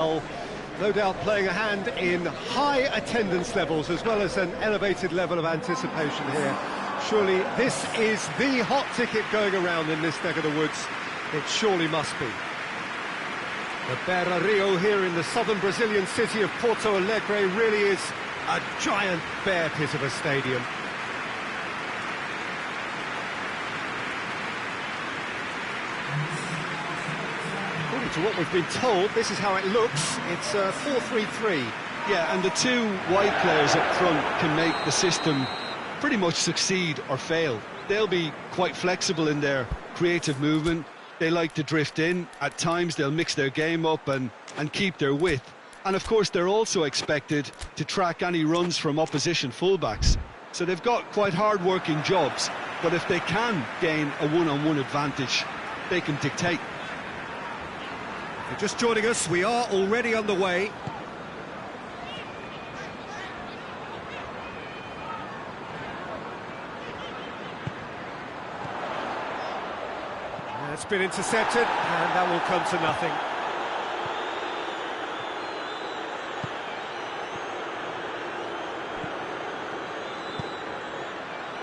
No doubt playing a hand in high attendance levels as well as an elevated level of anticipation here. Surely this is the hot ticket going around in this neck of the woods. It surely must be. The Beira Rio here in the southern Brazilian city of Porto Alegre really is a giant bear pit of a stadium. According to what we've been told, this is how it looks. It's 4-3-3. Yeah, and the two wide players up front can make the system pretty much succeed or fail. They'll be quite flexible in their creative movement. They like to drift in. At times they'll mix their game up and keep their width. And of course they're also expected to track any runs from opposition fullbacks. So they've got quite hard-working jobs, but if they can gain a one-on-one advantage, they can dictate. If you're just joining us, we are already underway. It's been intercepted, and that will come to nothing.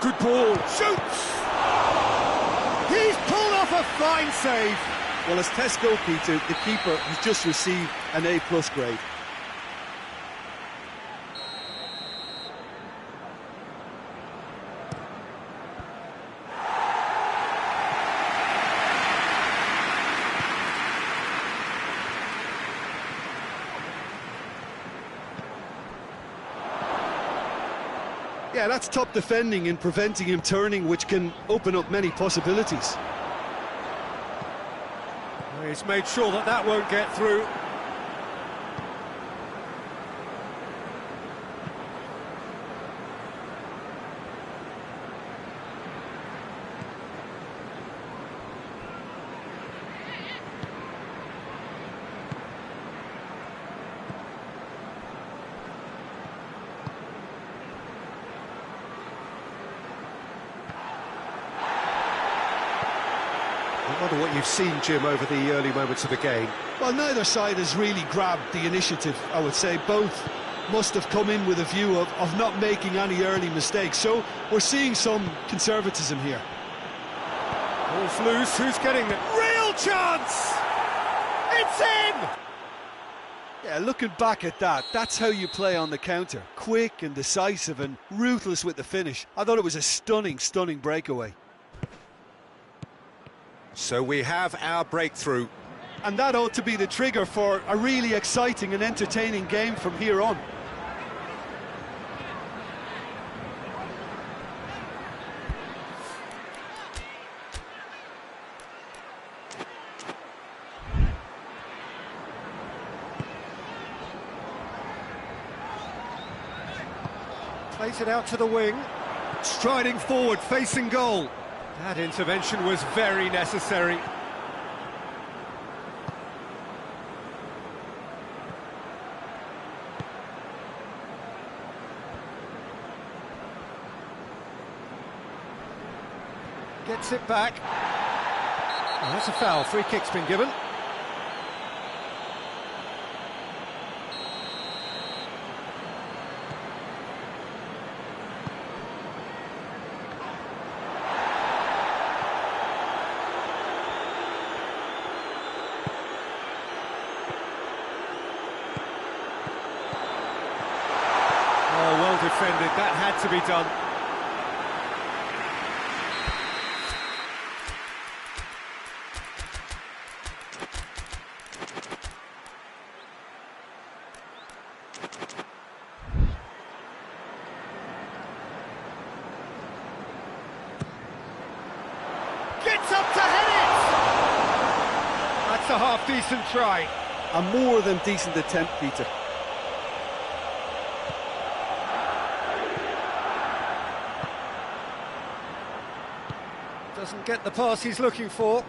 Good ball, shoots! He's pulled off a fine save. Well, as test goalkeeper, the keeper has just received an A+ grade. Yeah, that's top defending and preventing him turning, which can open up many possibilities. He's made sure that that won't get through. I wonder what you've seen, Jim, over the early moments of the game. Well, neither side has really grabbed the initiative, I would say. Both must have come in with a view of not making any early mistakes. So we're seeing some conservatism here. Ball's loose, who's getting the real chance? It's in! Yeah, looking back at that, that's how you play on the counter. Quick and decisive and ruthless with the finish. I thought it was a stunning, stunning breakaway. So we have our breakthrough. And that ought to be the trigger for a really exciting and entertaining game from here on. Plays it out to the wing. Striding forward, facing goal. That intervention was very necessary. Gets it back. Oh, that's a foul. Free kick's been given. Defended, that had to be done. Gets up to head it! That's a half-decent try. A more than decent attempt, Peter. Doesn't get the pass he's looking for.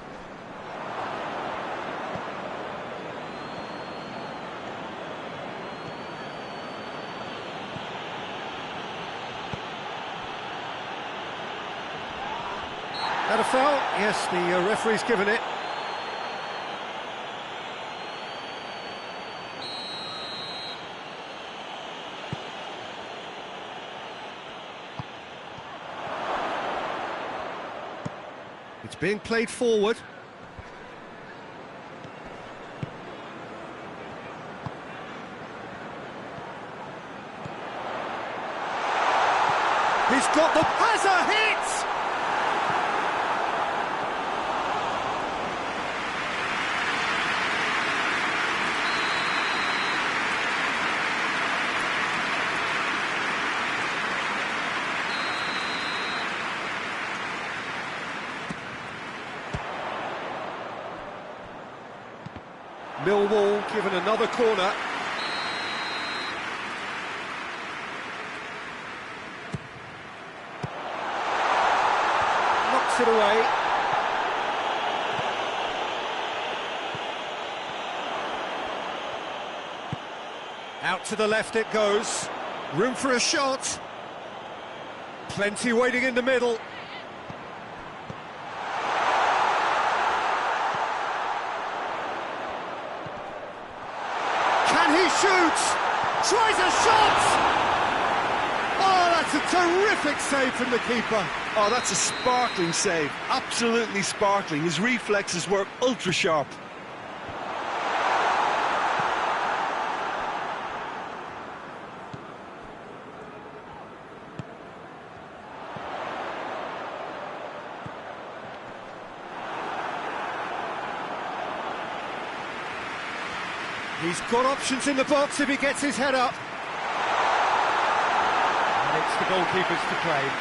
That a foul? Yes, the referee's given it. It's being played forward. He's got the has a hit! Millwall given another corner. Knocks it away. Out to the left it goes. Room for a shot. Plenty waiting in the middle. He shoots, tries a shot! Oh, that's a terrific save from the keeper. Oh, that's a sparkling save, absolutely sparkling. His reflexes were ultra sharp. He's got options in the box if he gets his head up. And it's the goalkeepers to claim.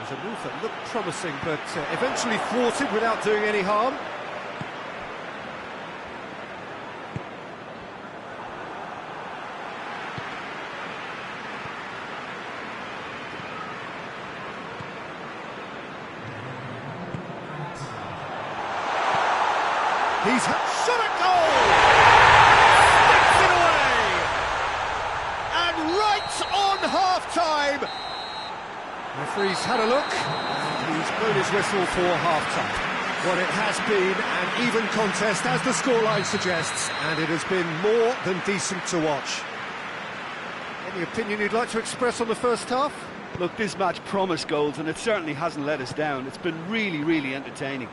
A move that looked promising, but eventually thwarted without doing any harm. He's shot a goal! Sticks it away! And right on half-time! Referee's had a look, and he's blown his whistle for half-time. Well, it has been an even contest, as the scoreline suggests, and it has been more than decent to watch. Any opinion you'd like to express on the first half? Look, this match promised goals, and it certainly hasn't let us down. It's been really, really entertaining.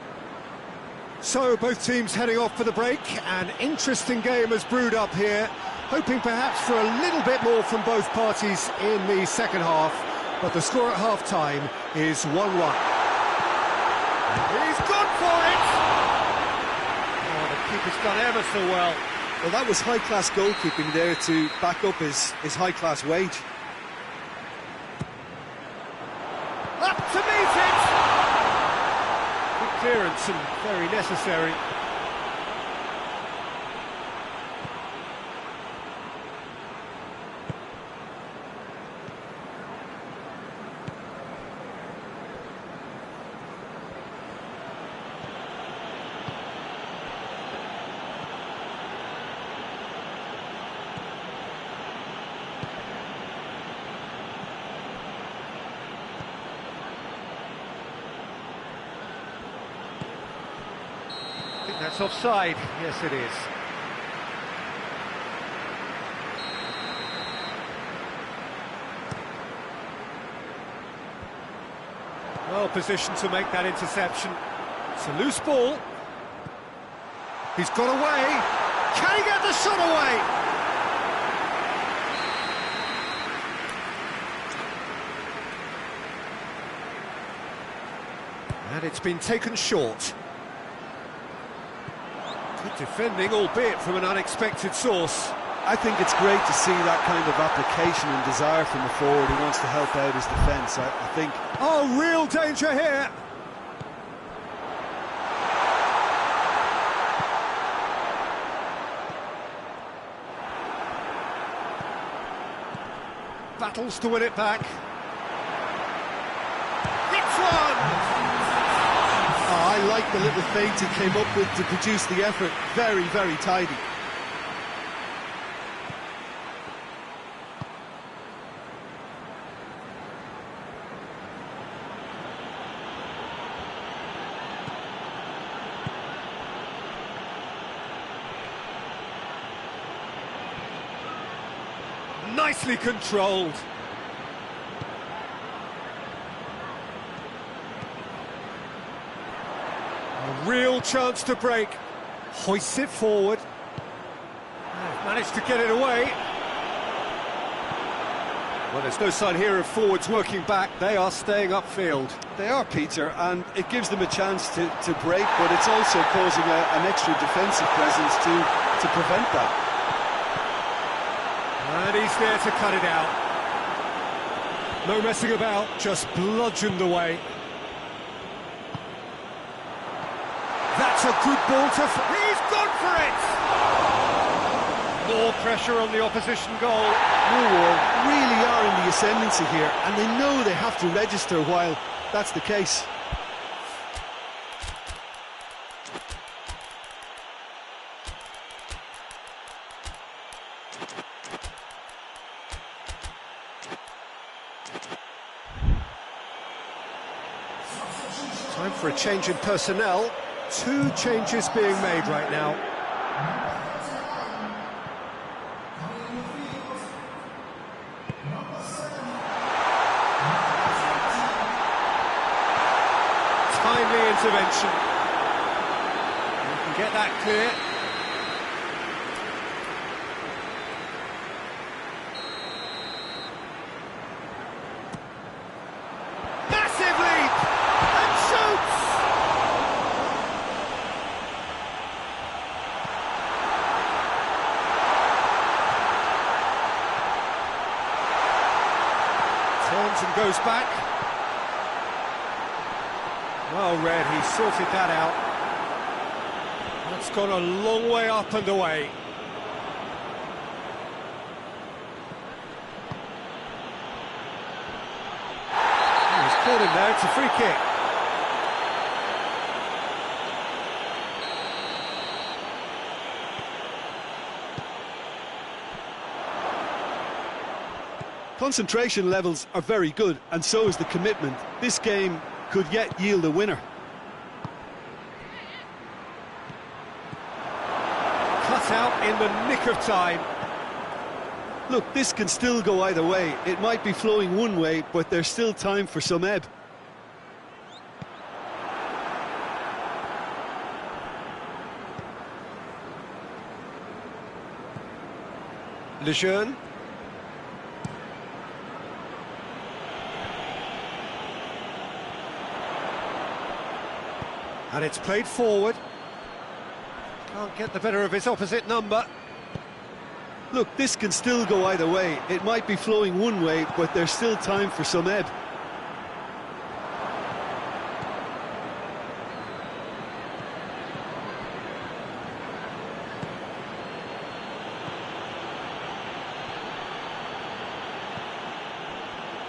So, both teams heading off for the break. An interesting game has brewed up here, hoping perhaps for a little bit more from both parties in the second half. But the score at half-time is 1-1. He's gone for it! Oh, the keeper's done ever so well. Well, that was high-class goalkeeping there to back up his high-class wage. Up to meet it! Good clearance and very necessary. I think that's offside. Yes, it is. Well positioned to make that interception. It's a loose ball. He's got away. Can he get the shot away? And it's been taken short. Good defending, albeit from an unexpected source. I think it's great to see that kind of application and desire from the forward who wants to help out his defence. I think... Oh, real danger here! Battles to win it back. Hits one! Oh, I like the little feint he came up with to produce the effort. Very, very tidy. nicely controlled. A real chance to break. Hoists it forward. They've managed to get it away. Well, there's no sign here of forwards working back. They are staying upfield. They are, Peter, and it gives them a chance to break, but it's also causing an extra defensive presence to prevent that. And he's there to cut it out. No messing about, just bludgeoned away. That's a good ball to... He's gone for it! More pressure on the opposition goal. Millwall really are in the ascendancy here, and they know they have to register while that's the case. Time for a change in personnel. 2 changes being made right now. Timely intervention. You can get that clear. Massive leap! And shoots! Turns and goes back. Well read, he sorted that out. That's gone a long way up and away. He's caught him there, it's a free kick. Concentration levels are very good, and so is the commitment. This game could yet yield a winner. Cut out in the nick of time. Look, this can still go either way. It might be flowing one way, but there's still time for some ebb. Lejeune. And it's played forward. Can't get the better of his opposite number. Look, this can still go either way. It might be flowing one way, but there's still time for some ebb.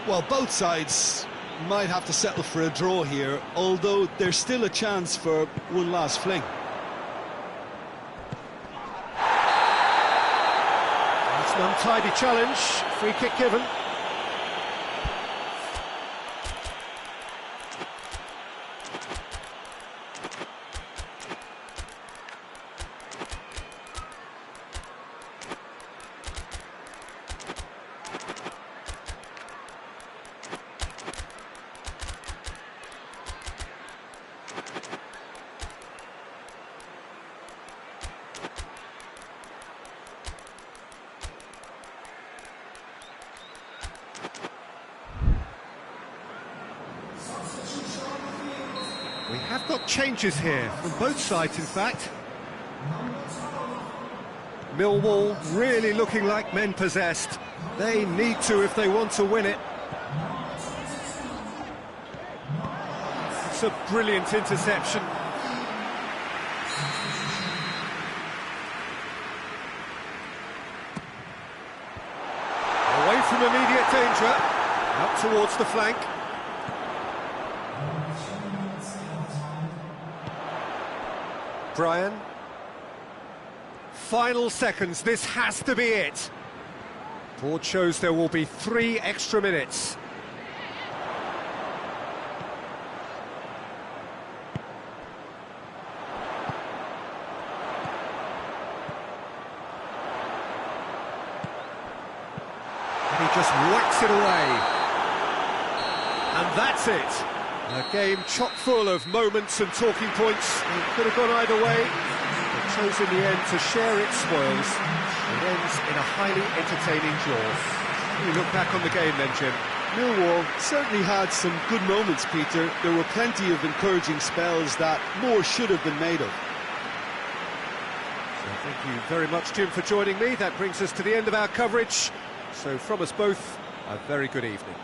Well, both sides might have to settle for a draw here, although there's still a chance for one last fling. It's an untidy challenge, free kick given. We have got changes here, from both sides in fact. Millwall really looking like men possessed. They need to if they want to win it. It's a brilliant interception. Away from immediate danger, out towards the flank. Brian. Final seconds, this has to be it. Board shows there will be 3 extra minutes. whacks it away. And that's it. A game chock full of moments and talking points. It could have gone either way, but chose in the end to share its spoils. It ends in a highly entertaining draw. You look back on the game then, Jim. Millwall certainly had some good moments, Peter. There were plenty of encouraging spells that more should have been made of. So thank you very much, Jim, for joining me. That brings us to the end of our coverage. So from us both, a very good evening.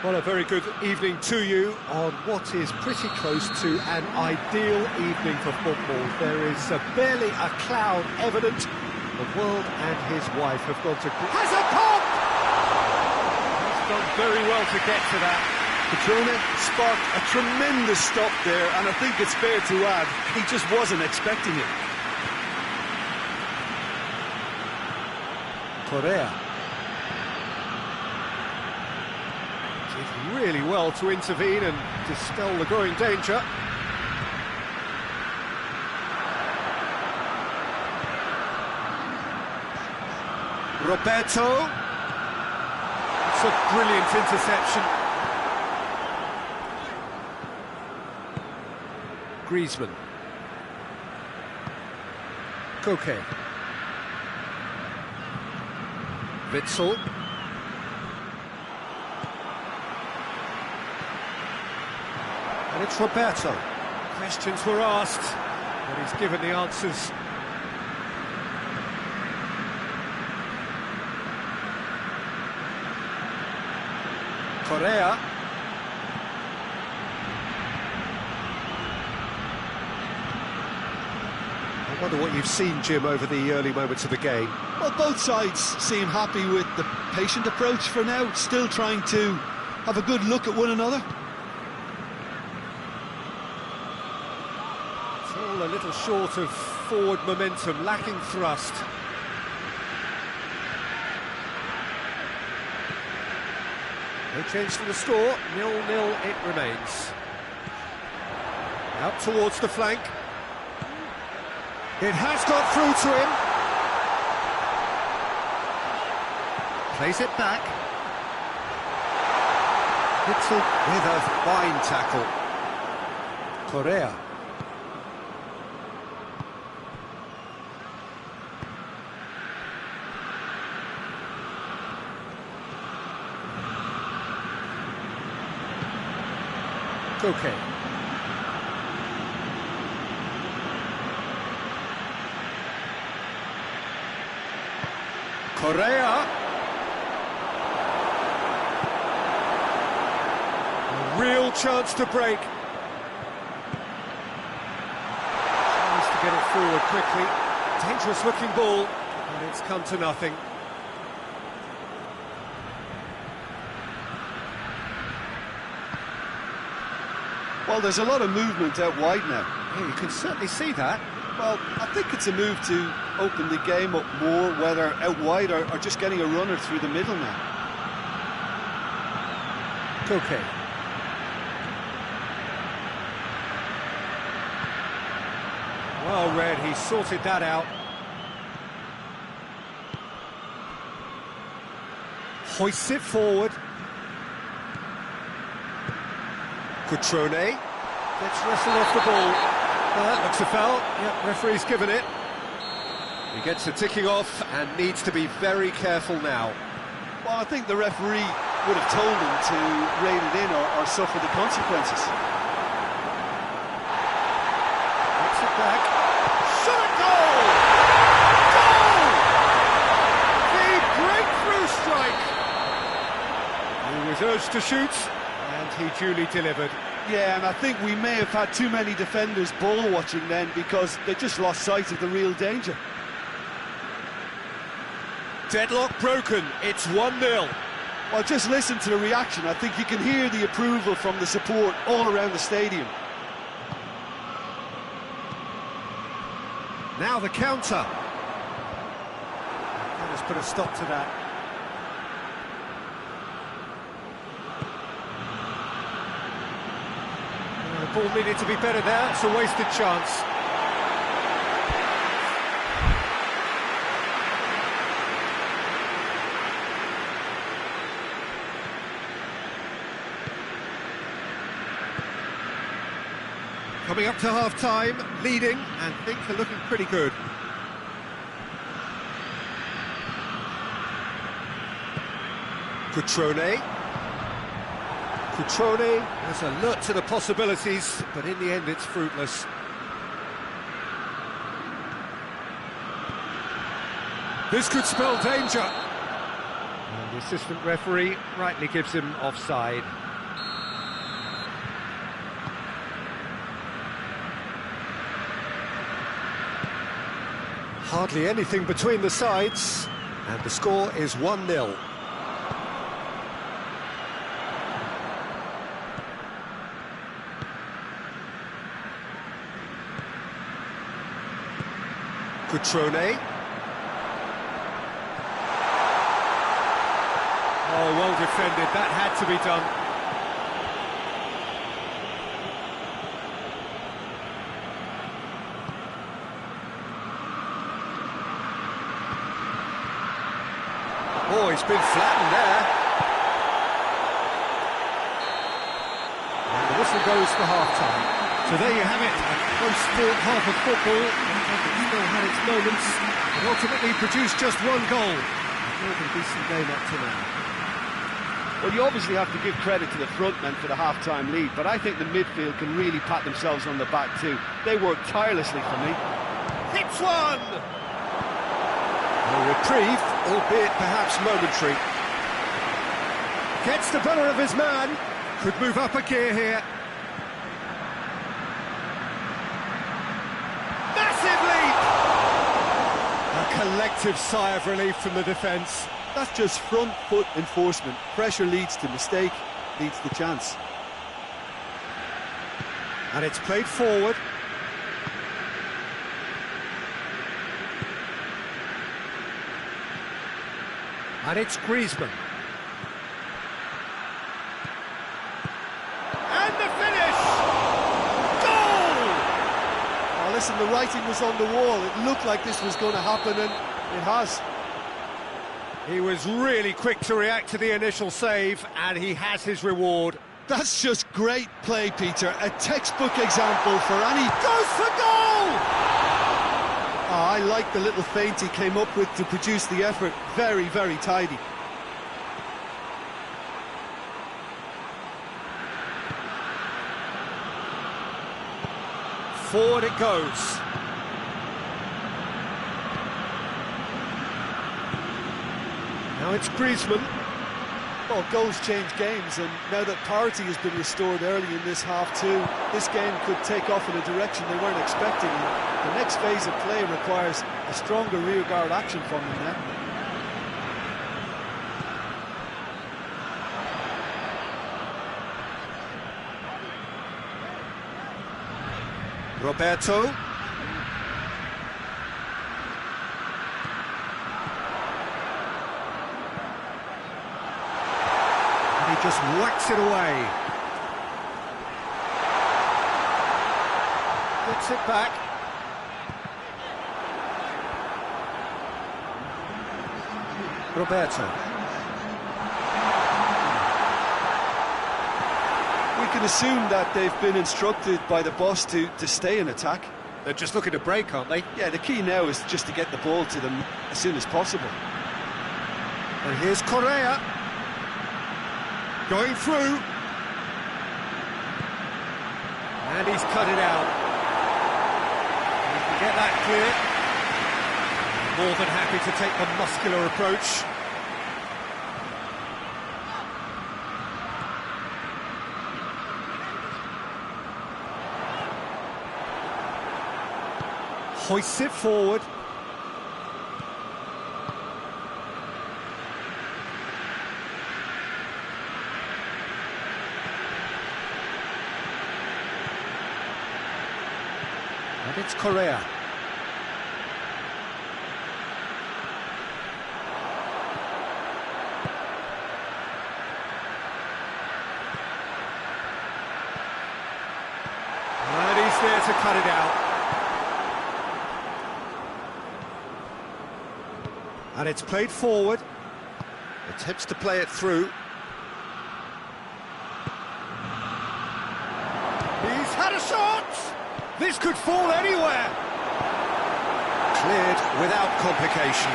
Well, a very good evening to you on what is pretty close to an ideal evening for football. There is barely a cloud evident. The world and his wife have gone to... Has a pop! He's done very well to get to that. Petrone sparked a tremendous stop there, and I think it's fair to add, he just wasn't expecting it. Correa. Did really well to intervene and dispel the growing danger. Roberto. It's a brilliant interception. Griezmann. Koke. Witsel. And it's Roberto. Questions were asked, but he's given the answers. Correa. I wonder what you've seen, Jim, over the early moments of the game. Well, both sides seem happy with the patient approach for now, still trying to have a good look at one another. It's all a little short of forward momentum, lacking thrust. No change to the score, 0-0 it remains. Out towards the flank. It has got through to him. Plays it back. Witsel with a fine tackle. Correa. Koke. Correa. A real chance to break. Tries to get it forward quickly. Dangerous looking ball, but it's come to nothing. Well, there's a lot of movement out wide now. Yeah, you can certainly see that. Well, I think it's a move to open the game up more, whether out wide or just getting a runner through the middle now. Koke. Well read, he sorted that out. Hoists it forward. Cutrone gets wrestled off the ball. That looks a foul. Yep, referee's given it. He gets the ticking off and needs to be very careful now. Well, I think the referee would have told him to rein it in or suffer the consequences. Gets it back. Shot at goal! Goal! The breakthrough strike! He was urged to shoot, and he duly delivered. Yeah, and I think we may have had too many defenders ball watching then because they just lost sight of the real danger. Deadlock broken, it's 1-0. Well, just listen to the reaction. I think you can hear the approval from the support all around the stadium. Now the counter. That has put a stop to that. The ball needed to be better there, it's a wasted chance. Coming up to half-time, leading, and things are looking pretty good. Cutrone. Cutrone has alert to the possibilities, but in the end it's fruitless. This could spell danger. And the assistant referee rightly gives him offside. Hardly anything between the sides, and the score is 1-0. Cutrone. Oh, well defended, that had to be done. Oh, he's been flattened there. And the whistle goes for half-time. So there you have it, a close-fought half of football. It still had its moments, but ultimately produced just one goal. More than a decent game up to now. Well, you obviously have to give credit to the front men for the half-time lead, but I think the midfield can really pat themselves on the back too. They worked tirelessly for me. Hits one! A reprieve, albeit perhaps momentary. Gets the better of his man. Could move up a gear here. Massive leap! A collective sigh of relief from the defence. That's just front foot enforcement. Pressure leads to mistake, leads to chance. And it's played forward. And it's Griezmann. And the finish! Goal! Oh, listen, the writing was on the wall. It looked like this was going to happen, and it has. He was really quick to react to the initial save, and he has his reward. That's just great play, Peter. A textbook example for any... Goes for goal! Oh, I like the little feint he came up with to produce the effort. Very, very tidy. Forward it goes. Now it's Griezmann. Well, goals change games, and now that parity has been restored early in this half-two, this game could take off in a direction they weren't expecting. The next phase of play requires a stronger rearguard action from them now. Roberto. And he just whacks it away. Gets it back. Roberto. We can assume that they've been instructed by the boss to stay in attack. They're just looking to break, aren't they? Yeah, the key now is just to get the ball to them as soon as possible. And here's Correa. Going through. And he's cut it out. He can get that clear. More than happy to take the muscular approach. Hoists it forward. And it's Correa. And he's there to cut it out. And it's played forward. Attempts to play it through. He's had a shot! This could fall anywhere! Cleared without complication.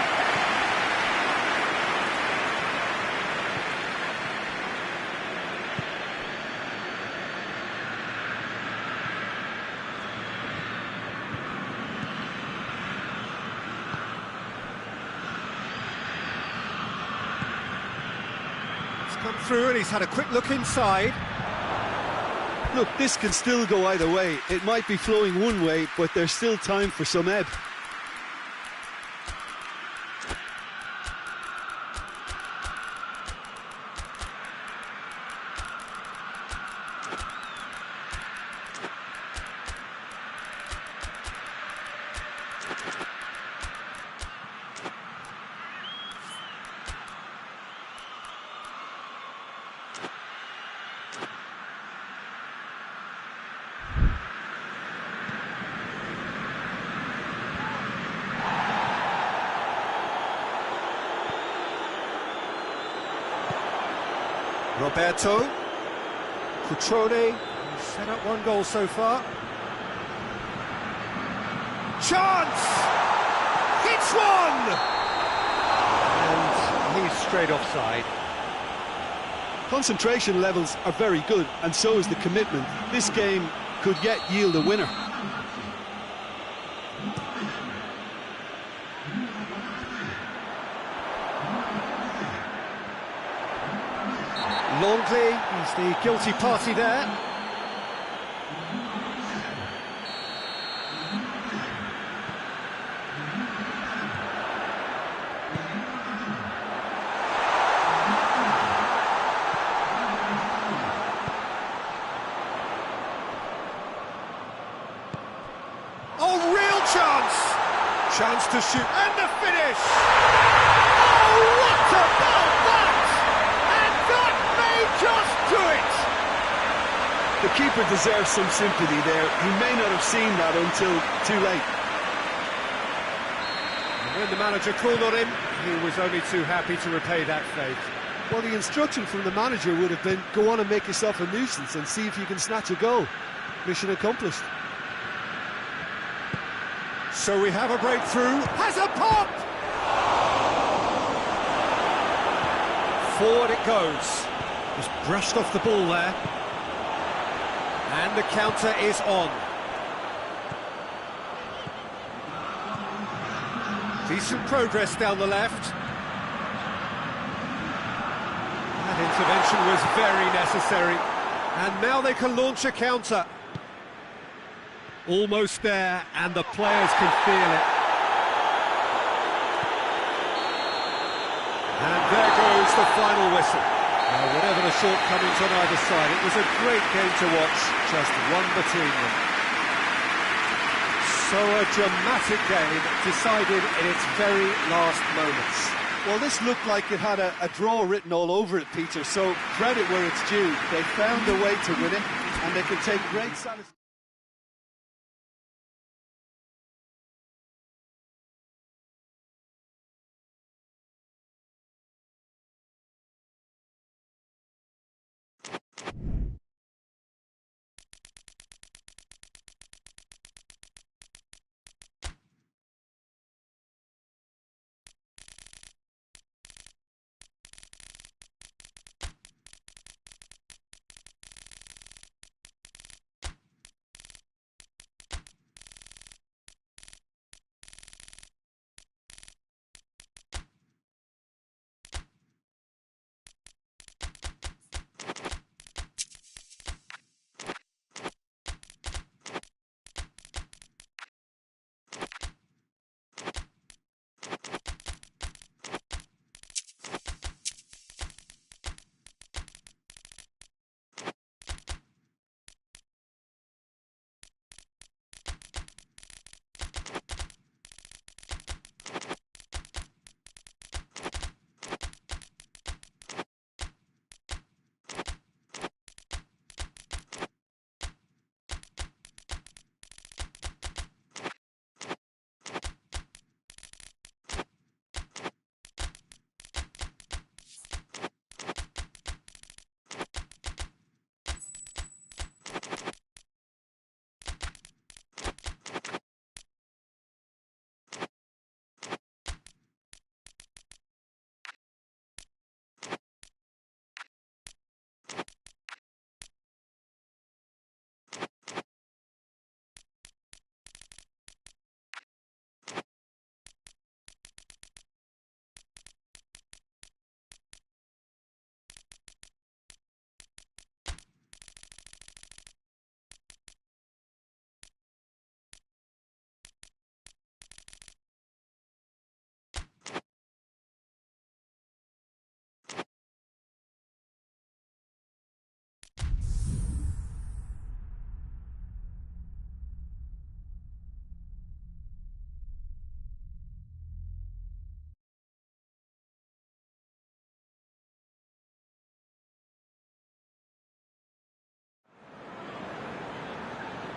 Come through, and he's had a quick look inside. Look, this can still go either way. It might be flowing one way, but there's still time for some ebb. Roberto. Cutrone, who's set up one goal so far. Chance! Hits one! And he's straight offside. Concentration levels are very good, and so is the commitment. This game could yet yield a winner. Longley, he's the guilty party there. Oh, real chance! Chance to shoot, and the finish! Oh, what about that? And that may just do it! The keeper deserves some sympathy there. He may not have seen that until too late. And when the manager called on him, he was only too happy to repay that fate. Well, the instruction from the manager would have been, go on and make yourself a nuisance and see if you can snatch a goal. Mission accomplished. So we have a breakthrough. Has a pop! Forward it goes. Just brushed off the ball there. And the counter is on. Decent progress down the left. That intervention was very necessary. And now they can launch a counter. Almost there, and the players can feel it. And there goes the final whistle. Now, whatever the shortcomings on either side, it was a great game to watch, just one between them. So a dramatic game, decided in its very last moments. Well, this looked like it had a draw written all over it, Peter, so credit where it's due. They found a way to win it, and they can take great satisfaction.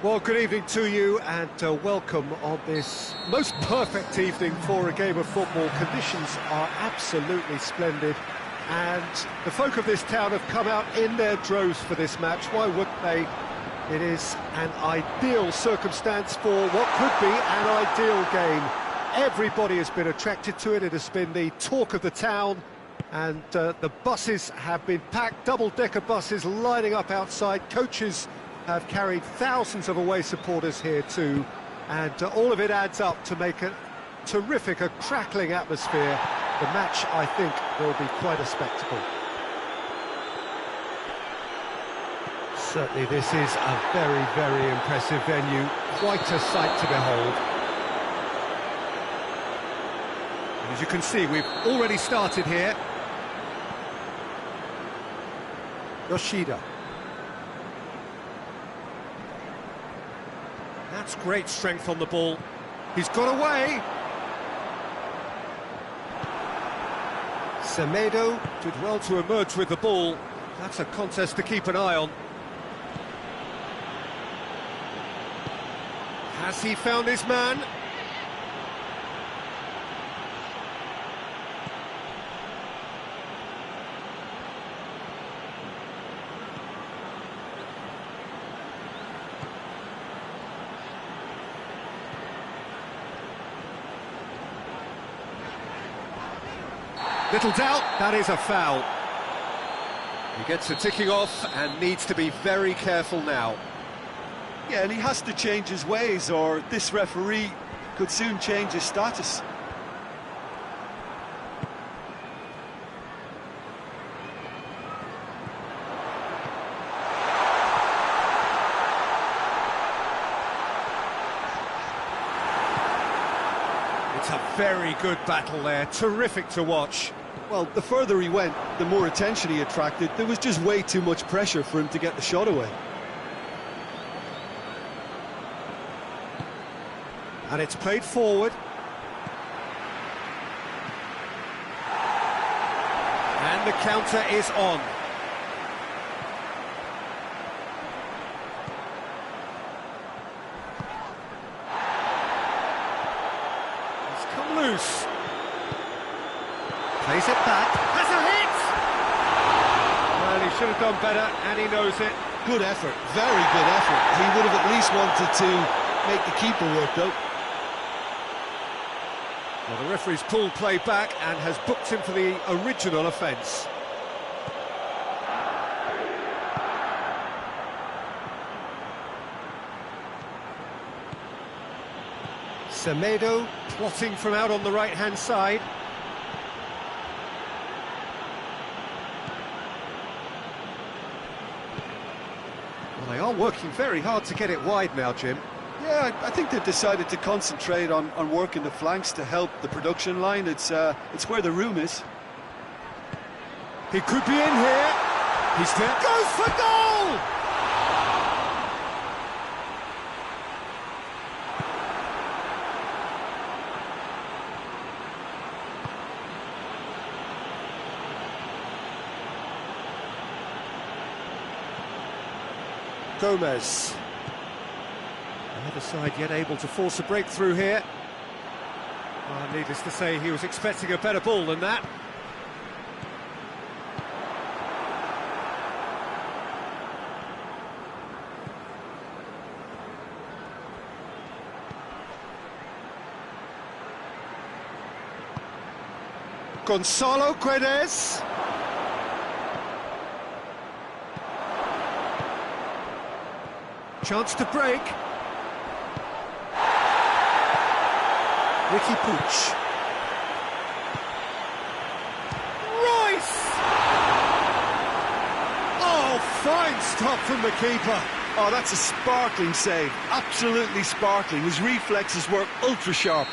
Well, good evening to you, and welcome on this most perfect evening for a game of football. Conditions are absolutely splendid. And the folk of this town have come out in their droves for this match. Why wouldn't they? It is an ideal circumstance for what could be an ideal game. Everybody has been attracted to it. It has been the talk of the town. And the buses have been packed, double-decker buses lining up outside. Coaches have carried thousands of away supporters here too. And all of it adds up to make a terrific, a crackling atmosphere. The match, I think, will be quite a spectacle. Certainly this is a very, very impressive venue. Quite a sight to behold. And as you can see, we've already started here. Yoshida. That's great strength on the ball. He's got away. Semedo did well to emerge with the ball. That's a contest to keep an eye on. Has he found his man? Little doubt, that is a foul. He gets a ticking off and needs to be very careful now. Yeah, and he has to change his ways, or this referee could soon change his status. It's a very good battle there, terrific to watch. Well, the further he went, the more attention he attracted. There was just way too much pressure for him to get the shot away. And it's played forward. And the counter is on. It's come loose. Plays it back. Has a hit! Well, he should have done better, and he knows it. Good effort, very good effort. He would have at least wanted to make the keeper work, though. Well, the referee's pulled play back and has booked him for the original offence. Semedo plotting from out on the right-hand side. Well, they are working very hard to get it wide now, Jim. Yeah, I think they've decided to concentrate on working the flanks to help the production line. It's where the room is. He could be in here. He's there. Goes for goal! Gomez. The other side yet able to force a breakthrough here. Well, needless to say, he was expecting a better ball than that. Gonzalo Guedes. Chance to break. Ricky Puig. Royce! Oh, fine stop from the keeper. Oh, that's a sparkling save. Absolutely sparkling. His reflexes were ultra sharp.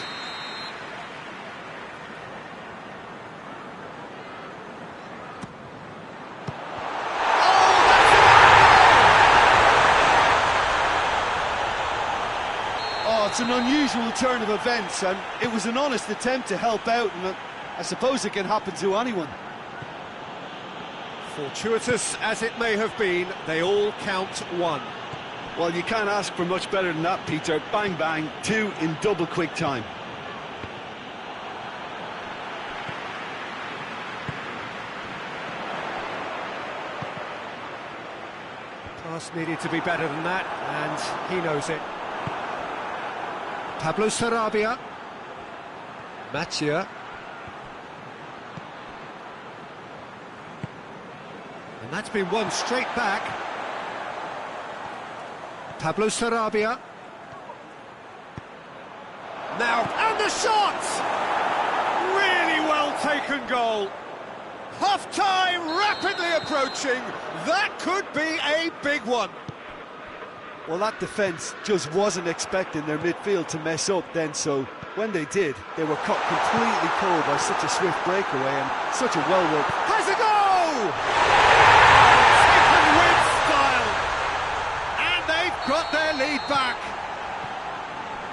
It's an unusual turn of events, and it was an honest attempt to help out, and I suppose it can happen to anyone. Fortuitous as it may have been, they all count one. Well, you can't ask for much better than that, Peter. Bang, bang, two in double quick time. Just needed to be better than that, and he knows it. Pablo Sarabia. Matia. And that's been won straight back. Pablo Sarabia. Now, and the shot! Really well taken goal. Half-time rapidly approaching. That could be a big one. Well, that defence just wasn't expecting their midfield to mess up then, so when they did, they were caught completely cold by such a swift breakaway and such a well-worked... Has a goal! Taken with style. And they've got their lead back.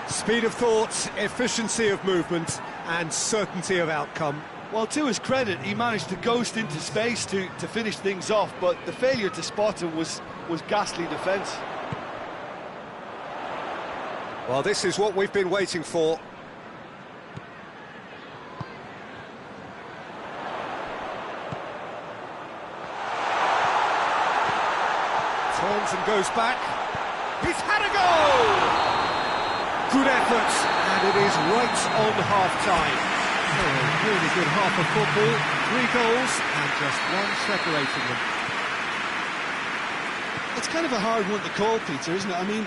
Speed of thought, efficiency of movement, and certainty of outcome. Well, to his credit, he managed to ghost into space to finish things off, but the failure to spot him was ghastly defence. Well, this is what we've been waiting for. Turns and goes back. He's had a goal! Good effort, and it is right on half-time. Oh, really good half of football. 3 goals, and just one separating them. It's kind of a hard one to call, Peter, isn't it? I mean,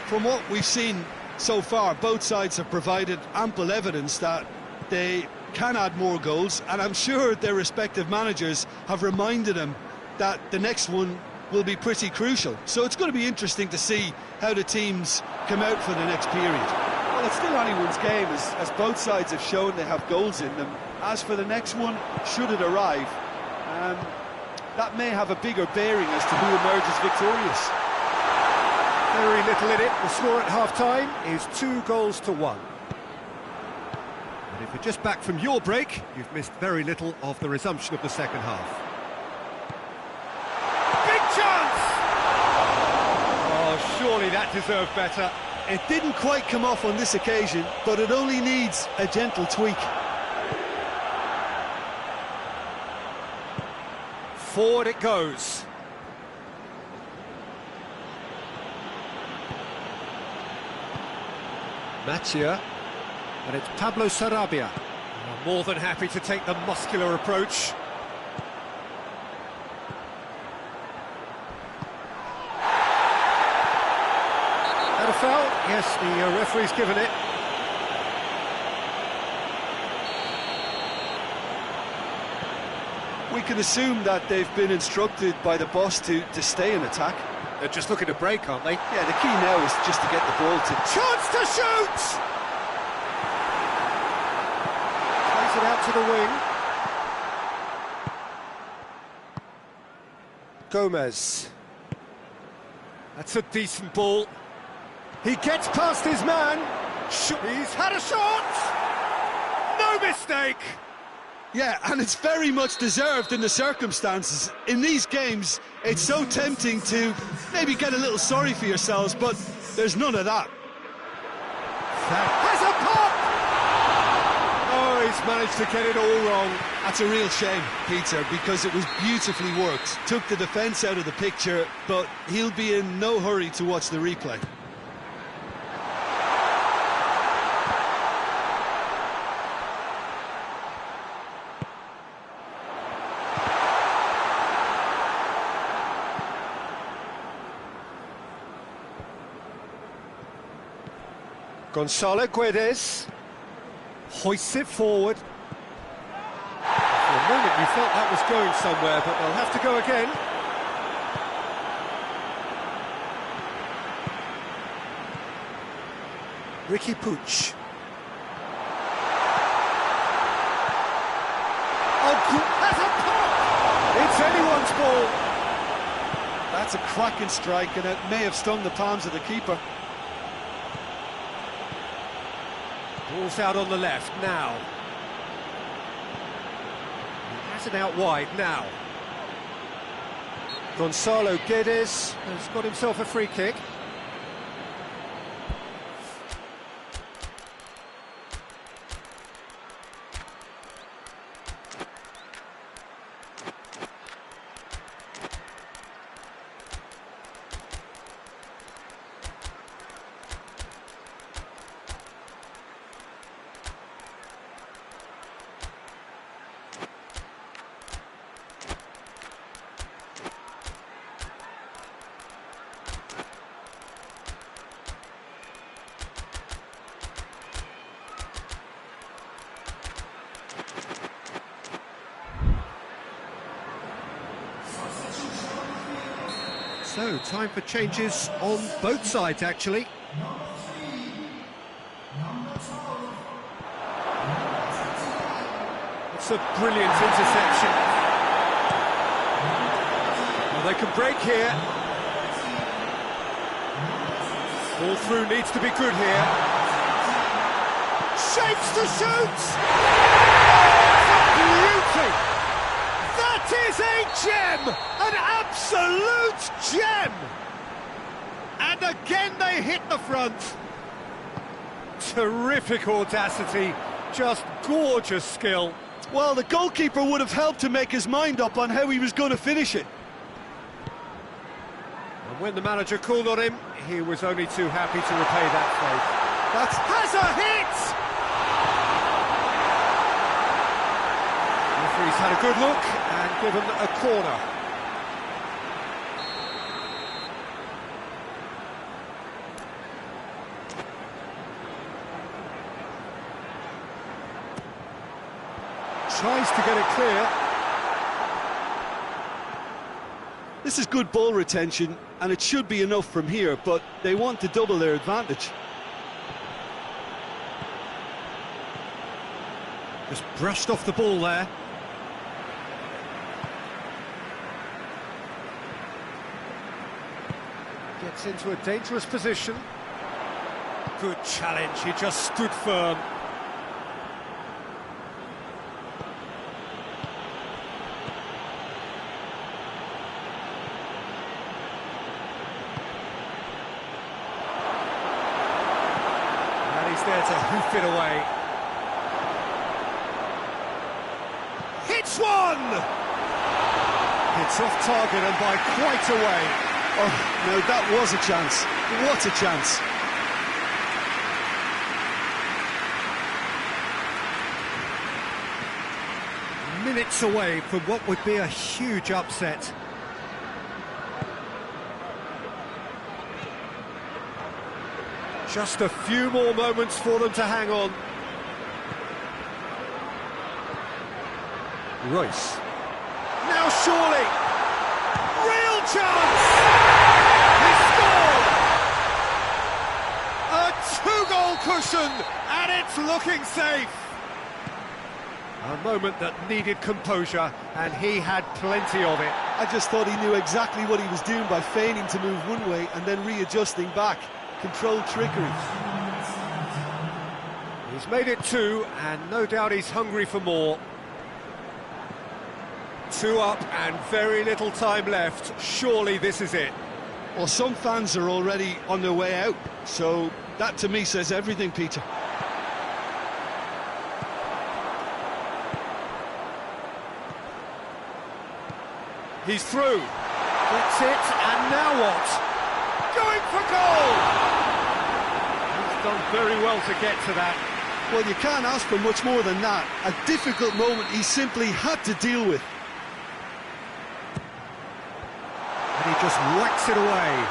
from what we've seen so far, both sides have provided ample evidence that they can add more goals, and I'm sure their respective managers have reminded them that the next one will be pretty crucial. So it's going to be interesting to see how the teams come out for the next period. Well, it's still anyone's game, as both sides have shown they have goals in them. As for the next one, should it arrive, that may have a bigger bearing as to who emerges victorious. Very little in it. The score at half-time is 2-1. And if you're just back from your break, you've missed very little of the resumption of the second half. Big chance! Oh, surely that deserved better. It didn't quite come off on this occasion, but it only needs a gentle tweak. Forward it goes. Matia, and it's Pablo Sarabia. Oh, more than happy to take the muscular approach. That a foul? Yes, the referee's given it. We can assume that they've been instructed by the boss to stay in attack. They're just looking to break, aren't they? Yeah, the key now is just to get the ball to... Chance to shoot! Plays it out to the wing. Gomez. That's a decent ball. He gets past his man. He's had a shot! No mistake! Yeah, and it's very much deserved in the circumstances. In these games, it's so tempting to maybe get a little sorry for yourselves, but there's none of that. Has a pop! Oh, he's managed to get it all wrong. That's a real shame, Peter, because it was beautifully worked. Took the defence out of the picture, but he'll be in no hurry to watch the replay. Gonzalo Guedes hoists it forward. For a moment you felt that was going somewhere, but they'll have to go again. Ricky Puig. Oh, that's a pop! It's anyone's ball. That's a cracking strike, and it may have stung the palms of the keeper. Ball's out on the left now. He has it out wide now. Gonzalo Guedes has got himself a free kick. So, time for changes on both sides, actually. It's a brilliant interception. Well, they can break here. Ball through needs to be good here. Shapes to shoot! Oh, beauty! That is a gem! An absolute gem! And again they hit the front. Terrific audacity, just gorgeous skill. Well, the goalkeeper would have helped to make his mind up on how he was going to finish it. And when the manager called on him, he was only too happy to repay that faith. That has a hit! The referee's had a good look and given a corner. Tries to get it clear. This is good ball retention, and it should be enough from here, but they want to double their advantage. Just brushed off the ball there. Gets into a dangerous position. Good challenge, he just stood firm. He's there to hoof it away. Hits one! Hits off target and by quite a way. Oh, no, that was a chance. What a chance. Minutes away from what would be a huge upset. Just a few more moments for them to hang on. Royce. Now surely! Real chance! He scored! A two-goal cushion, and it's looking safe. A moment that needed composure, and he had plenty of it. I just thought he knew exactly what he was doing by feigning to move one way and then readjusting back. Controlled trickery. He's made it two, and no doubt he's hungry for more. Two up and very little time left. Surely this is it. Well, some fans are already on their way out, so that to me says everything, Peter. He's through. That's it, and now what? Going for goal! He's done very well to get to that. Well, you can't ask for much more than that. A difficult moment he simply had to deal with. And he just whacks it away.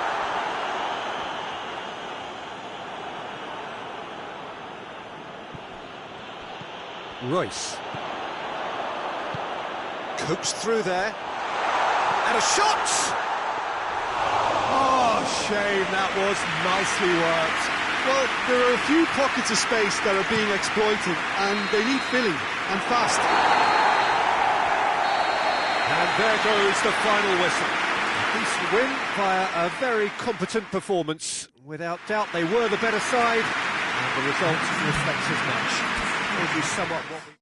Royce. Cooks through there. And a shot! Oh, shame, that was nicely worked. Well, there are a few pockets of space that are being exploited, and they need filling, and fast. And there goes the final whistle. A decent win via a very competent performance. Without doubt, they were the better side, and the result reflects as much. Maybe somewhat what we...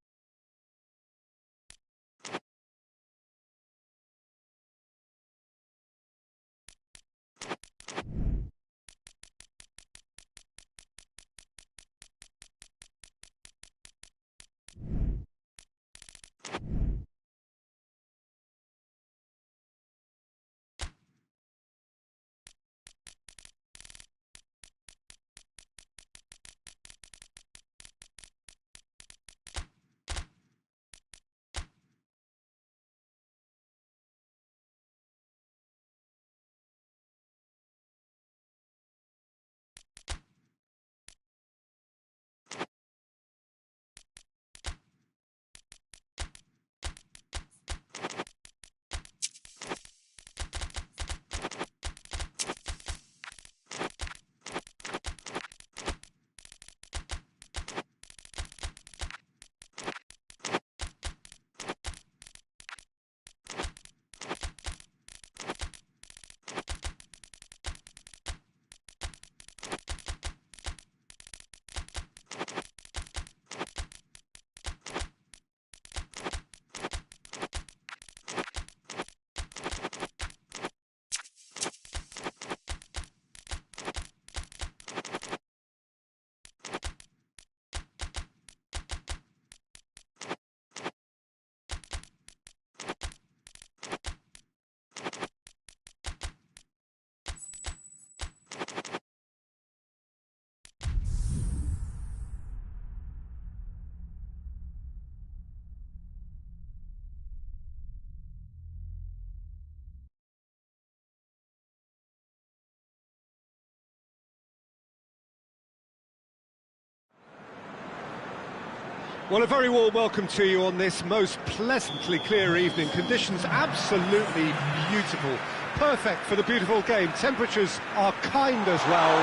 Well, a very warm welcome to you on this most pleasantly clear evening. Conditions absolutely beautiful. Perfect for the beautiful game. Temperatures are kind as well.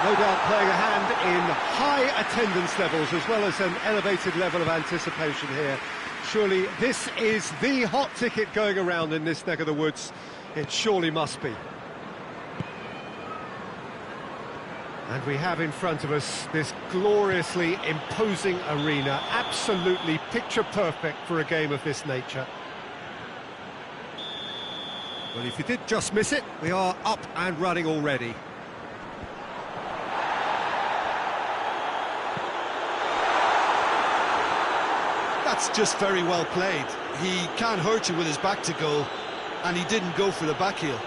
No doubt playing a hand in high attendance levels as well as an elevated level of anticipation here. Surely this is the hot ticket going around in this neck of the woods. It surely must be. And we have in front of us this gloriously imposing arena, absolutely picture perfect for a game of this nature. Well, if you did just miss it, we are up and running already. That's just very well played. He can't hurt you with his back to goal, and he didn't go for the back heel.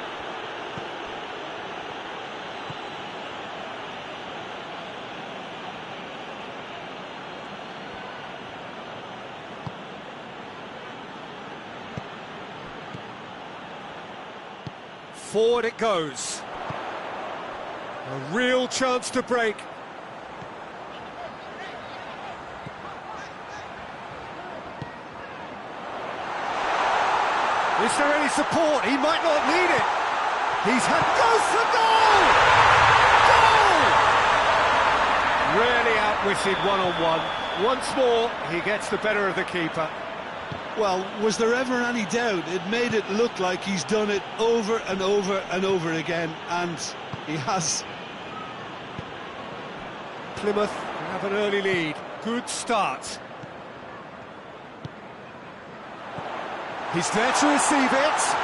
Forward it goes. A real chance to break. Is there any support? He might not need it. He's had goes for goal! Goal! Really outwitted one-on-one. Once more, he gets the better of the keeper. Well, was there ever any doubt? It made it look like he's done it over and over and over again, and he has. Plymouth have an early lead. Good start. He's there to receive it.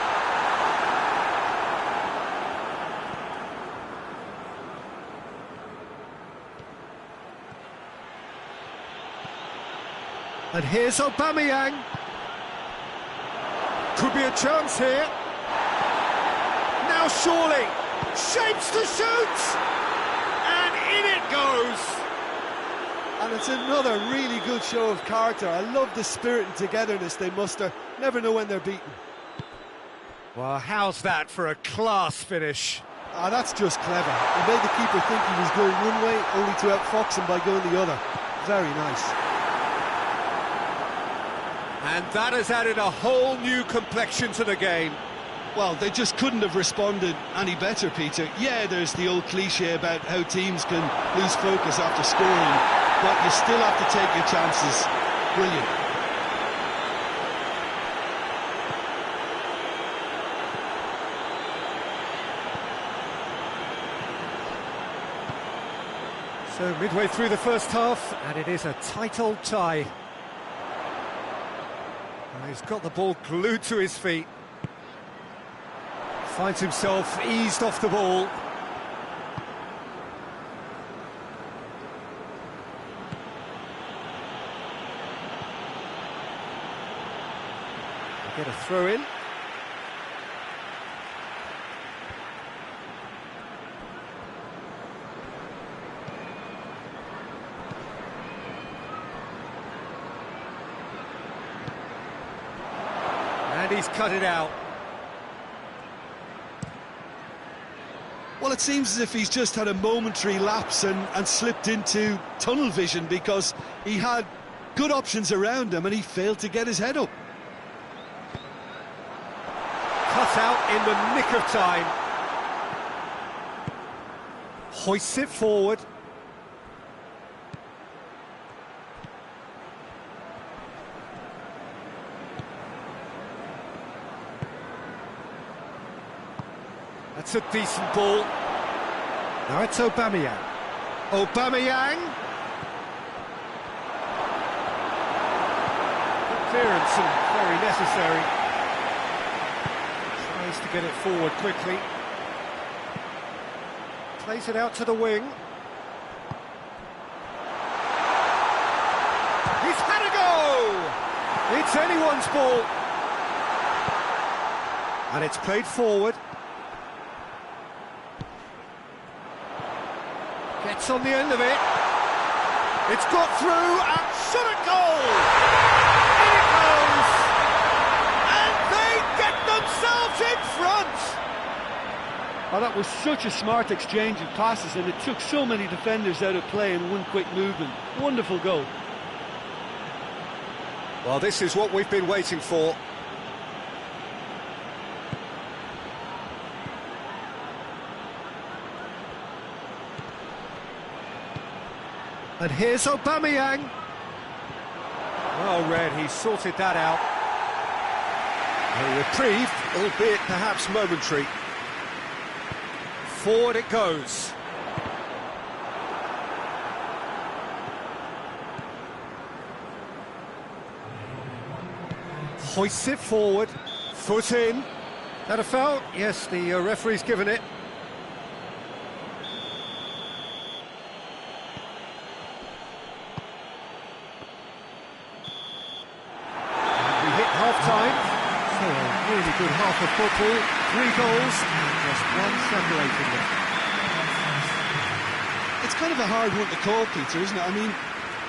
And here's Aubameyang. Could be a chance here. Now surely. Shapes to shoot! And in it goes! And it's another really good show of character. I love the spirit and togetherness they muster. Never know when they're beaten. Well, how's that for a class finish? Ah, that's just clever. He made the keeper think he was going one way, only to outfox him by going the other. Very nice. And that has added a whole new complexion to the game. Well, they just couldn't have responded any better, Peter. Yeah, there's the old cliche about how teams can lose focus after scoring, but you still have to take your chances. Brilliant. So midway through the first half, and it is a tight old tie. He's got the ball glued to his feet. Finds himself eased off the ball. Get a throw in. And he's cut it out. Well, it seems as if he's just had a momentary lapse and slipped into tunnel vision, because he had good options around him and he failed to get his head up. Cut out in the nick of time. Hoists it forward. That's a decent ball. Now it's Aubameyang. Aubameyang. Good clearance and very necessary. Tries to get it forward quickly. Plays it out to the wing. He's had a go! It's anyone's ball. And it's played forward. Gets on the end of it. It's got through and shot a goal! In it goes! And they get themselves in front! Oh, that was such a smart exchange of passes, and it took so many defenders out of play in one quick movement. Wonderful goal. Well, this is what we've been waiting for. And here's Aubameyang. Well read, he sorted that out. A reprieve, albeit perhaps momentary. Forward it goes. Hoists it forward, foot in. That a foul? Yes, the referee's given it. And we hit half-time. So a really good half of football. 3 goals and just one separating them. It's kind of a hard one to call, Peter, isn't it? I mean,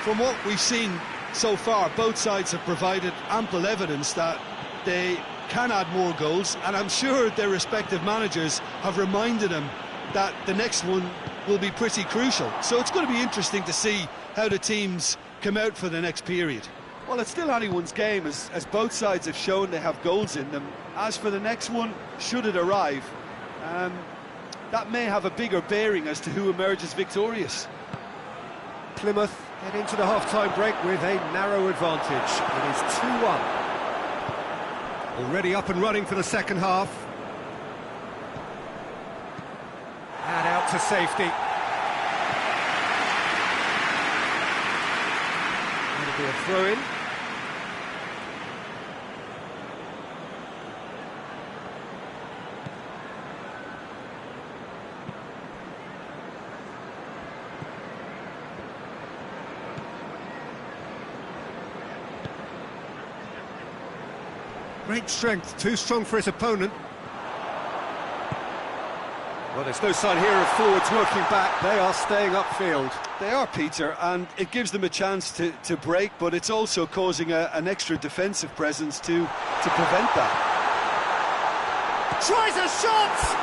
from what we've seen so far, both sides have provided ample evidence that they can add more goals, and I'm sure their respective managers have reminded them that the next one will be pretty crucial. So it's going to be interesting to see how the teams come out for the next period. Well, it's still anyone's game, as both sides have shown they have goals in them. As for the next one, should it arrive, that may have a bigger bearing as to who emerges victorious. Plymouth head into the half-time break with a narrow advantage. It is 2-1. Already up and running for the second half. And out to safety. That'll be a throw-in. Great strength, too strong for his opponent. Well, there's no sign here of forwards working back. They are staying upfield. They are, Peter, and it gives them a chance to break, but it's also causing an extra defensive presence to prevent that. Tries a shot!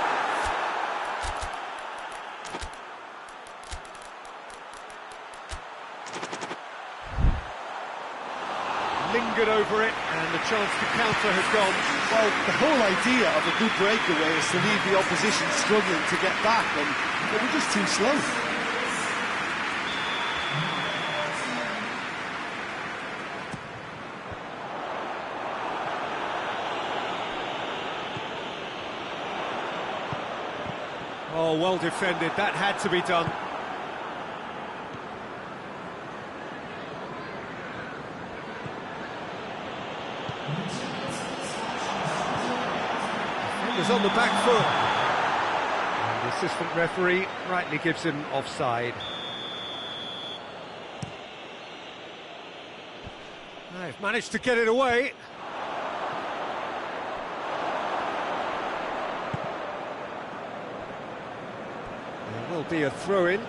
Lingered over it, and the chance to counter has gone. Well, the whole idea of a good breakaway is to leave the opposition struggling to get back, and they were just too slow. Oh, well defended. That had to be done. Defender's on the back foot. And the assistant referee rightly gives him offside. They've managed to get it away. There will be a throw-in.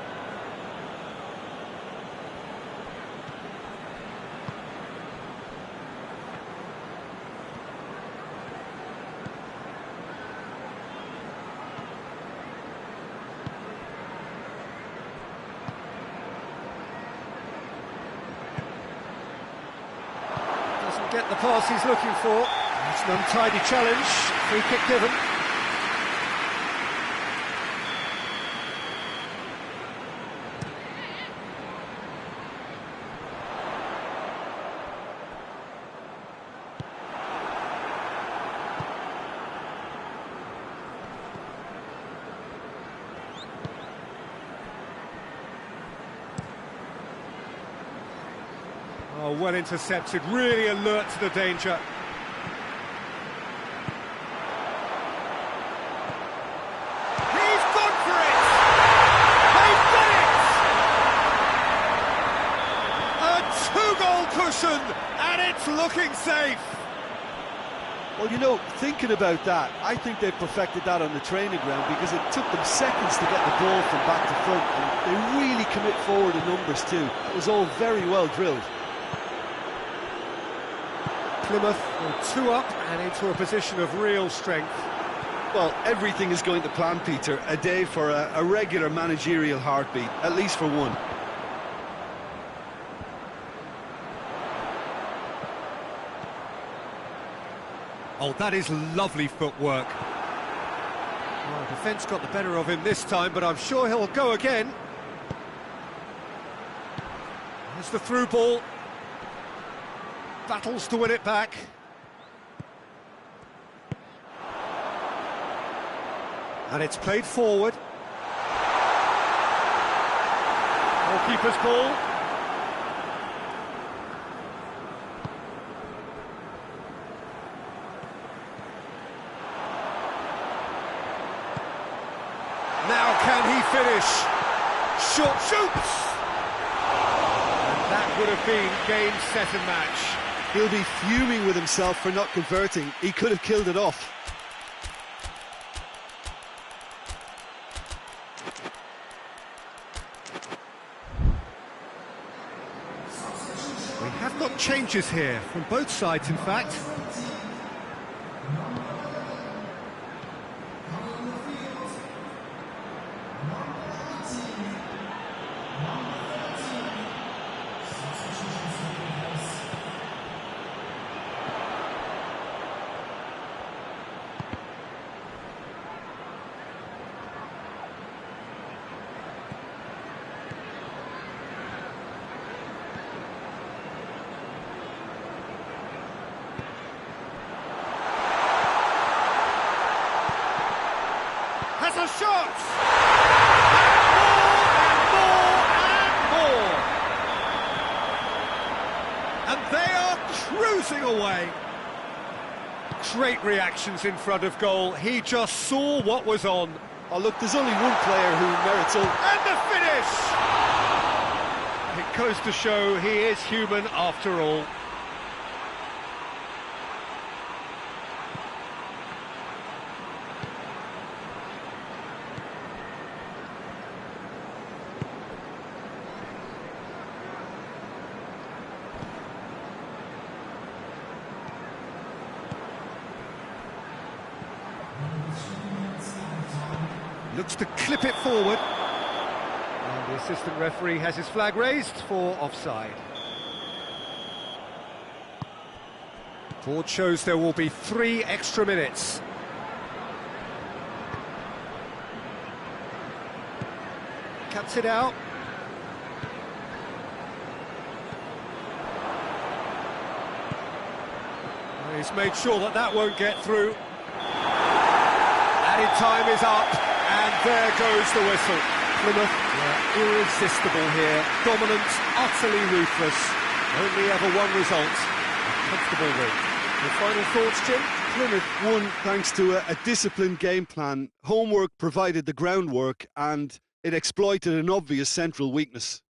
Doesn't get the pass he's looking for. It's an untidy challenge. Free kick given. Oh, well intercepted, really alert to the danger. He's gone for it! They've done it! A two-goal cushion, and it's looking safe. Well, you know, thinking about that, I think they've perfected that on the training ground, because it took them seconds to get the ball from back to front, and they really commit forward in numbers too. It was all very well drilled. Plymouth are 2 up and into a position of real strength. Well, everything is going to plan, Peter. A day for a regular managerial heartbeat, at least for one. Oh, that is lovely footwork. Well, defence got the better of him this time, but I'm sure he'll go again. There's the through ball. Battles to win it back. And it's played forward. Goalkeeper's ball. Now can he finish? Short shoots! And that would have been game, set and match. He'll be fuming with himself for not converting. He could have killed it off. We have got changes here, from both sides in fact. Has a shot! And more, and more, and more! And they are cruising away. Great reactions in front of goal. He just saw what was on. Oh, look, there's only one player who merits all. And the finish! It goes to show he is human after all. Looks to clip it forward. And the assistant referee has his flag raised for offside. Board shows there will be 3 extra minutes. Cuts it out. He's made sure that that won't get through. Added time is up. And there goes the whistle. Plymouth were irresistible here. Dominant, utterly ruthless. Only ever one result. A comfortable win. Your final thoughts, Jim? Plymouth won thanks to a disciplined game plan. Homework provided the groundwork and it exploited an obvious central weakness.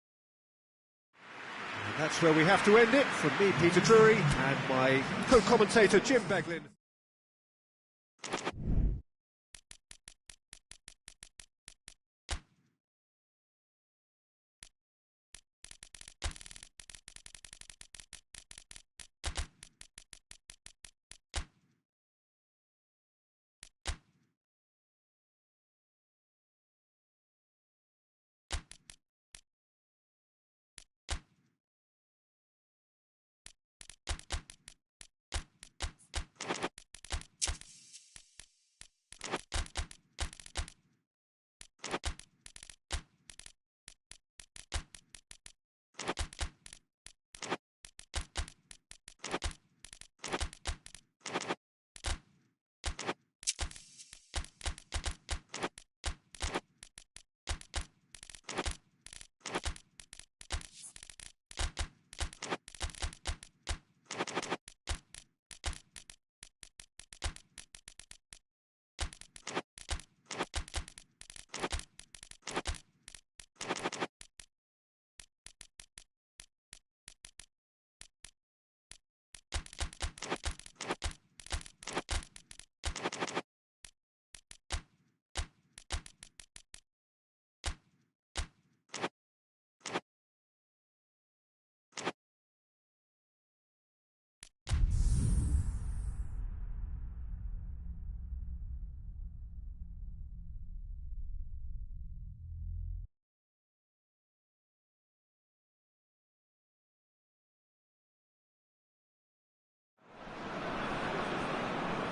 And that's where we have to end it. From me, Peter Drury, and my co-commentator, Jim Beglin.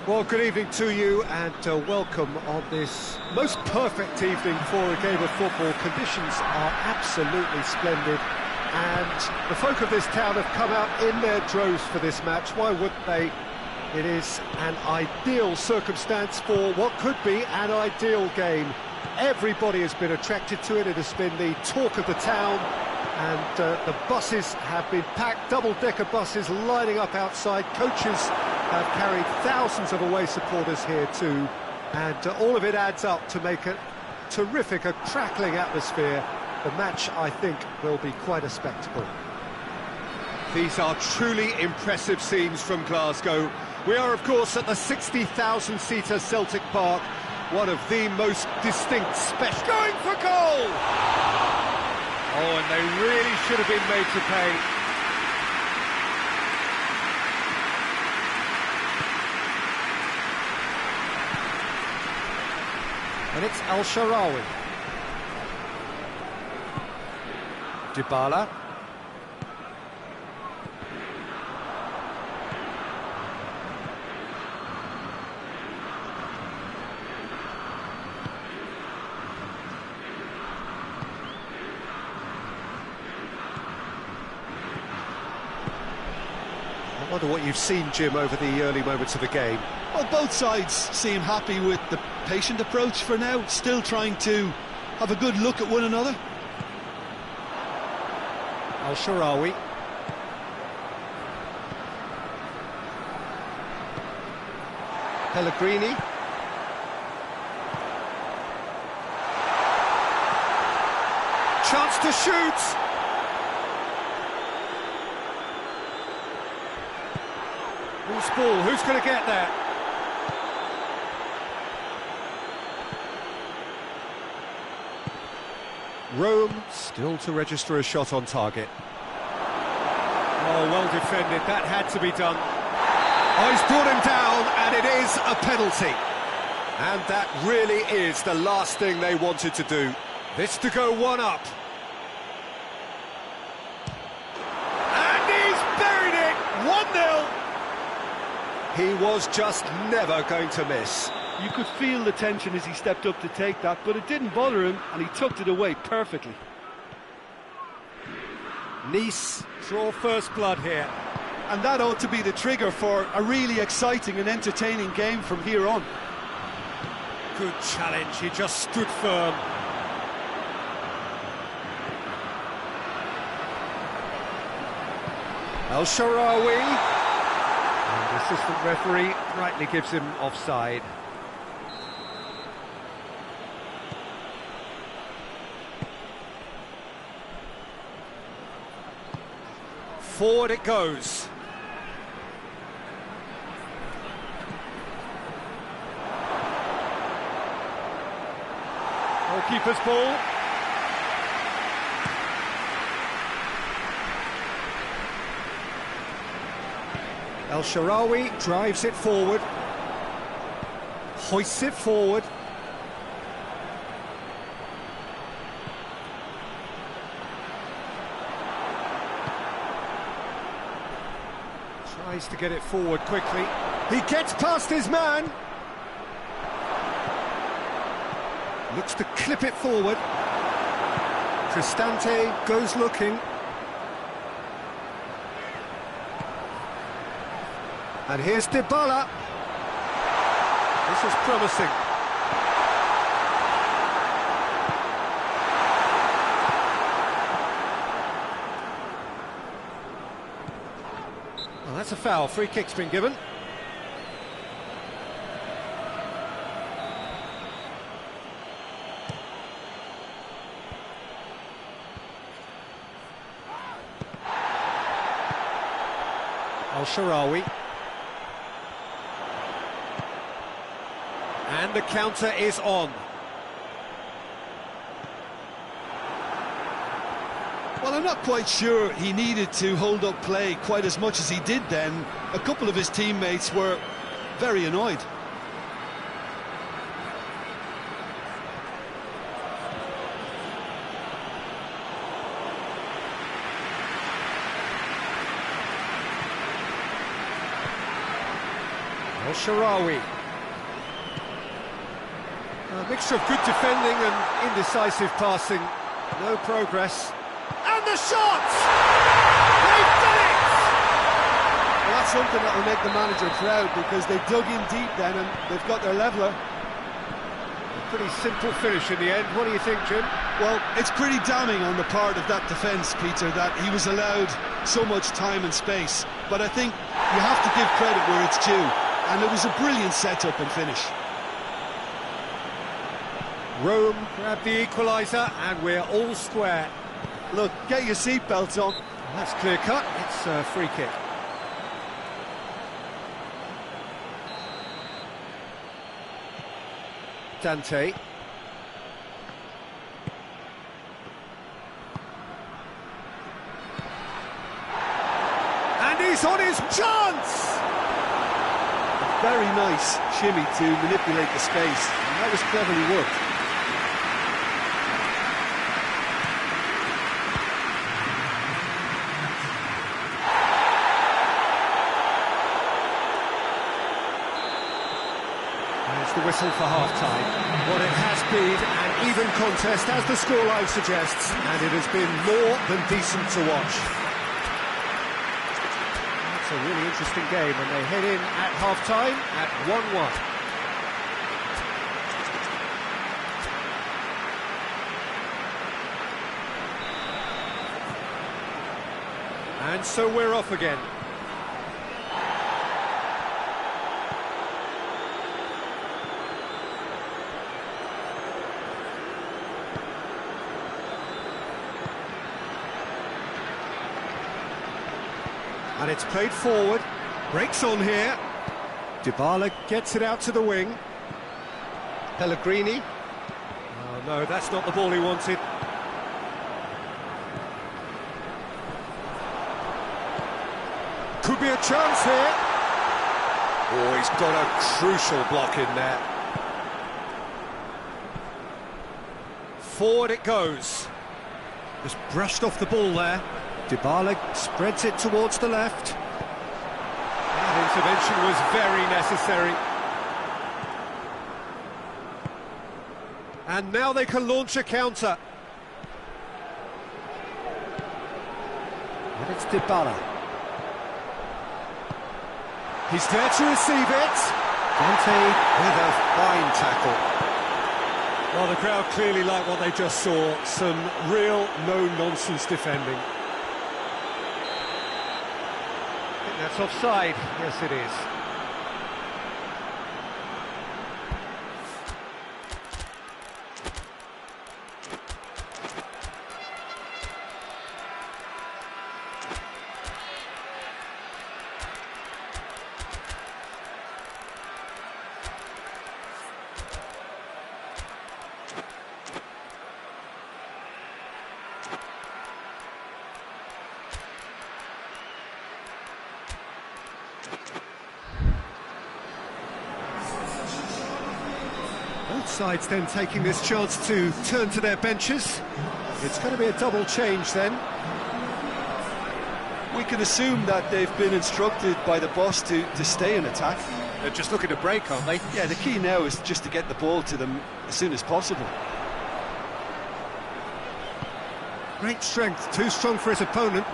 Well, good evening to you and welcome on this most perfect evening for a game of football. Conditions are absolutely splendid and the folk of this town have come out in their droves for this match. Why wouldn't they? It is an ideal circumstance for what could be an ideal game. Everybody has been attracted to it. It has been the talk of the town, and the buses have been packed, double-decker buses lining up outside. Coaches have carried thousands of away supporters here too, and all of it adds up to make a terrific, a crackling atmosphere. The match, I think, will be quite a spectacle. These are truly impressive scenes from Glasgow. We are, of course, at the 60,000-seater Celtic Park, one of the most distinct special... Going for goal! Oh, and they really should have been made to pay. And it's El Shaarawy. Dybala. I wonder what you've seen, Jim, over the early moments of the game. Well, both sides seem happy with the patient approach for now, still trying to have a good look at one another. El Shaarawy. Pellegrini. Chance to shoot! Who's ball? Who's going to get there? Rome still to register a shot on target. Oh, well defended. That had to be done. Oh, he's brought him down, and it is a penalty. And that really is the last thing they wanted to do. This to go one up. And he's buried it! 1-0. He was just never going to miss. You could feel the tension as he stepped up to take that, but it didn't bother him, and he tucked it away perfectly. Nice draw first blood here. And that ought to be the trigger for a really exciting and entertaining game from here on. Good challenge, he just stood firm. El Shaarawy. And the assistant referee rightly gives him offside. Forward it goes. Goalkeeper's ball. El Shaarawy drives it forward, hoists it forward. Tries to get it forward quickly. He gets past his man. Looks to clip it forward. Cristante goes looking. And here's Dybala. This is promising. Well, that's a foul. Free kick's been given. El Shaarawy. And the counter is on. Well, I'm not quite sure he needed to hold up play quite as much as he did then. A couple of his teammates were very annoyed. El Shaarawy. A mixture of good defending and indecisive passing. No progress. And the shot! They've done it! Well, that's something that will make the manager proud, because they dug in deep then and they've got their leveller. A pretty simple finish in the end. What do you think, Jim? Well, it's pretty damning on the part of that defence, Peter, that he was allowed so much time and space. But I think you have to give credit where it's due, and it was a brilliant setup and finish. Rome grabbed the equaliser, and we're all square. Look, get your seatbelts on. That's clear cut. It's a free kick. Dante. And he's on his chance! Very nice shimmy to manipulate the space, and that was cleverly worked. There's the whistle for half-time. What it has been an even contest, as the scoreline suggests, and it has been more than decent to watch. It's a really interesting game, and they head in at half-time at 1-1. And so we're off again. And it's played forward, breaks on here. Dybala gets it out to the wing. Pellegrini. Oh no, that's not the ball he wanted. Could be a chance here. Oh, he's got a crucial block in there. Forward it goes. Just brushed off the ball there. Dybala spreads it towards the left. That intervention was very necessary. And now they can launch a counter. And it's Dybala. He's there to receive it. Dante with a fine tackle. Well, the crowd clearly like what they just saw. Some real no-nonsense defending. That's offside. Yes, it is. Both sides then taking this chance to turn to their benches. It's going to be a double change then. We can assume that they've been instructed by the boss to stay in attack. They're just looking to break, aren't they? Yeah, the key now is just to get the ball to them as soon as possible. Great strength, too strong for his opponent.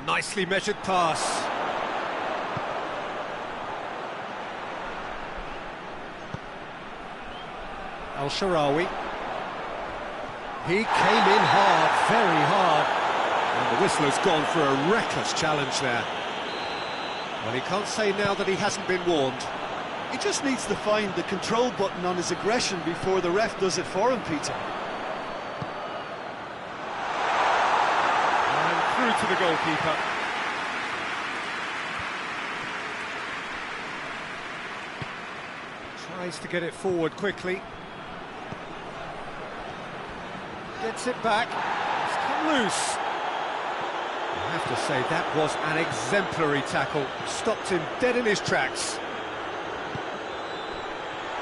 Nicely measured pass. El Shaarawy. He came in hard, very hard. And the whistler's gone for a reckless challenge there. Well, he can't say now that he hasn't been warned. He just needs to find the control button on his aggression before the ref does it for him, Peter. And through to the goalkeeper. Tries to get it forward quickly. Gets it back. It's come loose. I have to say, that was an exemplary tackle. Stopped him dead in his tracks.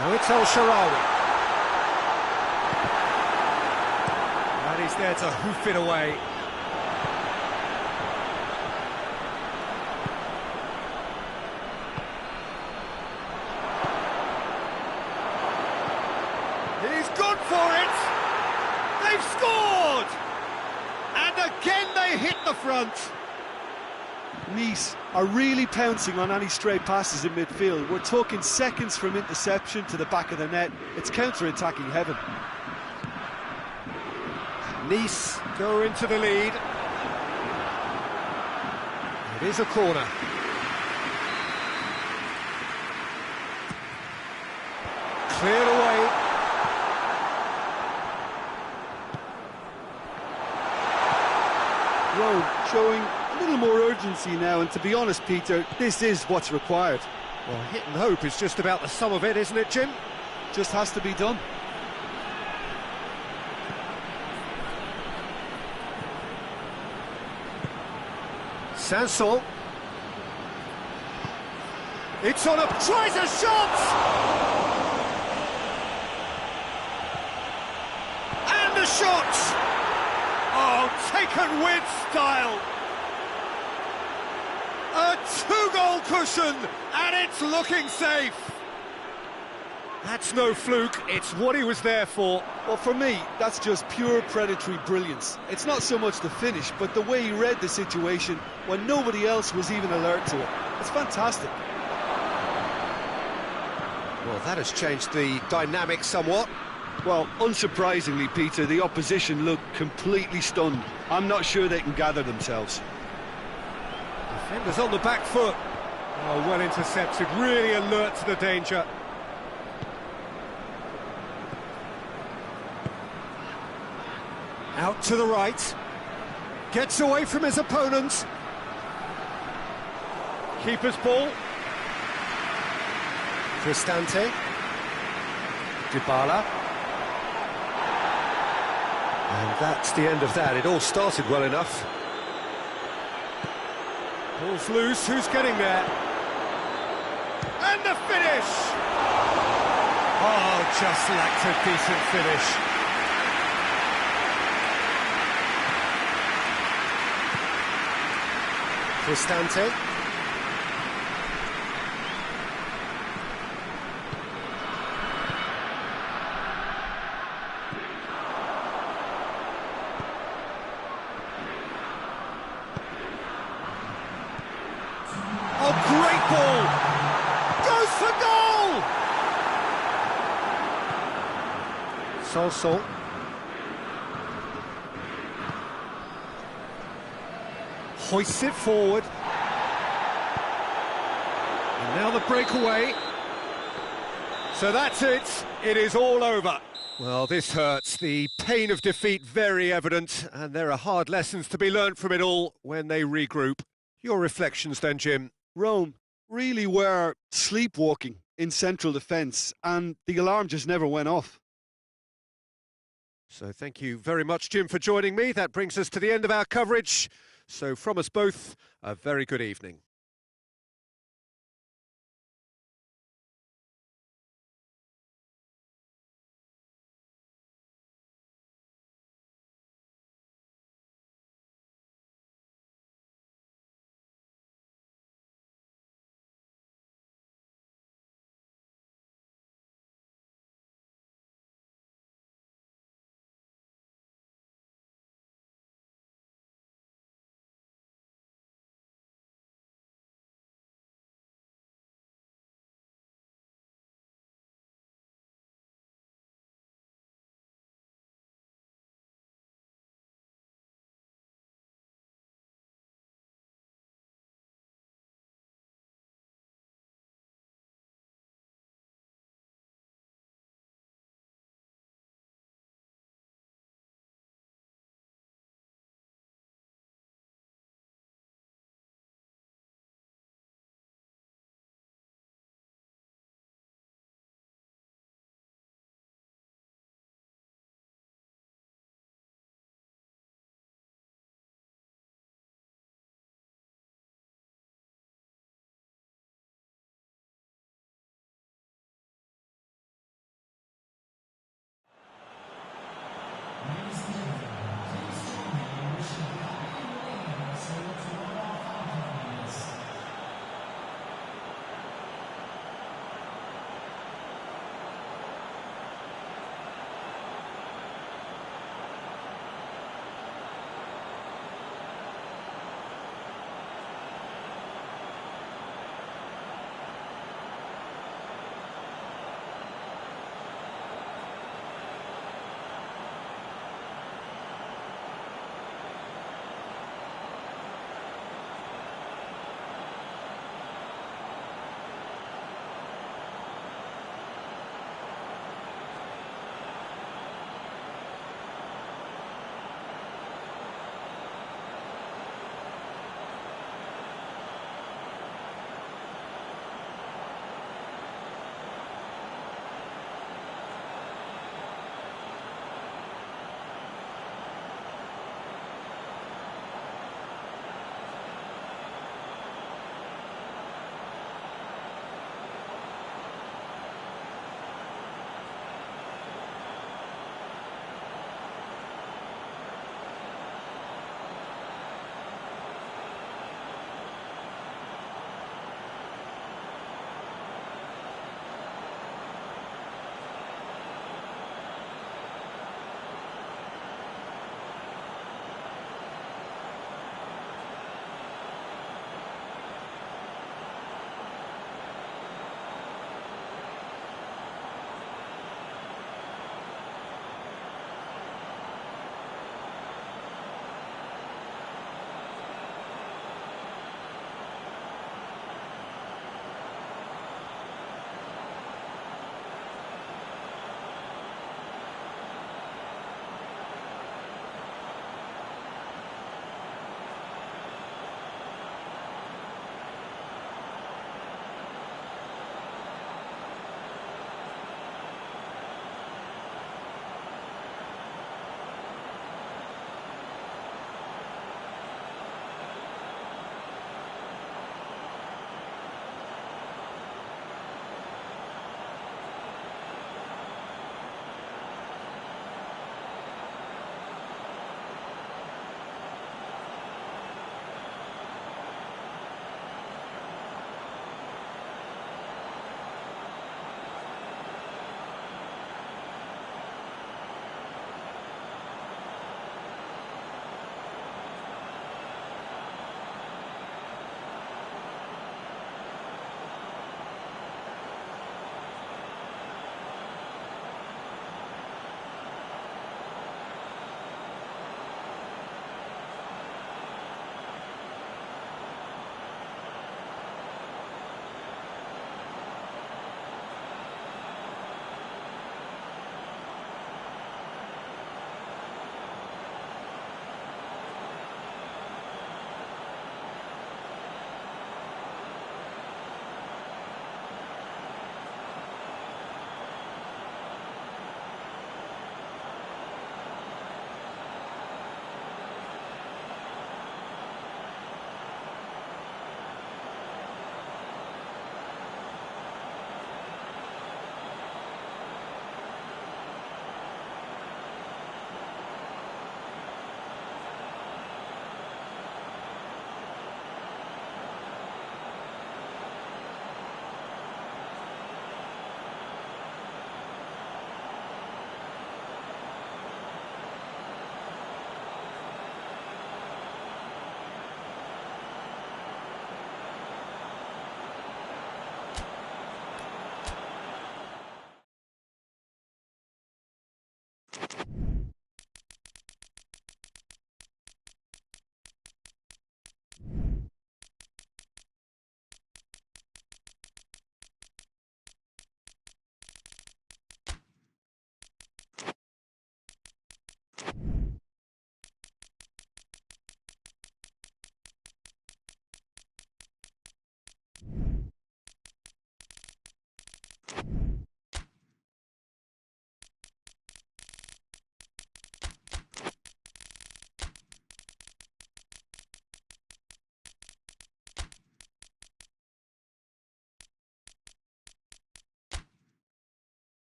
Now it's El Shaarawy. he's there to hoof it away. He's gone for it! They've scored! And again they hit the front. Nice are really pouncing on any stray passes in midfield. We're talking seconds from interception to the back of the net. It's counter-attacking heaven. Nice go into the lead. It is a corner. Cleared away. Rome showing a little more urgency now, and to be honest, Peter, this is what's required. Well, hit and hope is just about the sum of it, isn't it, Jim? Just has to be done. Sanson. It's on tries a shot! And the shot! Oh, taken with style! A two-goal cushion, and it's looking safe! That's no fluke, it's what he was there for. Well, for me, that's just pure predatory brilliance. It's not so much the finish, but the way he read the situation when nobody else was even alert to it. It's fantastic. Well, that has changed the dynamic somewhat. Well, unsurprisingly, Peter, the opposition look completely stunned. I'm not sure they can gather themselves. Defenders on the back foot. Oh, well intercepted, really alert to the danger. Out to the right. Gets away from his opponent. Keeper's ball. Cristante. Dybala. And that's the end of that. It all started well enough. Ball's loose, who's getting there? And the finish! Oh, just lacked a decent finish. Cristante. Oh, great ball! Goes for goal! Sanson. Hoists it forward. And now the breakaway. So that's it. It is all over. Well, this hurts. The pain of defeat very evident, and there are hard lessons to be learnt from it all when they regroup. Your reflections then, Jim? Rome really were sleepwalking in central defence, and the alarm just never went off. So thank you very much, Jim, for joining me. That brings us to the end of our coverage. So from us both, a very good evening.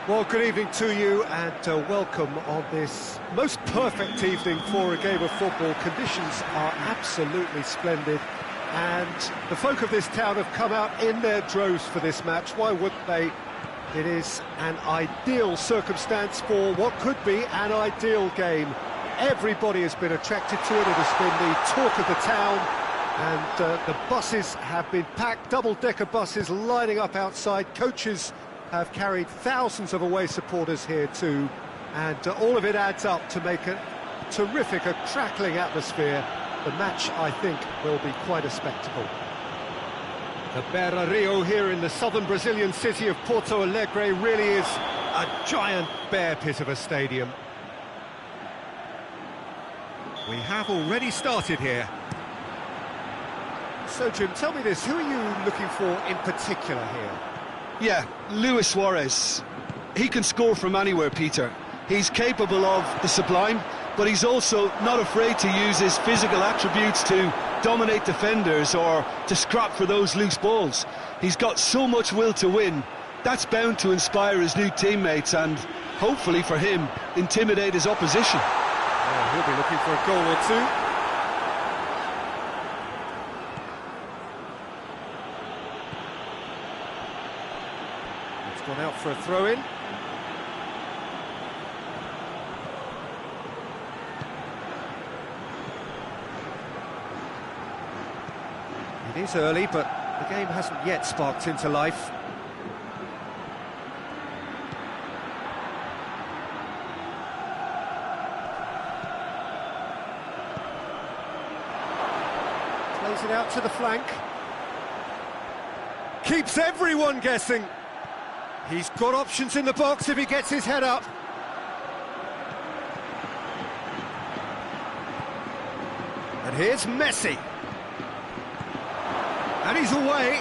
Well, good evening to you and welcome on this most perfect evening for a game of football. Conditions are absolutely splendid and the folk of this town have come out in their droves for this match. Why wouldn't they? It is an ideal circumstance for what could be an ideal game. Everybody has been attracted to it. It has been the talk of the town, and the buses have been packed, double-decker buses lining up outside. Coaches have carried thousands of away supporters here too, and all of it adds up to make a terrific, a crackling atmosphere. The match, I think, will be quite a spectacle. The Beira Rio here in the southern Brazilian city of Porto Alegre really is a giant bear pit of a stadium. We have already started here. So, Jim, tell me this, who are you looking for in particular here? Yeah, Luis Suarez. He can score from anywhere, Peter. He's capable of the sublime, but he's also not afraid to use his physical attributes to dominate defenders or to scrap for those loose balls. He's got so much will to win. That's bound to inspire his new teammates and, hopefully for him, intimidate his opposition. Yeah, he'll be looking for a goal or two. Gone out for a throw-in. It is early, but the game hasn't yet sparked into life. Plays it out to the flank. Keeps everyone guessing. He's got options in the box if he gets his head up. And here's Messi. And he's away.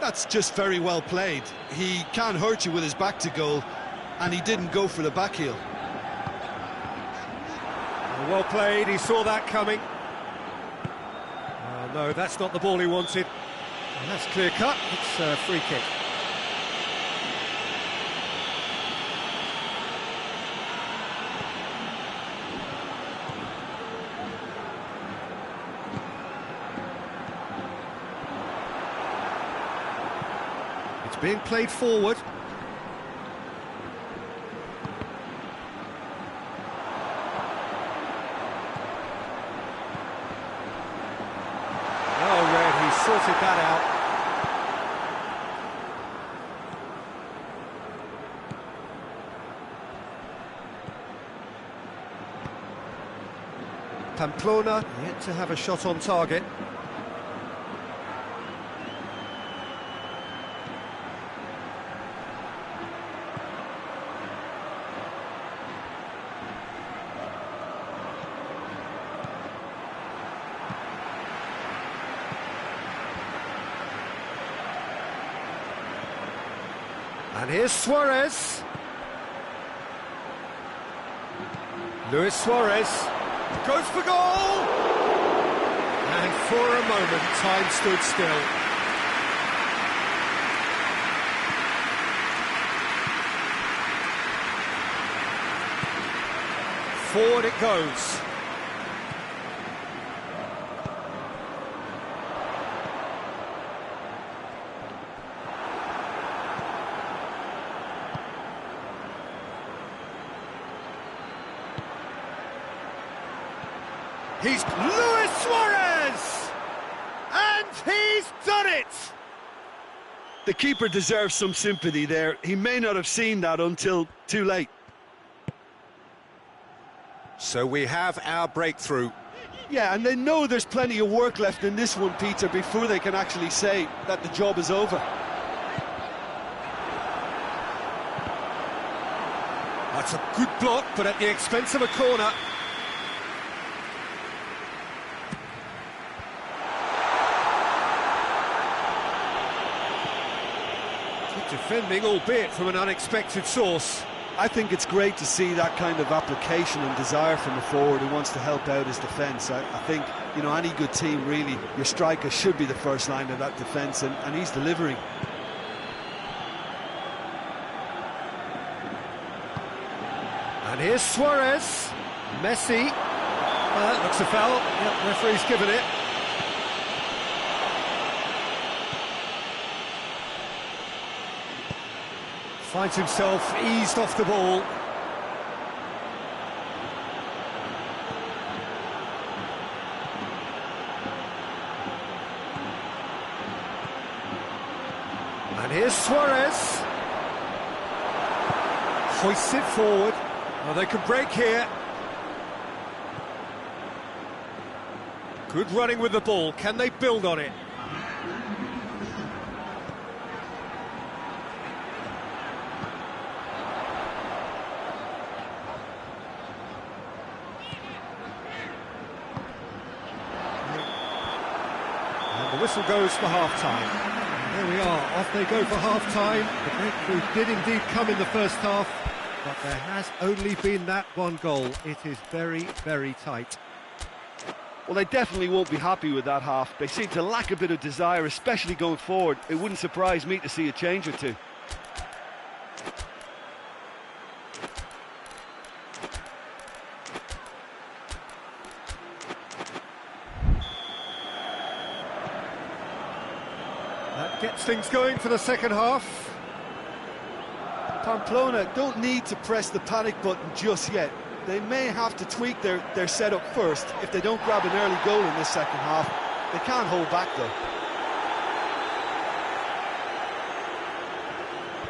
That's just very well played. He can hurt you with his back to goal, and he didn't go for the back heel. Well played, he saw that coming. No, that's not the ball he wanted. And that's clear cut. It's a free kick. It's being played forward. Sorted that out. Pamplona yet to have a shot on target. And here's Suarez. Luis Suarez goes for goal! And for a moment, time stood still. Forward it goes. He's Luis Suarez! And he's done it! The keeper deserves some sympathy there. He may not have seen that until too late. So we have our breakthrough. Yeah, and they know there's plenty of work left in this one, Peter, before they can actually say that the job is over. That's a good block, but at the expense of a corner. Good defending, albeit from an unexpected source. I think it's great to see that kind of application and desire from a forward who wants to help out his defence. I think, you know, any good team, really, your striker should be the first line of that defence, and he's delivering. And here's Suarez. Messi. Well, that looks a foul. Yep, referee's given it. Finds himself eased off the ball. And here's Suarez. Hoists it forward. Oh, they could break here. Good running with the ball. Can they build on it? And the whistle goes for half-time. There we are, off they go for half-time. The breakthrough did indeed come in the first half, but there has only been that one goal. It is very, very tight. Well, they definitely won't be happy with that half. They seem to lack a bit of desire, especially going forward. It wouldn't surprise me to see a change or two. That gets things going for the second half. Pamplona don't need to press the panic button just yet. They may have to tweak their setup first if they don't grab an early goal in this second half. They can't hold back, though.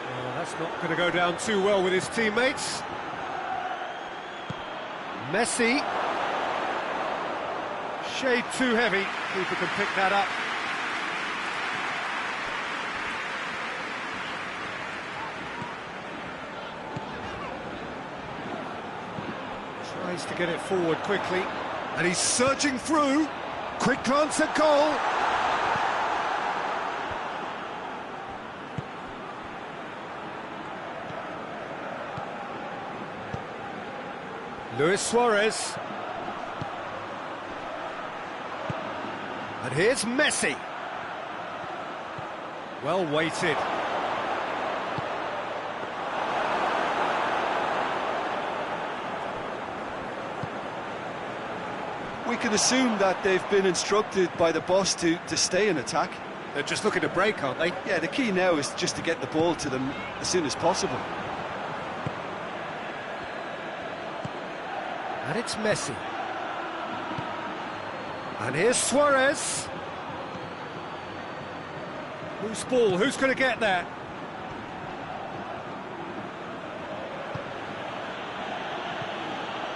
Oh, that's not going to go down too well with his teammates. Messi. Shade too heavy. Keeper can pick that up. Tries to get it forward quickly, and he's surging through. Quick glance at goal. Luis Suarez. And here's Messi. Well weighted. We can assume that they've been instructed by the boss to stay in attack. They're just looking to break, aren't they? Yeah, the key now is just to get the ball to them as soon as possible. And it's Messi. And here's Suarez. Whose ball? Who's going to get there?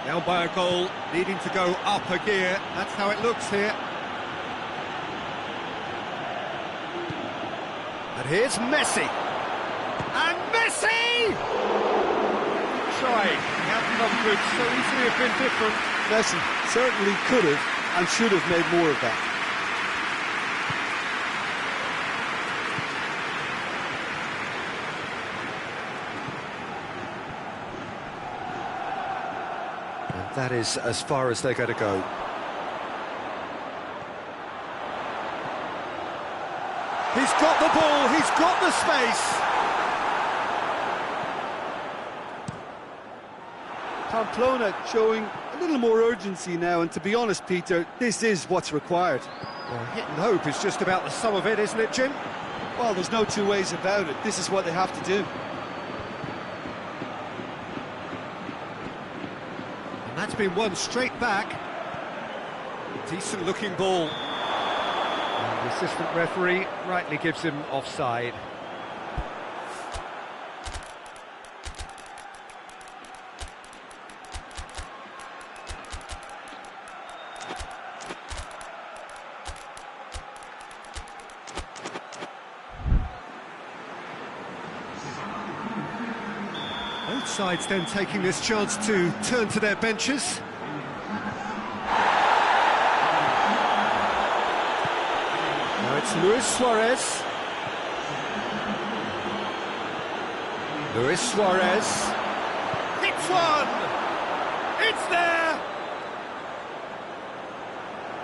Down by a goal, needing to go up a gear. That's how it looks here. And here's Messi. And Messi! Trying. The outcome could so easily have been different. Messi certainly could have and should have made more of that. That is as far as they're going to go. He's got the ball, he's got the space. Pamplona showing a little more urgency now, and to be honest, Peter, this is what's required. Well, hit and hope is just about the sum of it, isn't it, Jim? Well, there's no two ways about it. This is what they have to do. That's been won straight back. Decent looking ball. And the assistant referee rightly gives him offside. Both sides then taking this chance to turn to their benches. Now it's Luis Suarez. Luis Suarez. Shoots one! It's there!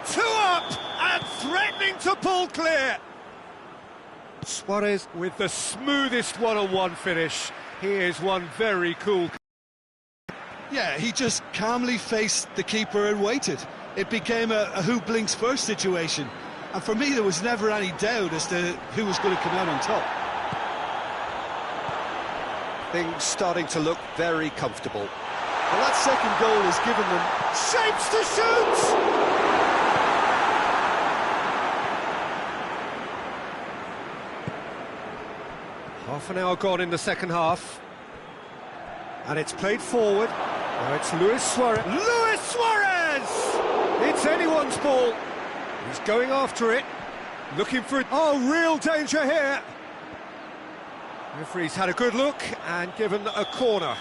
Two up and threatening to pull clear. Suarez with the smoothest one-on-one finish. He is one very cool. Yeah, he just calmly faced the keeper and waited. It became a who blinks first situation. And for me, there was never any doubt as to who was going to come out on top. Things starting to look very comfortable. Well, that second goal has given them Shapes to shoot! Half an hour gone in the second half. And it's played forward. Now it's Luis Suarez. Luis Suarez! It's anyone's ball. He's going after it. Looking for it. Oh, real danger here. Referee's had a good look and given a corner.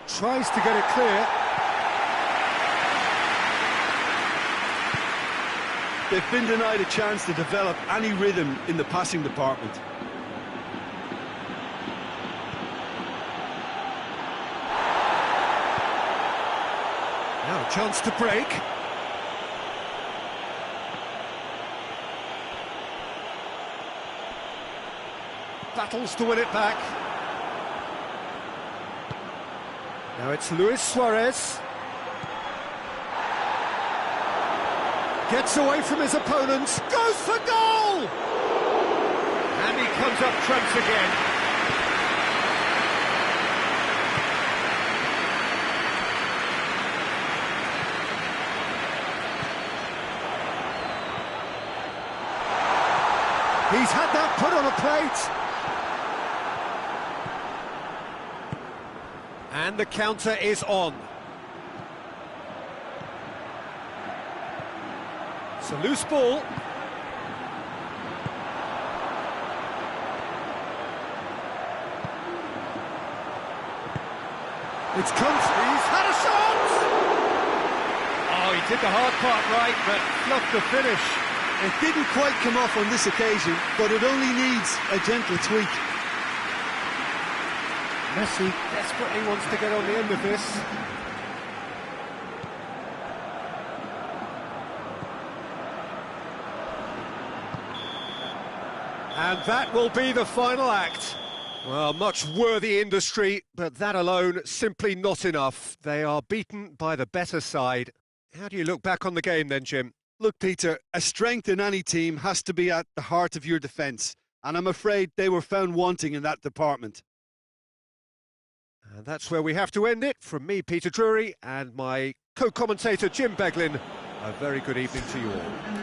Tries to get it clear. They've been denied a chance to develop any rhythm in the passing department. Now a chance to break. Battles to win it back. Now it's Luis Suarez. Gets away from his opponents, goes for goal! And he comes up trumps again. He's had that put on a plate. And the counter is on. It's a loose ball. It's come. He's had a shot! Oh, he did the hard part right, but fluffed the finish. It didn't quite come off on this occasion, but it only needs a gentle tweak. Messi desperately wants to get on the end of this. And that will be the final act. Well, much worthy industry, but that alone simply not enough. They are beaten by the better side. How do you look back on the game then, Jim? Look, Peter, a strength in any team has to be at the heart of your defence, and I'm afraid they were found wanting in that department. And that's where we have to end it. From me, Peter Drury, and my co-commentator, Jim Beglin, a very good evening to you all.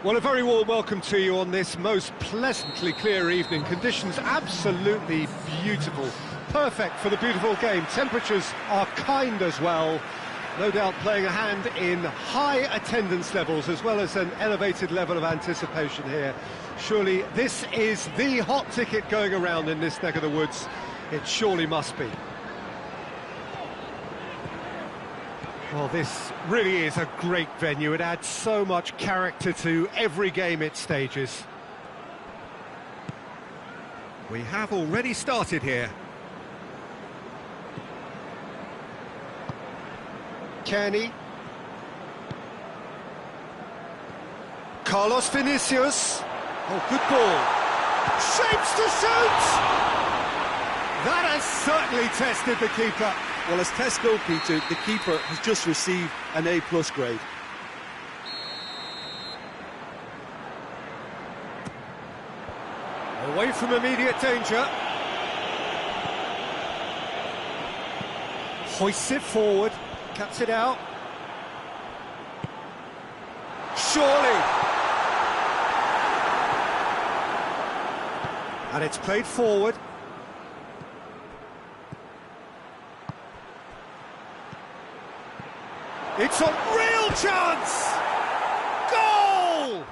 Well, a very warm welcome to you on this most pleasantly clear evening. Conditions absolutely beautiful. Perfect for the beautiful game. Temperatures are kind as well. No doubt playing a hand in high attendance levels as well as an elevated level of anticipation here. Surely this is the hot ticket going around in this neck of the woods. It surely must be. Well, this really is a great venue. It adds so much character to every game it stages. We have already started here. Kenny. Carlos Vinicius. Oh, good ball. Shapes to shoot! That has certainly tested the keeper. Well, as tests go, Peter, the keeper has just received an A+ grade. Away from immediate danger. Hoists it forward, cuts it out. Surely! And it's played forward. It's a real chance! Goal!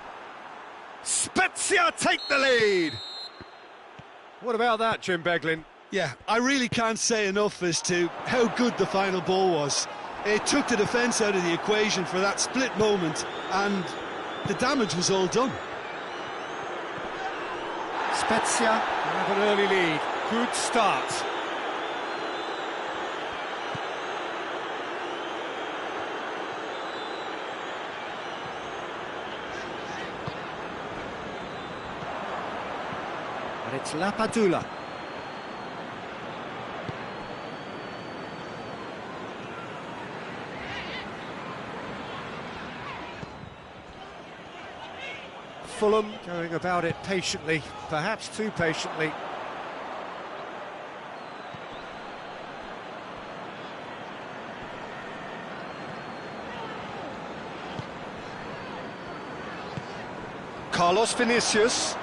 Spezia take the lead! What about that, Jim Beglin? Yeah, I really can't say enough as to how good the final ball was. It took the defence out of the equation for that split moment, and the damage was all done. Spezia have an early lead. Good start. And it's Lapadula. Fulham going about it patiently, perhaps too patiently. Carlos Vinicius.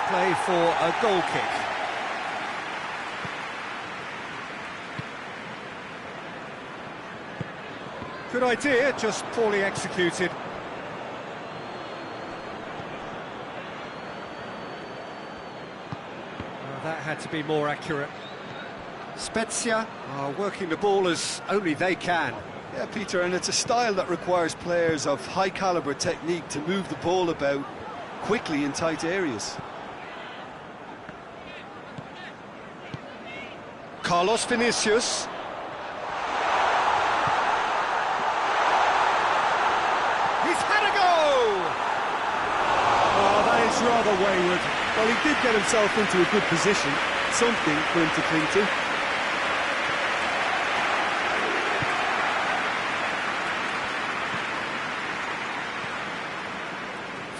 Play for a goal kick. Good idea, just poorly executed. That had to be more accurate. Spezia are working the ball as only they can. Yeah, Peter, and it's a style that requires players of high-caliber technique to move the ball about quickly in tight areas. Carlos Vinicius. He's had a go! Oh, that is rather wayward. Well, he did get himself into a good position, something for him to cling to.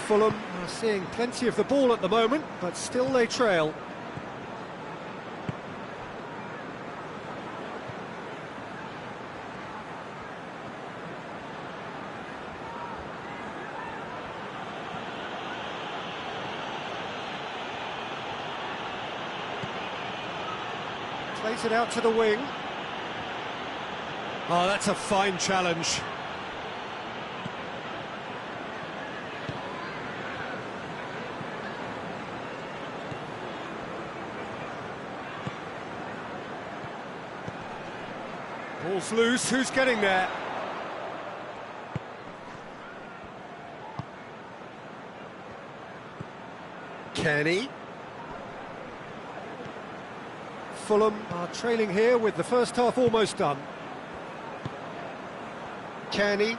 Fulham are seeing plenty of the ball at the moment, but still they trail. Plays it out to the wing. Oh, that's a fine challenge. Ball's loose, who's getting there? Kenny. Fulham are trailing here with the first half almost done. Kenny.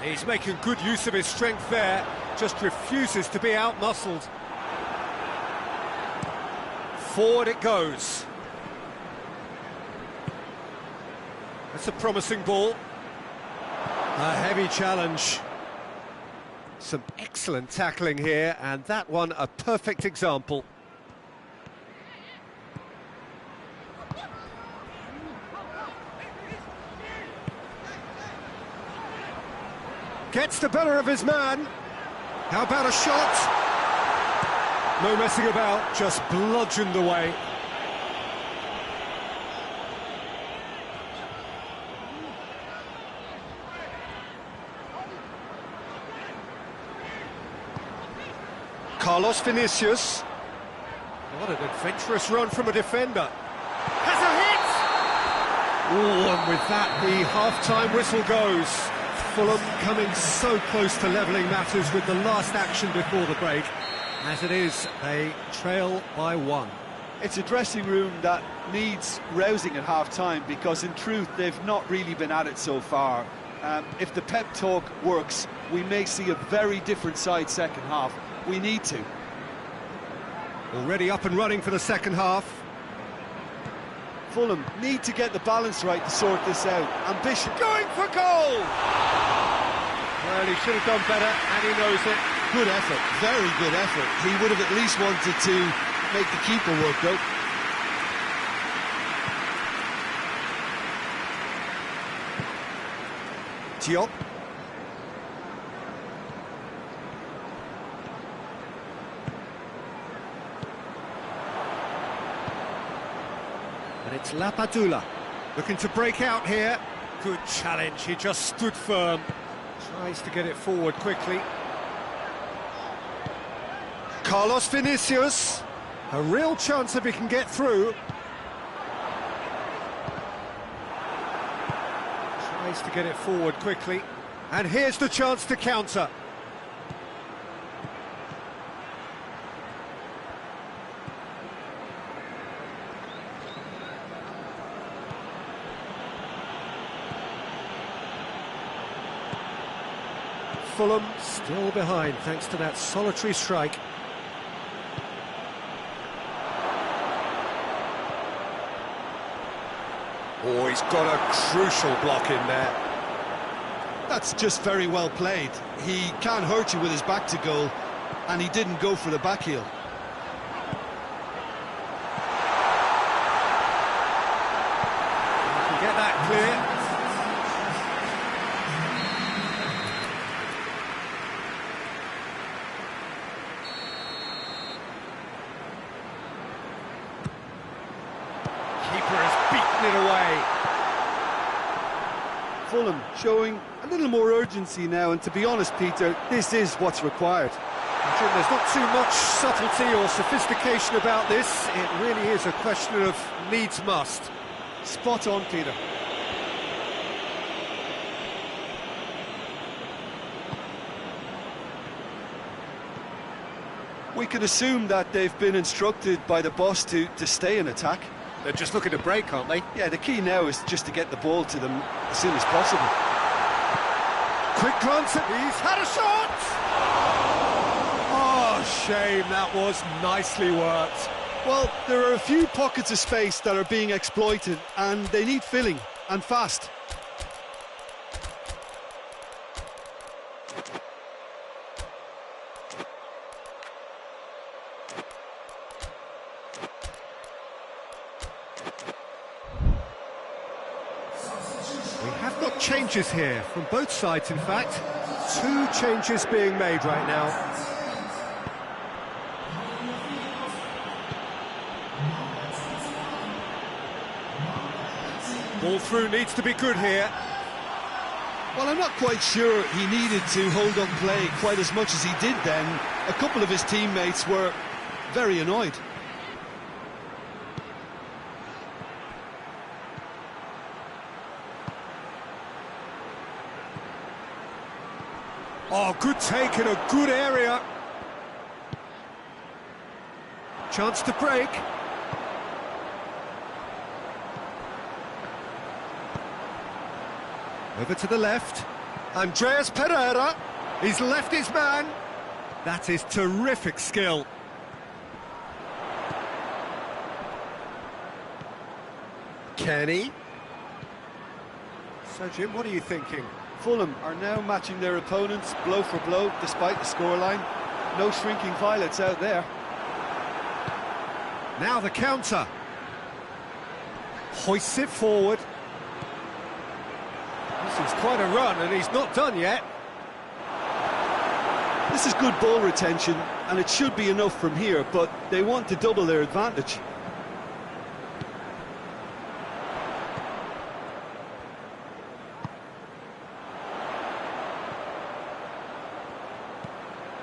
He's making good use of his strength there, just refuses to be out-muscled. Forward it goes. That's a promising ball. A heavy challenge. Some excellent tackling here, and that one a perfect example. Gets the better of his man. How about a shot? No messing about, just bludgeoned away. Carlos Vinicius. What an adventurous run from a defender. Has a hit! Ooh, and with that, the half-time whistle goes. Fulham coming so close to levelling matters with the last action before the break. As it is, they trail by 1. It's a dressing room that needs rousing at half-time, because in truth they've not really been at it so far. If the pep talk works, we may see a very different side second half. We need to. Already up and running for the second half. Fulham need to get the balance right to sort this out. Ambition going for goal! Well, he should have done better, and he knows it. Good effort, very good effort. He would have at least wanted to make the keeper work, though. Diop. And it's Lapadula looking to break out here. Good challenge, he just stood firm. Tries to get it forward quickly. Carlos Vinicius. A real chance if he can get through. Tries to get it forward quickly. And here's the chance to counter. Fulham still behind thanks to that solitary strike. Oh, he's got a crucial block in there. That's just very well played. He can't hurt you with his back to goal, and he didn't go for the back heel. Can get that clear. It away. Fulham showing a little more urgency now, and to be honest, Peter, this is what's required. Jim, there's not too much subtlety or sophistication about this. It really is a question of needs must. Spot on, Peter. We can assume that they've been instructed by the boss to stay in attack. They're just looking to break, aren't they? Yeah, the key now is just to get the ball to them as soon as possible. Quick glance at... He's had a shot! Oh, shame, that was nicely worked. Well, there are a few pockets of space that are being exploited, and they need filling, and fast. We have got changes here, from both sides in fact. 2 changes being made right now. Ball through needs to be good here. Well, I'm not quite sure he needed to hold up play quite as much as he did then. A couple of his teammates were very annoyed. Oh, good take in a good area. Chance to break. Over to the left. Andreas Pereira. He's left his man. That is terrific skill. Kenny. So, Jim, what are you thinking? Fulham are now matching their opponents blow for blow, despite the scoreline. No shrinking violets out there. Now the counter. Hoists it forward. This is quite a run, and he's not done yet. This is good ball retention, and it should be enough from here, but they want to double their advantage.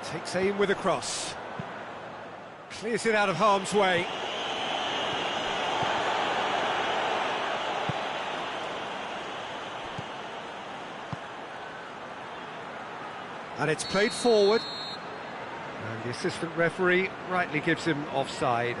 Takes aim with a cross. Clears it out of harm's way. And it's played forward. And the assistant referee rightly gives him offside.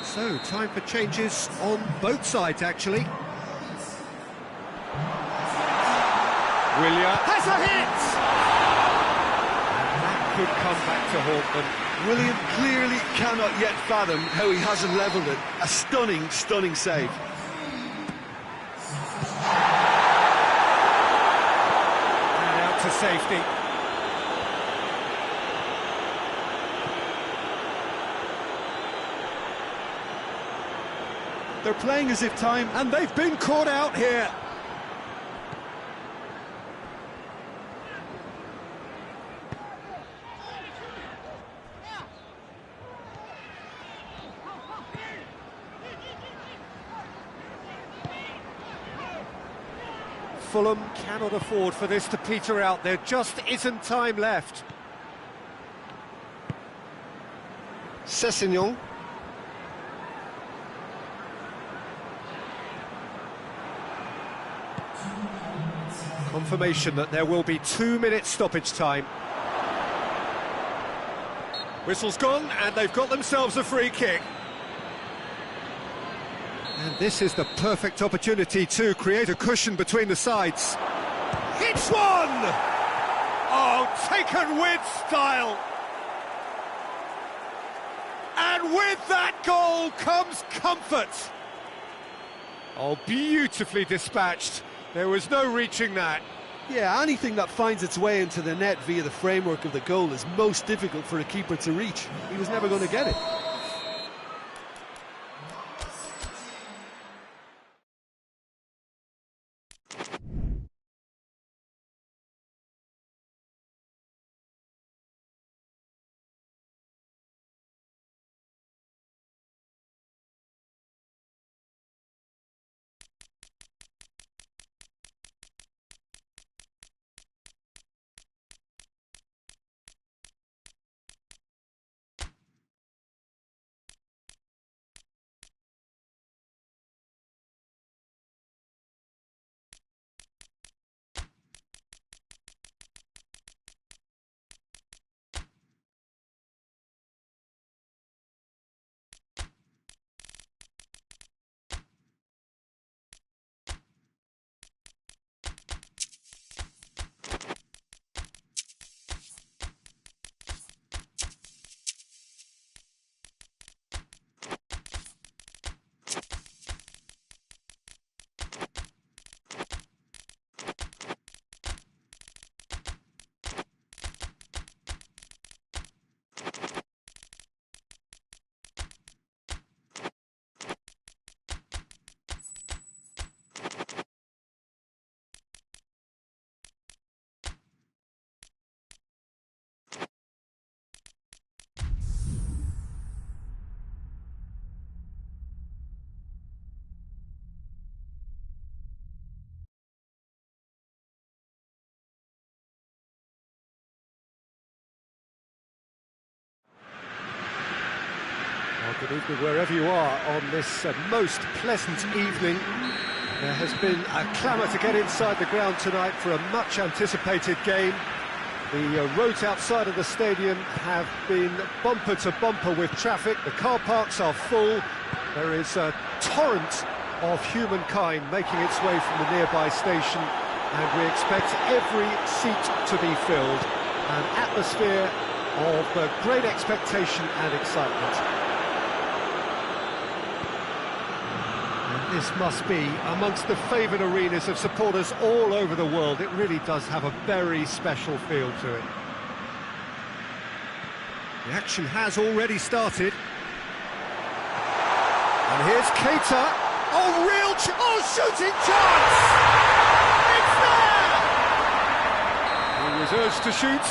So, time for changes on both sides, actually. Willian has a hit! And that could come back to haunt them. Willian clearly cannot yet fathom how he hasn't levelled it. A stunning, stunning save. And out to safety. They're playing as if time... And they've been caught out here. Fulham cannot afford for this to peter out. There just isn't time left. Sessegnon. Confirmation that there will be 2 minutes stoppage time. Whistle's gone, and they've got themselves a free kick. And this is the perfect opportunity to create a cushion between the sides. It's one! Oh, taken with style! And with that goal comes comfort. Oh, beautifully dispatched. There was no reaching that. Yeah, anything that finds its way into the net via the framework of the goal is most difficult for a keeper to reach. He was never going to get it. Good evening wherever you are on this most pleasant evening. There has been a clamour to get inside the ground tonight for a much anticipated game. The roads outside of the stadium have been bumper to bumper with traffic. The car parks are full. There is a torrent of humankind making its way from the nearby station, and we expect every seat to be filled. An atmosphere of great expectation and excitement. And this must be amongst the favoured arenas of supporters all over the world. It really does have a very special feel to it. The action has already started. And here's Keita. Oh, shooting chance! It's there! He was urged to shoot,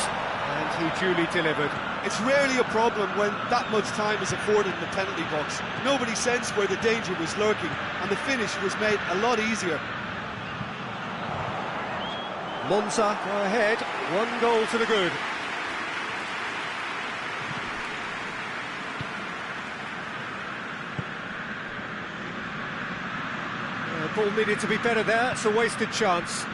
and he duly delivered. It's rarely a problem when that much time is afforded in the penalty box. Nobody sensed where the danger was lurking, and the finish was made a lot easier. Monza go ahead, 1 goal to the good. Ball needed to be better there, it's a wasted chance.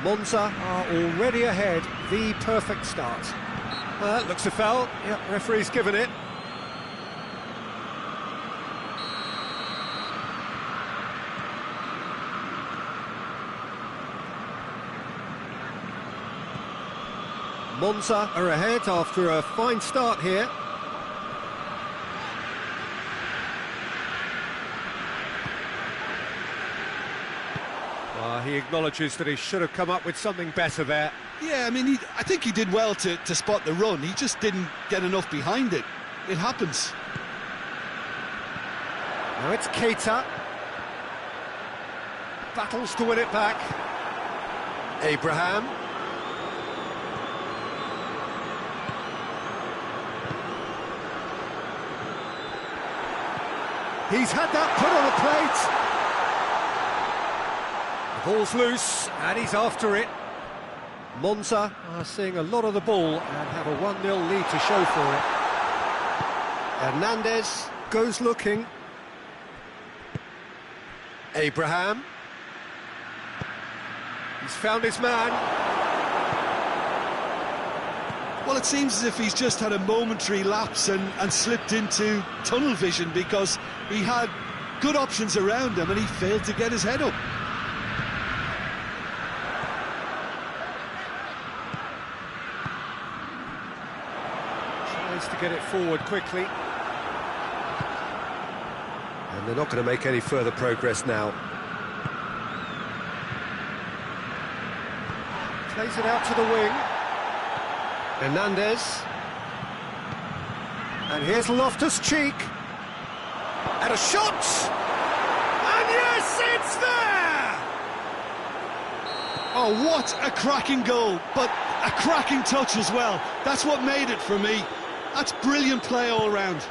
Monza are already ahead, the perfect start. Looks a foul, yep, referee's given it. Monza are ahead after a fine start here. He acknowledges that he should have come up with something better there. Yeah, I mean, I think he did well to spot the run. He just didn't get enough behind it. It happens. Now it's Keita. Battles to win it back. Abraham. He's had that put on a plate. Ball's loose, and he's after it. Monza are seeing a lot of the ball and have a 1-0 lead to show for it. Hernandez goes looking. Abraham. He's found his man. Well, it seems as if he's just had a momentary lapse and slipped into tunnel vision, because he had good options around him and he failed to get his head up. To get it forward quickly. And they're not going to make any further progress now. Plays it out to the wing. Hernandez. And here's Loftus-Cheek. And a shot! And yes, it's there! Oh, what a cracking goal, but a cracking touch as well. That's what made it for me. That's brilliant play all round.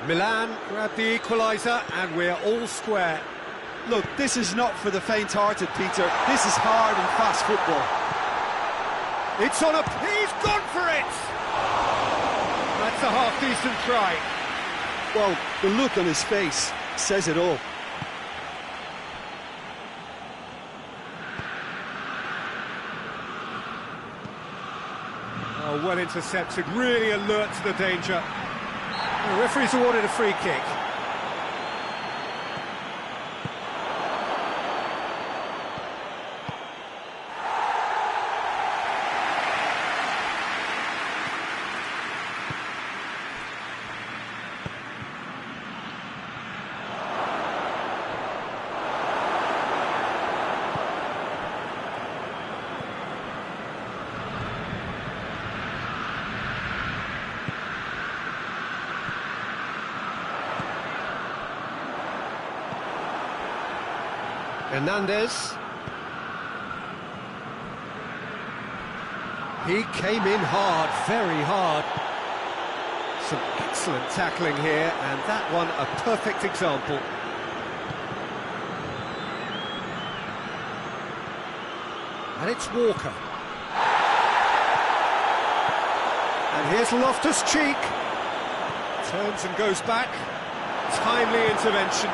Milan grab the equaliser, and we're all square. Look, this is not for the faint-hearted, Peter. This is hard and fast football. It's on he's gone for it! That's a half-decent try. Well, the look on his face says it all. Oh, well intercepted, really alert to the danger. The referee's awarded a free kick. Hernandez. He came in hard, very hard. Some excellent tackling here, and that one a perfect example. And it's Walker. And here's Loftus-Cheek. Turns and goes back. Timely intervention.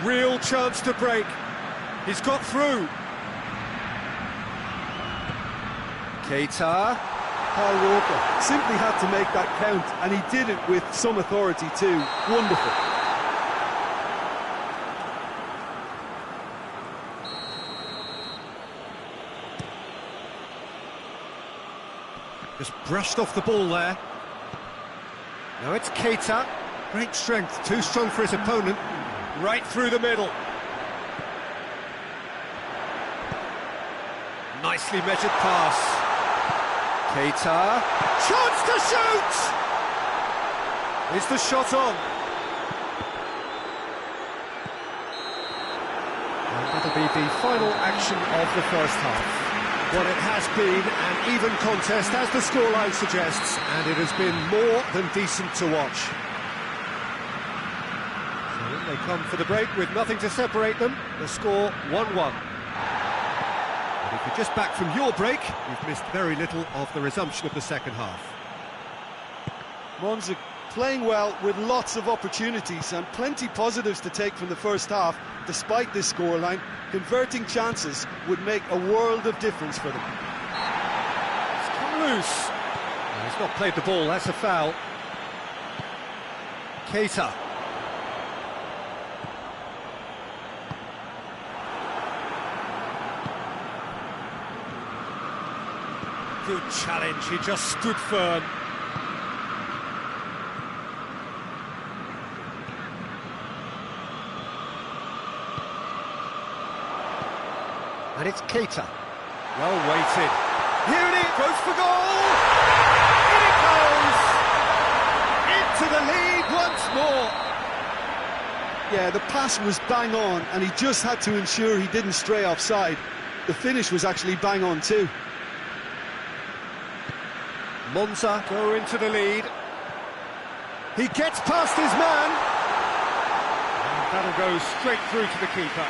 Real chance to break. He's got through. Keita. Kyle Walker simply had to make that count, and he did it with some authority too. Wonderful. Just brushed off the ball there. Now it's Keita. Great strength, too strong for his opponent. Right through the middle. Nicely measured pass. Keita. Chance to shoot! Is the shot on? And that'll be the final action of the first half. Well, it has been an even contest, as the scoreline suggests, and it has been more than decent to watch. So they come for the break with nothing to separate them. The score 1-1. But if you're just back from your break, you've missed very little of the resumption of the second half. Monza playing well with lots of opportunities and plenty positives to take from the first half. Despite this scoreline, converting chances would make a world of difference for them. It's come loose. No, he's not played the ball, that's a foul. Keita. Good challenge, he just stood firm. And it's Keita. Well weighted. Here it is, goes for goal! In it goes! Into the lead once more! Yeah, the pass was bang on, and he just had to ensure he didn't stray offside. The finish was actually bang on too. Monza go into the lead. He gets past his man. And that'll go straight through to the keeper.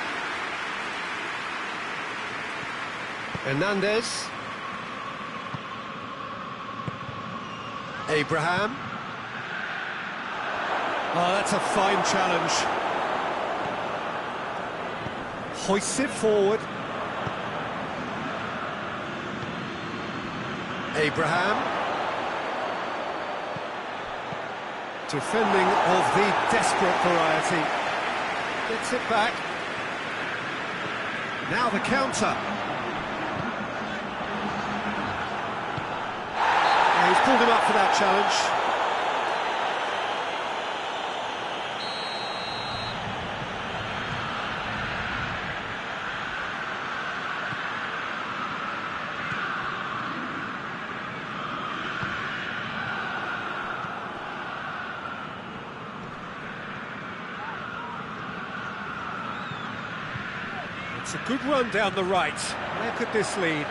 Hernandez. Abraham. Oh, that's a fine challenge. Hoists it forward. Abraham. Defending of the desperate variety. Gets it back. Now the counter. He's pulled him up for that challenge. It's a good run down the right. Where could this lead?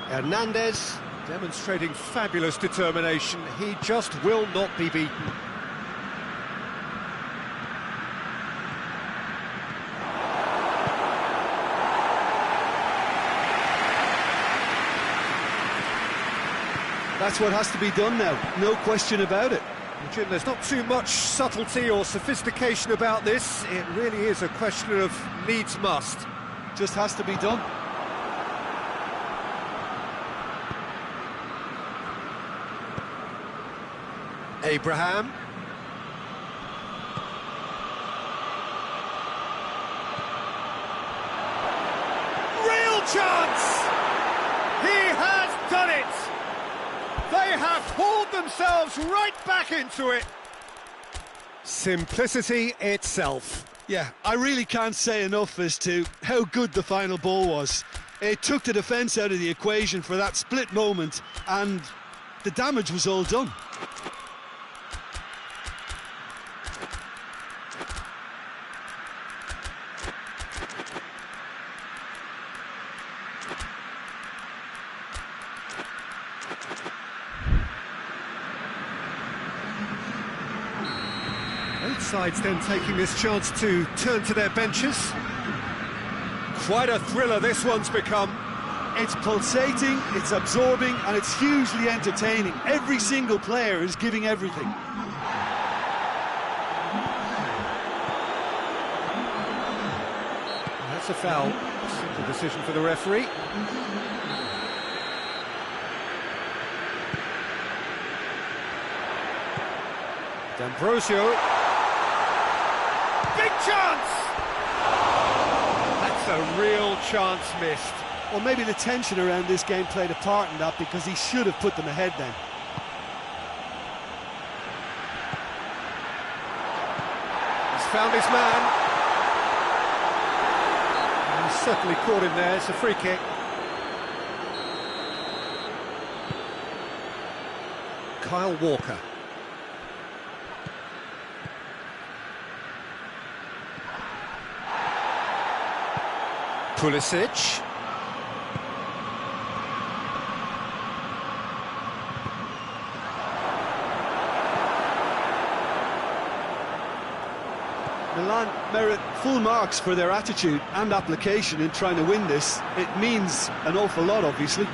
Hernandez demonstrating fabulous determination. He just will not be beaten. That's what has to be done now, no question about it. Jim, there's not too much subtlety or sophistication about this. It really is a question of needs must. Just has to be done. Abraham. Real chance! He has done it! They have hauled themselves right back into it. Simplicity itself. Yeah, I really can't say enough as to how good the final ball was. It took the defence out of the equation for that split moment, and the damage was all done. Both sides then taking this chance to turn to their benches. Quite a thriller this one's become. It's pulsating, it's absorbing, and it's hugely entertaining. Every single player is giving everything. That's a foul. Simple decision for the referee. D'Ambrosio. Big chance! That's a real chance missed. Well, maybe the tension around this game played a part in that, because he should have put them ahead then. He's found his man. And he's certainly caught him there. It's a free kick. Kyle Walker. Pulisic. Milan merit full marks for their attitude and application in trying to win this. It means an awful lot, obviously.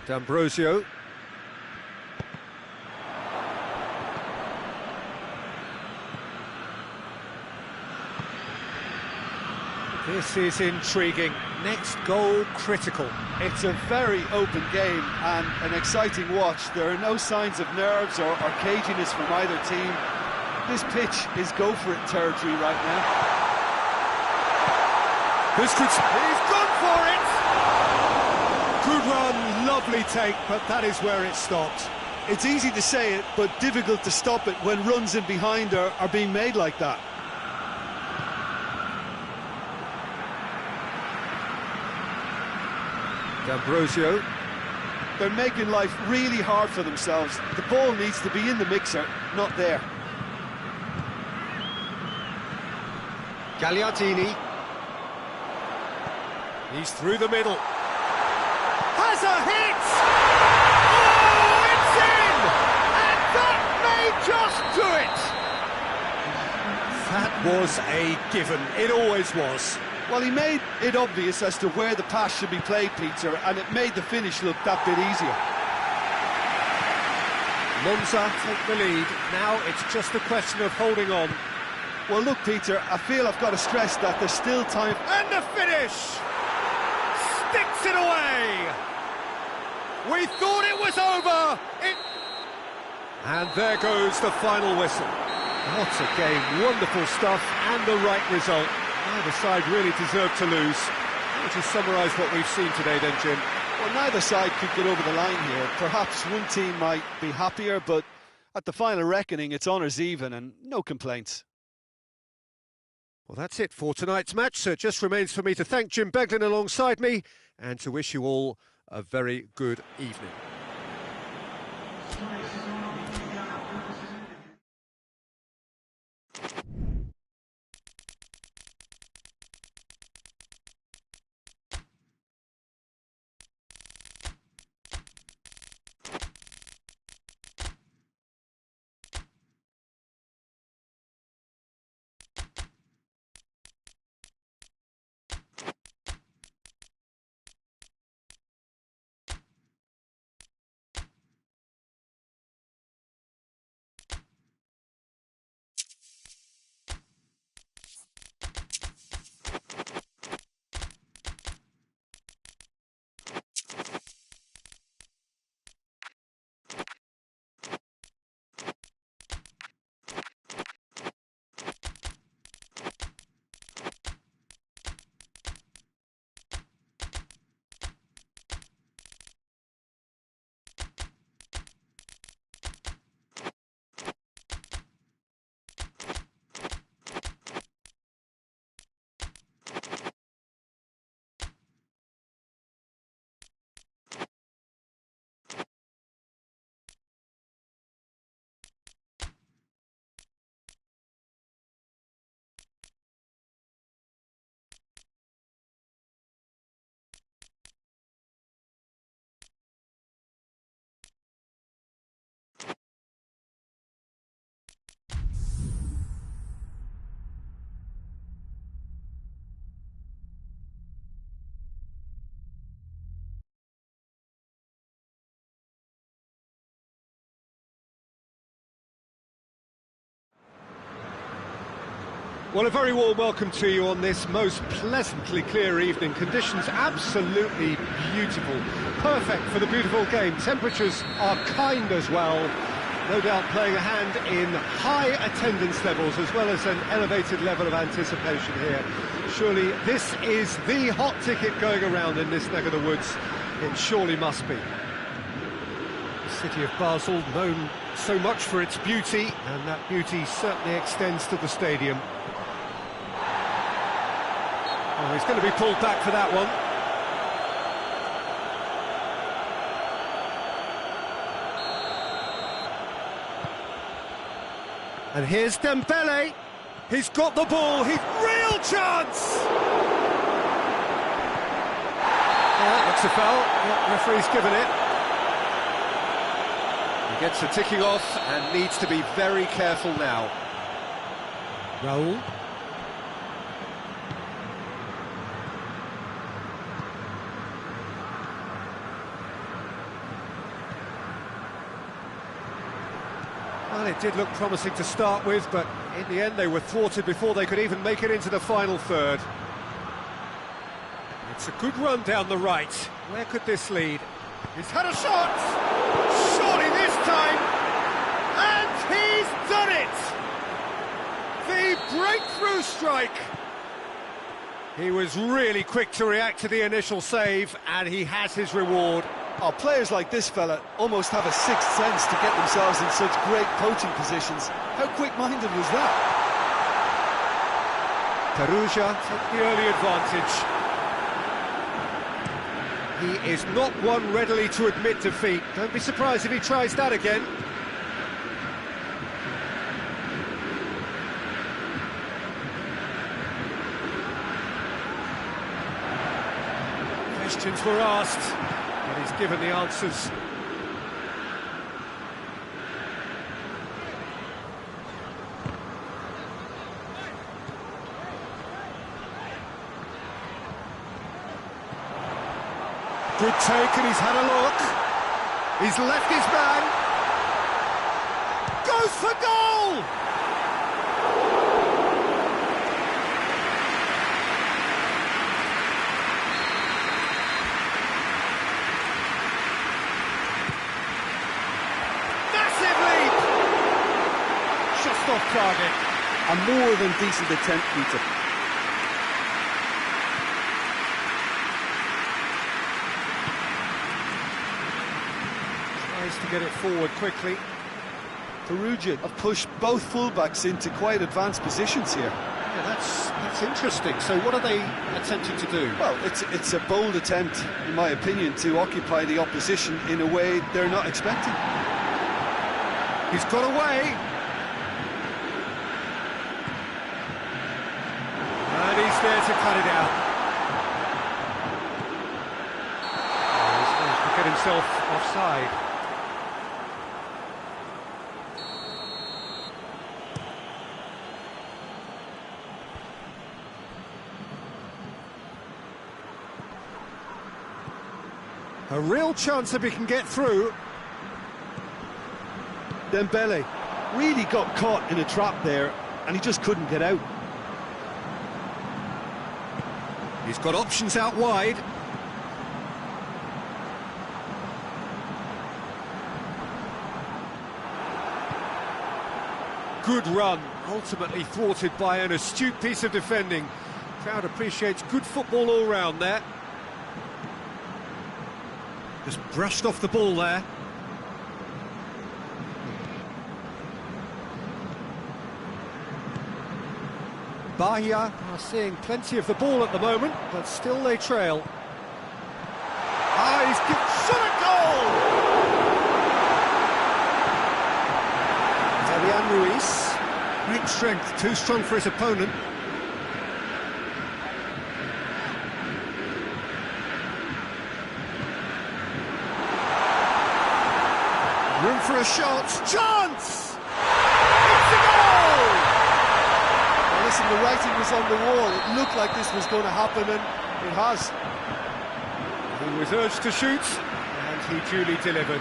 D'Ambrosio. This is intriguing. Next goal critical. It's a very open game and an exciting watch. There are no signs of nerves or caginess from either team. This pitch is go-for-it territory right now. He's gone for it! Good run, lovely take, but that is where it stopped. It's easy to say it, but difficult to stop it when runs in behind are being made like that. D'Ambrosio. They're making life really hard for themselves. The ball needs to be in the mixer, not there. Gagliardini. He's through the middle. Has a hit! Oh, it's in! And that may just do it! That was a given. It always was. Well, he made it obvious as to where the pass should be played, Peter, and it made the finish look that bit easier. Monza take the lead. Now it's just a question of holding on. Well, look, Peter, I feel I've got to stress that there's still time. And the finish! Sticks it away! We thought it was over! And there goes the final whistle. What a game, wonderful stuff, and the right result. Neither side really deserved to lose. How would you summarise what we've seen today then, Jim? Well, neither side could get over the line here. Perhaps one team might be happier, but at the final reckoning, it's honours even and no complaints. Well, that's it for tonight's match, so it just remains for me to thank Jim Beglin alongside me and to wish you all a very good evening. Well, a very warm welcome to you on this most pleasantly clear evening. Conditions absolutely beautiful, perfect for the beautiful game. Temperatures are kind as well, no doubt playing a hand in high attendance levels as well as an elevated level of anticipation here. Surely this is the hot ticket going around in this neck of the woods. It surely must be. The city of Basel, known so much for its beauty, and that beauty certainly extends to the stadium. Oh, he's going to be pulled back for that one. And here's Dembele. He's got the ball. He's real chance. Oh, that's a foul. Yeah, referee's given it. He gets the ticking off and needs to be very careful now. Raul. Well, it did look promising to start with, but in the end they were thwarted before they could even make it into the final third. It's a good run down the right. Where could this lead? He's had a shot! Surely this time! And he's done it! The breakthrough strike! He was really quick to react to the initial save, and he has his reward. Oh, players like this fella almost have a sixth sense to get themselves in such great coaching positions. How quick-minded was that? Perugia took the early advantage. He is not one readily to admit defeat. Don't be surprised if he tries that again. Questions were asked, but he's given the answers. Good take, and he's had a look. He's left his man. Goes for goal! Massive leap! Just off target. A more than decent attempt, Peter. To get it forward quickly. Perugia have pushed both fullbacks into quite advanced positions here. Yeah, that's interesting. So what are they attempting to do? Well, it's a bold attempt, in my opinion, to occupy the opposition in a way they're not expecting. He's got away. And he's there to cut it out. He's managed to get himself offside. A real chance if he can get through. Dembele really got caught in a trap there, and he just couldn't get out. He's got options out wide. Good run, ultimately thwarted by an astute piece of defending. Crowd appreciates good football all round there. Just brushed off the ball there. Bahia are seeing plenty of the ball at the moment, but still they trail. Ah, he's shot a goal! Fabian Ruiz, great strength, too strong for his opponent. Room for a shot. Chance! It's a goal! Well, listen, the writing was on the wall. It looked like this was going to happen, and it has. He was urged to shoot, and he duly delivered.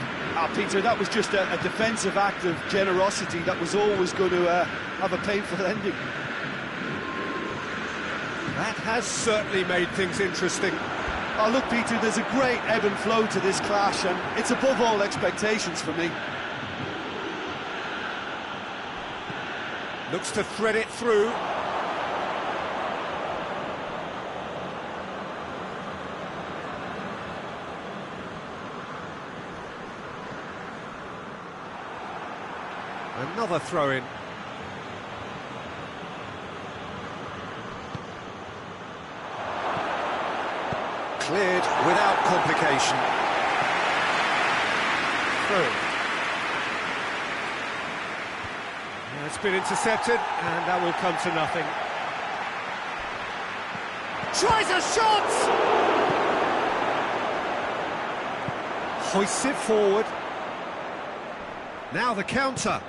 Peter, that was just a defensive act of generosity that was always going to have a painful ending. That has certainly made things interesting. Oh, look, Peter, there's a great ebb and flow to this clash, and it's above all expectations for me. Looks to thread it through. Another throw-in. Cleared without complication. Through. It's been intercepted, and that will come to nothing. Tries a shot! Hoists it forward. Now the counter.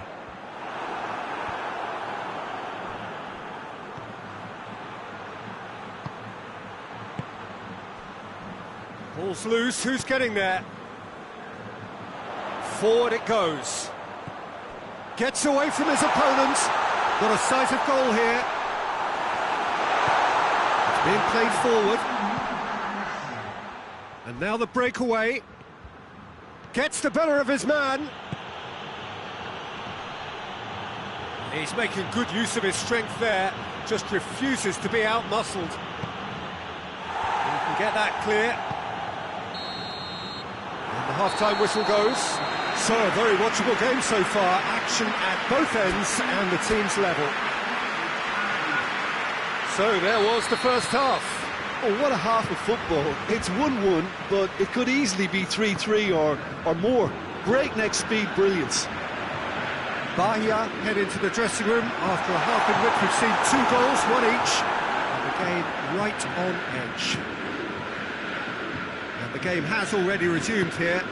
Ball's loose, who's getting there? Forward it goes. Gets away from his opponent. Got a sight of goal here. It's being played forward. And now the breakaway. Gets the better of his man. He's making good use of his strength there. Just refuses to be out-muscled. He can get that clear. And the half-time whistle goes. So, a very watchable game so far. Action at both ends and the team's level. So, there was the first half. Oh, what a half of football. It's 1-1, but it could easily be 3-3 or more. Breakneck speed brilliance. Bahia head into the dressing room after a half in which we've seen 2 goals, one each. And the game right on edge. And the game has already resumed here.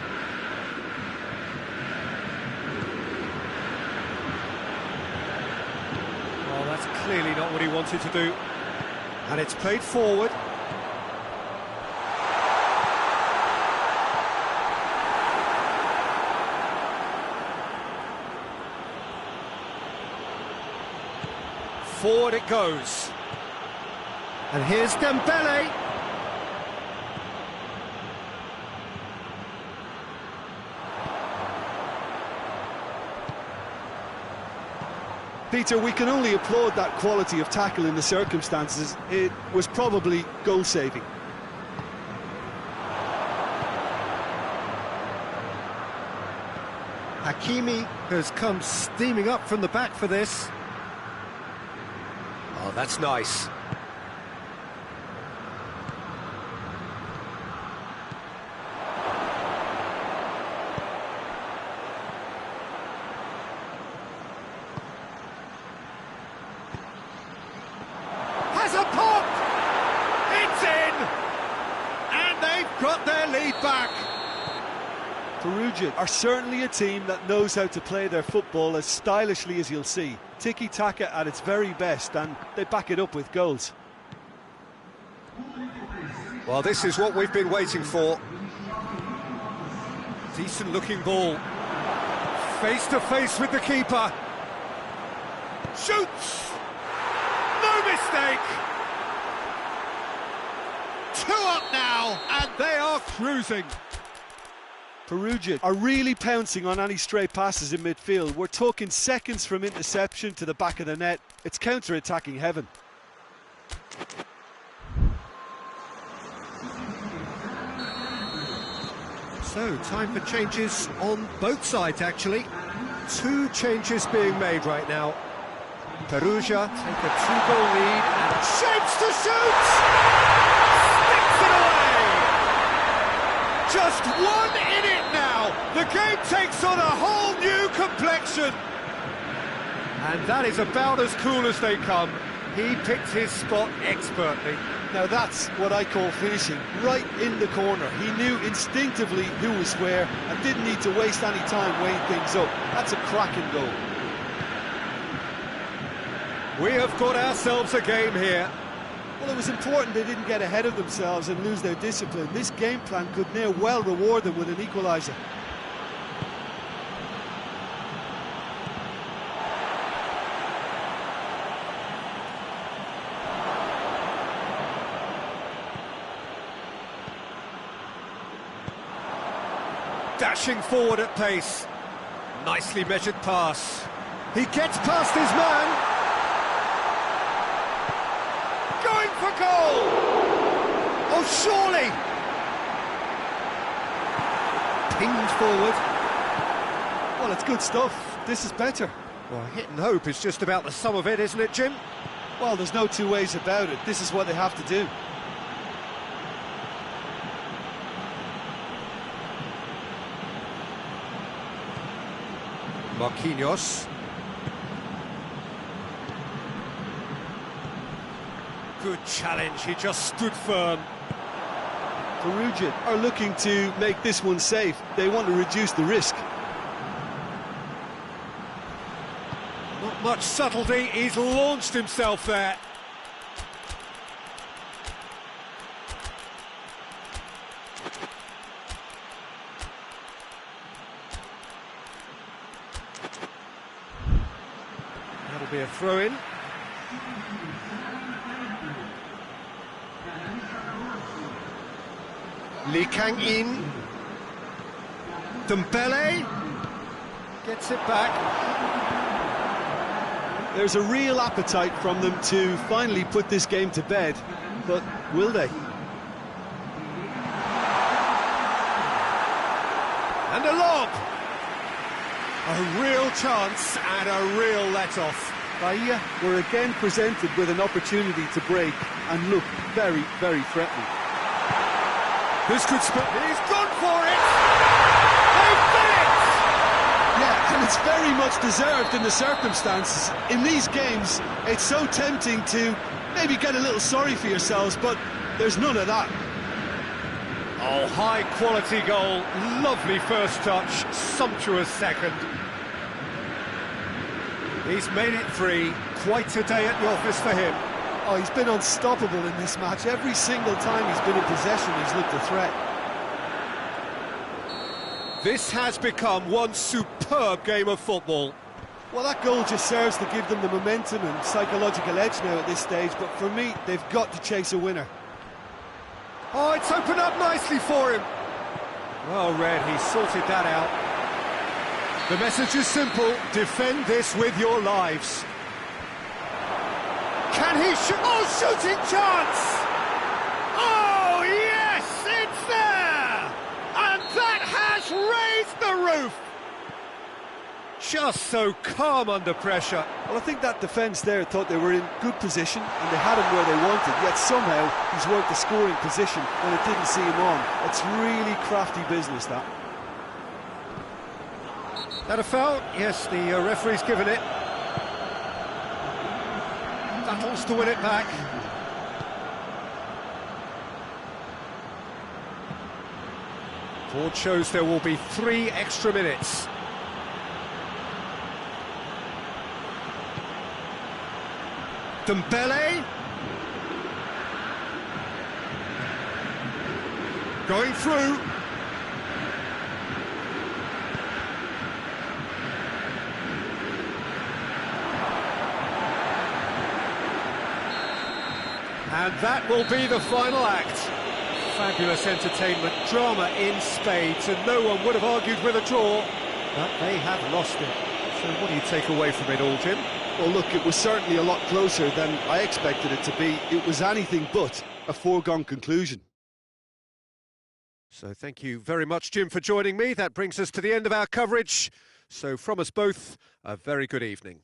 Well, that's clearly not what he wanted to do. And it's played forward. Forward it goes. And here's Dembele. Peter, we can only applaud that quality of tackle in the circumstances. It was probably goal-saving. Hakimi has come steaming up from the back for this. Oh, that's nice. Has a pop! It's in! And they've got their lead back. Perugia are certainly a team that knows how to play their football as stylishly as you'll see. Tiki-taka at its very best, and they back it up with goals. Well, this is what we've been waiting for. Decent-looking ball. Face-to-face with the keeper. Shoots! No mistake! 2 up now, and they are cruising. Perugia are really pouncing on any stray passes in midfield. We're talking seconds from interception to the back of the net. It's counter-attacking heaven. So, time for changes on both sides, actually. 2 changes being made right now. Perugia take a 2-goal lead and shapes to shoot! Sticks it away! Just 1 in it now! The game takes on a whole new complexion! And that is about as cool as they come. He picked his spot expertly. Now that's what I call finishing, right in the corner. He knew instinctively who was where and didn't need to waste any time weighing things up. That's a cracking goal. We have got ourselves a game here. Well, it was important they didn't get ahead of themselves and lose their discipline. This game plan could near well reward them with an equaliser. dashing forward at pace. Nicely measured pass. He gets past his man. Going for goal! Oh, surely! Pinged forward. Well, it's good stuff. This is better. Well, hit and hope is just about the sum of it, isn't it, Jim? Well, there's no two ways about it. This is what they have to do. Marquinhos. Good challenge, he just stood firm. Perugia are looking to make this one safe. They want to reduce the risk. Not much subtlety, he's launched himself there. That'll be a throw-in. Lee Kang-in. Dembele gets it back. There's a real appetite from them to finally put this game to bed, but will they? And a lob! A real chance and a real let-off. Bahia were again presented with an opportunity to break and look very, very threatening. This could spell. He's gone for it! They've done it! Yeah, and it's very much deserved in the circumstances. In these games, it's so tempting to maybe get a little sorry for yourselves, but there's none of that. Oh, high-quality goal. Lovely first touch. Sumptuous second. He's made it 3. Quite a day at the office for him. Oh, he's been unstoppable in this match. Every single time he's been in possession, he's looked a threat. This has become one superb game of football. Well, that goal just serves to give them the momentum and psychological edge now at this stage, but for me, they've got to chase a winner. Oh, it's opened up nicely for him. Well read, he sorted that out. The message is simple, defend this with your lives. Can he shoot? Oh, shooting chance! Oh, yes, it's there! And that has raised the roof! Just so calm under pressure. Well, I think that defence there thought they were in good position and they had him where they wanted, yet somehow he's worked the scoring position when it didn't see him on. It's really crafty business, that. That a foul? Yes, the referee's given it. Battles to win it back. Board shows there will be 3 extra minutes. Dembele. Going through. And that will be the final act. Fabulous entertainment, drama in spades, and no one would have argued with a draw, but they have lost it. So what do you take away from it all, Jim? Well, look, it was certainly a lot closer than I expected it to be. It was anything but a foregone conclusion. So thank you very much, Jim, for joining me. That brings us to the end of our coverage. So from us both, a very good evening.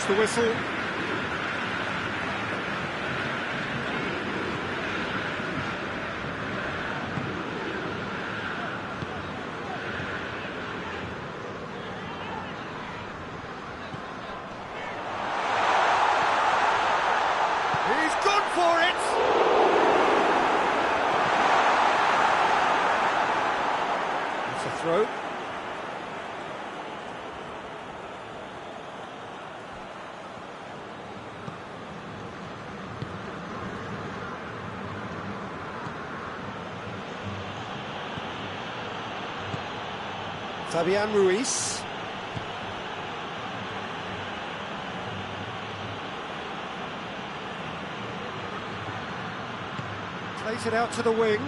blows the whistle. He's gone for it! That's a throw. Fabian Ruiz. Plays it out to the wing.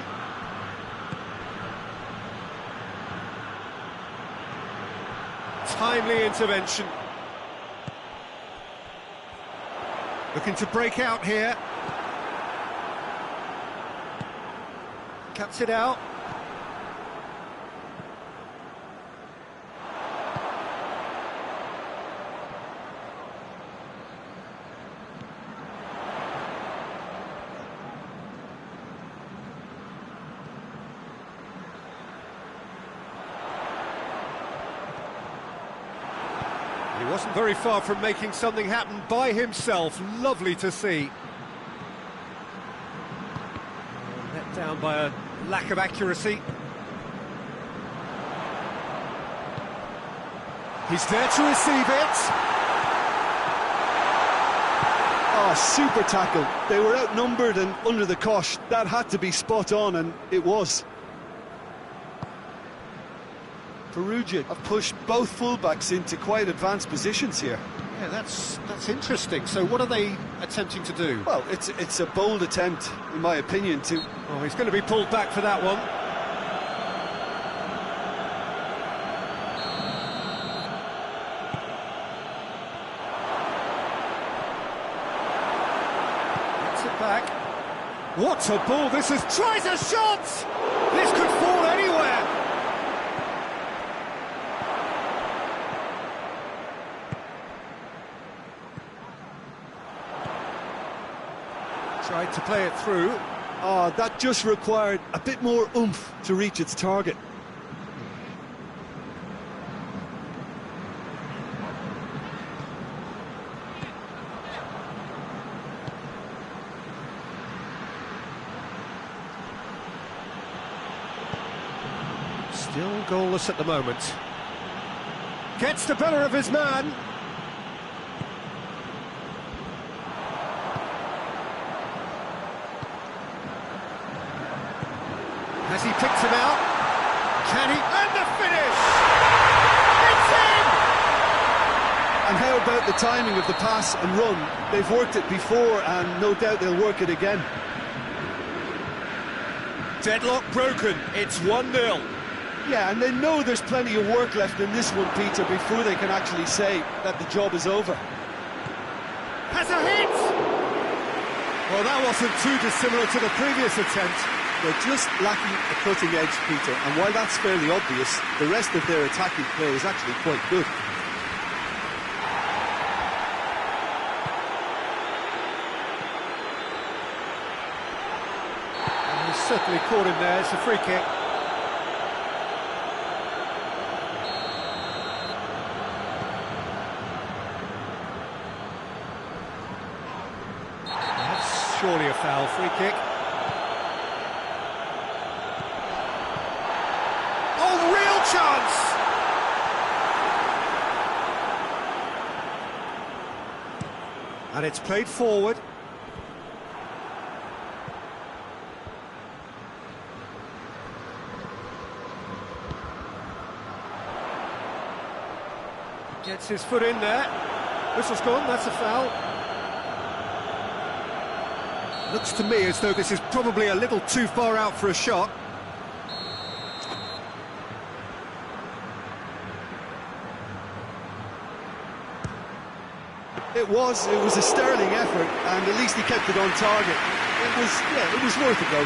Timely intervention. Looking to break out here. Cuts it out. He wasn't very far from making something happen by himself. Lovely to see. Let down by a lack of accuracy. He's there to receive it. Oh, super tackle. They were outnumbered and under the cosh. That had to be spot on, and it was. Perugia have pushed both fullbacks into quite advanced positions here. Yeah, that's interesting. So what are they attempting to do? Well, it's a bold attempt, in my opinion, to... Oh, he's going to be pulled back for that one. Gets it back. What a ball this is! Tries a shot! This could fall anywhere! Tried to play it through. Oh, that just required a bit more oomph to reach its target. Still goalless at the moment. Gets the better of his man. Has he picked him out? Can he? And the finish! It's in! And how about the timing of the pass and run? They've worked it before, and no doubt they'll work it again. Deadlock broken. It's 1-0. Yeah, and they know there's plenty of work left in this one, Peter, before they can actually say that the job is over. Has a hit! Well, that wasn't too dissimilar to the previous attempt. They're just lacking a cutting edge, Peter, and while that's fairly obvious, the rest of their attacking play is actually quite good. And he's certainly caught him there. It's a free kick. That's surely a foul. Free kick. Chance! And it's played forward. Gets his foot in there. Whistle's gone, that's a foul. Looks to me as though this is probably a little too far out for a shot. It was a sterling effort, and at least he kept it on target. It was worth a go.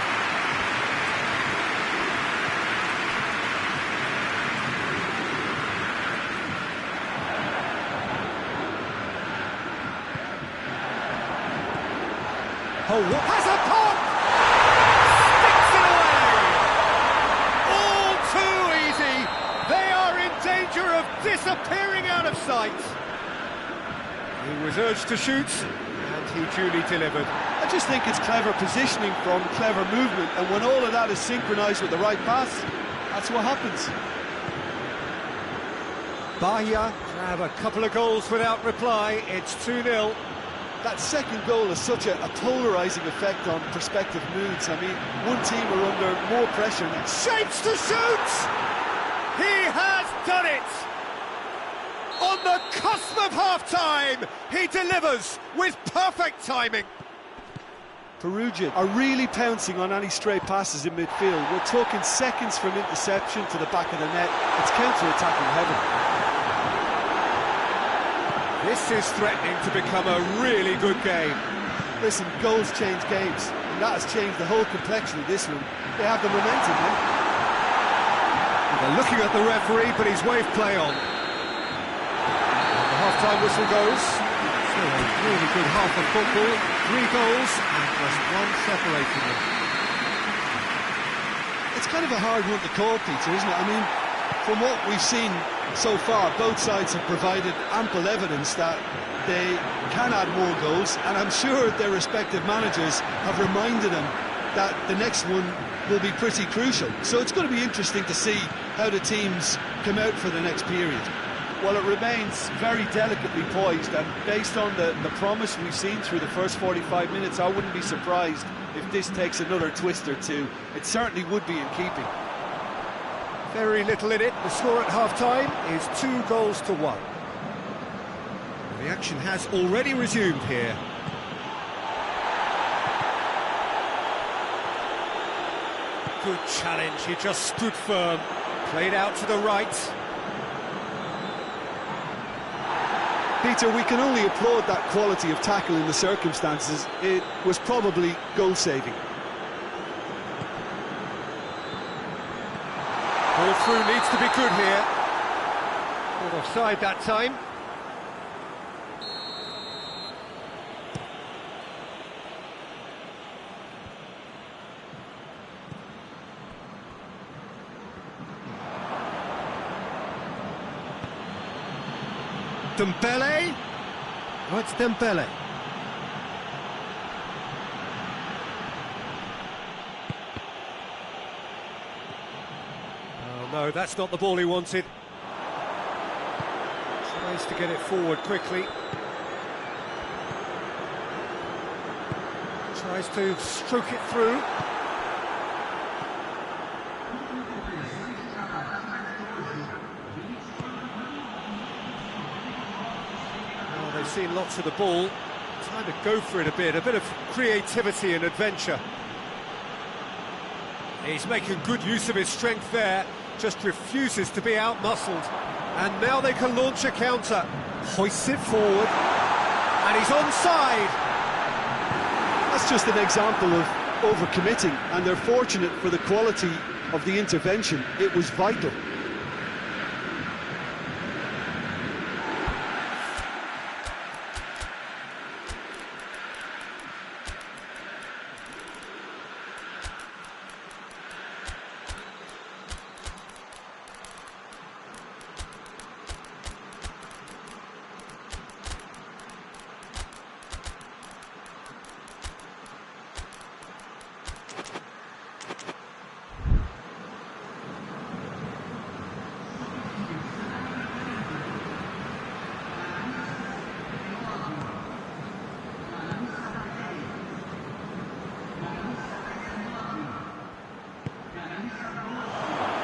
Oh, has a pop! Sticks it away! All too easy! They are in danger of disappearing out of sight! He was urged to shoot, and he duly delivered. I just think it's clever positioning from clever movement, and when all of that is synchronised with the right pass, that's what happens. Bahia have a couple of goals without reply. It's 2-0. That second goal has such a polarising effect on prospective moods. I mean, one team are under more pressure now. Shapes to shoot! He has done it! On the cusp of half-time, he delivers with perfect timing. Perugia are really pouncing on any stray passes in midfield. We're talking seconds from interception to the back of the net. It's counter-attacking heaven. This is threatening to become a really good game. Listen, goals change games, and that has changed the whole complexion of this one. They have the momentum now. They're looking at the referee, but he's waved play on. The half-time whistle goes. So a really good half of football, 3 goals, and just one separating them. It's kind of a hard one to call, Peter, isn't it? I mean, from what we've seen so far, both sides have provided ample evidence that they can add more goals, and I'm sure their respective managers have reminded them that the next one will be pretty crucial. So it's going to be interesting to see how the teams come out for the next period. Well, it remains very delicately poised, and based on the promise we've seen through the first 45 minutes, I wouldn't be surprised if this takes another twist or two. It certainly would be in keeping. Very little in it. The score at half-time is 2-1. The action has already resumed here. Good challenge, he just stood firm. Played out to the right. Peter, we can only applaud that quality of tackle in the circumstances. It was probably goal-saving. Ball through needs to be good here. Not offside that time. Dembele. Oh, it's Dembele. Oh, no, that's not the ball he wanted. Tries to get it forward quickly. Tries to stroke it through. They've seen lots of the ball, trying to go for it a bit of creativity and adventure. He's making good use of his strength there, just refuses to be out-muscled. And now they can launch a counter, hoists it forward, and he's onside. That's just an example of overcommitting, and they're fortunate for the quality of the intervention. It was vital.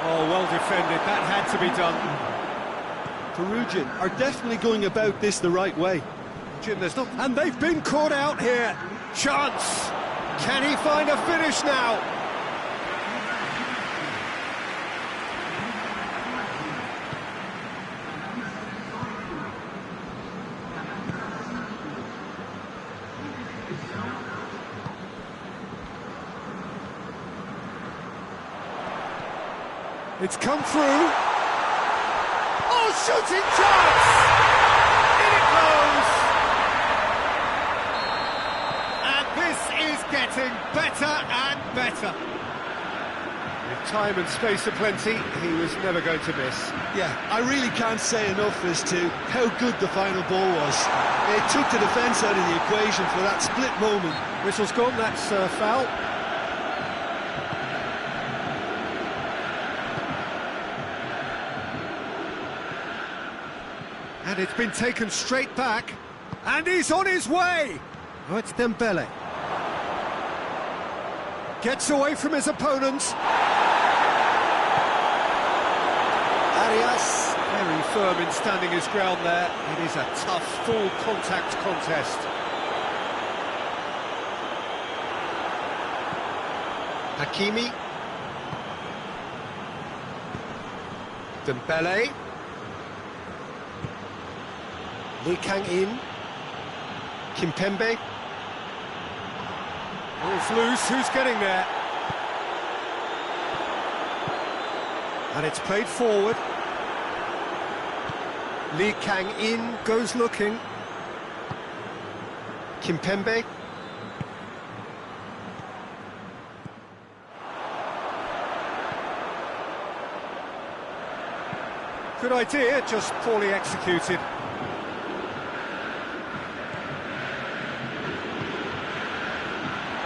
Oh, well defended, that had to be done. Perugia are definitely going about this the right way. Jim, there's not... And they've been caught out here. Chance. Can he find a finish now? It's come through. Oh, shooting chance! In it goes! And this is getting better and better. With time and space aplenty, he was never going to miss. Yeah, I really can't say enough as to how good the final ball was. It took the defence out of the equation for that split moment. Whistle's gone, that's foul. And it's been taken straight back. And he's on his way! Oh, it's Dembele. Gets away from his opponent. Arias, very firm in standing his ground there. It is a tough, full contact contest. Hakimi. Dembele. Lee Kang-in. Kimpembe. Ball's loose, who's getting there? And it's played forward. Lee Kang-in goes looking. Kimpembe. Good idea, just poorly executed.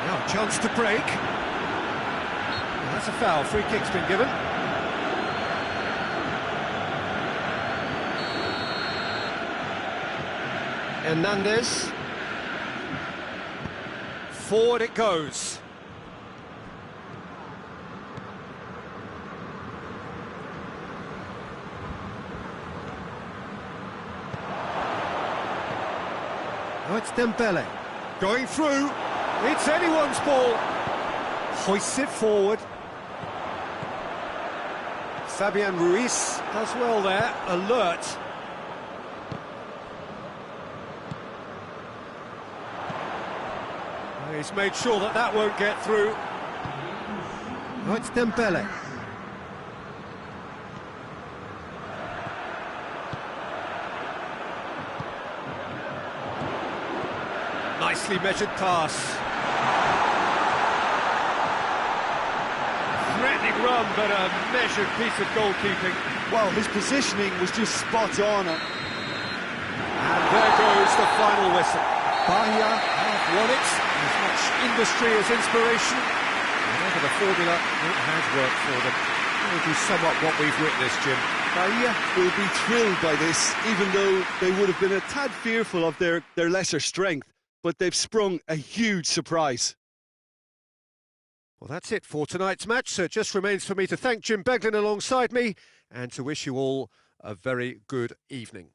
Now, chance to break. Well, that's a foul, free kick's been given. Hernandez. Forward it goes. Oh, it's Dembele. Going through. It's anyone's ball. Hoists it forward. Fabian Ruiz does well there. Alert. He's made sure that that won't get through. Oh, it's Dembele. Nicely measured pass. Threatening run, but a measured piece of goalkeeping. Well, his positioning was just spot on. And there goes the final whistle. Bahia have won it. As much industry as inspiration. Whatever the formula, it has worked for them. That would be somewhat what we've witnessed, Jim. Bahia will be thrilled by this, even though they would have been a tad fearful of their lesser strength. But they've sprung a huge surprise. Well, that's it for tonight's match. So it just remains for me to thank Jim Beglin alongside me and to wish you all a very good evening.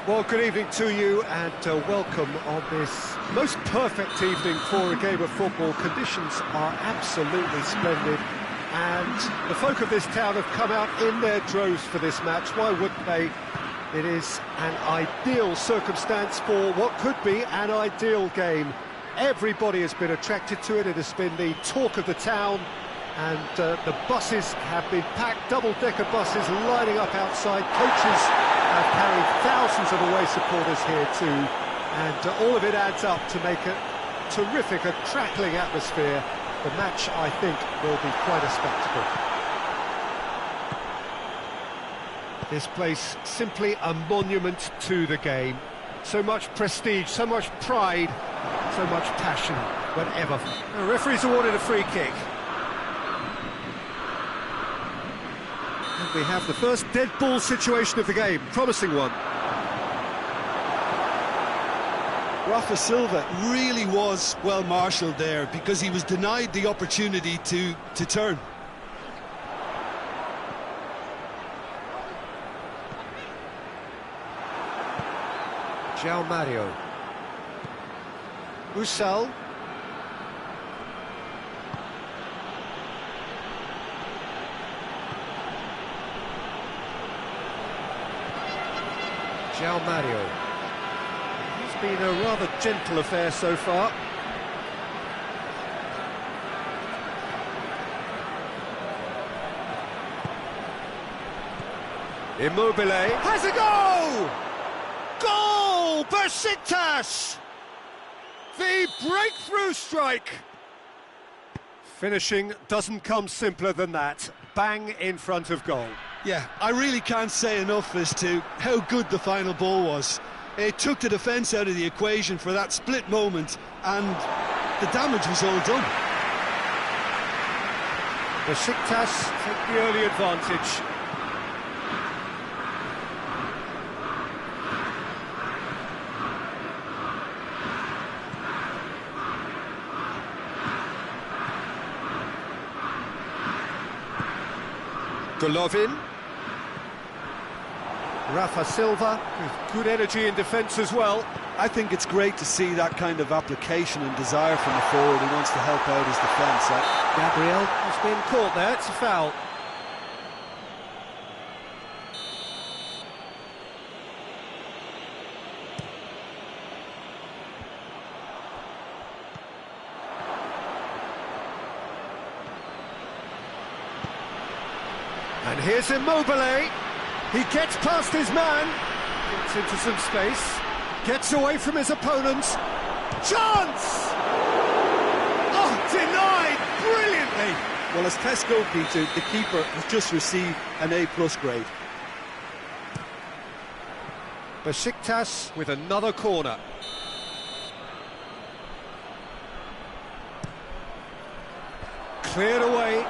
Well, good evening to you and welcome on this most perfect evening for a game of football. Conditions are absolutely splendid and the folk of this town have come out in their droves for this match. Why wouldn't they? It is an ideal circumstance for what could be an ideal game. Everybody has been attracted to it. It has been the talk of the town. And the buses have been packed, double-decker buses lining up outside. Coaches have carried thousands of away supporters here too. And all of it adds up to make a terrific, crackling atmosphere. The match, I think, will be quite a spectacle. This place simply a monument to the game. So much prestige, so much pride, so much passion, whatever. The referee's awarded a free kick. We have the first dead ball situation of the game, promising one. Rafa Silva really was well marshalled there because he was denied the opportunity to turn. João Mario. Usal. João Mario. It's been a rather gentle affair so far. Immobile has a goal! Goal! Besiktas! The breakthrough strike! Finishing doesn't come simpler than that. Bang in front of goal. Yeah, I really can't say enough as to how good the final ball was. It took the defence out of the equation for that split moment, and the damage was all done. Besiktas take the early advantage. Golovin. Rafa Silva with good energy in defence as well. I think it's great to see that kind of application and desire from the forward who wants to help out his defence. Gabriel has been caught there, it's a foul. And here's Immobile. He gets past his man, gets into some space, gets away from his opponents. Chance! Oh, denied brilliantly. Well, as tests go, Peter, the keeper has just received an A+ grade. Besiktas with another corner. Cleared away.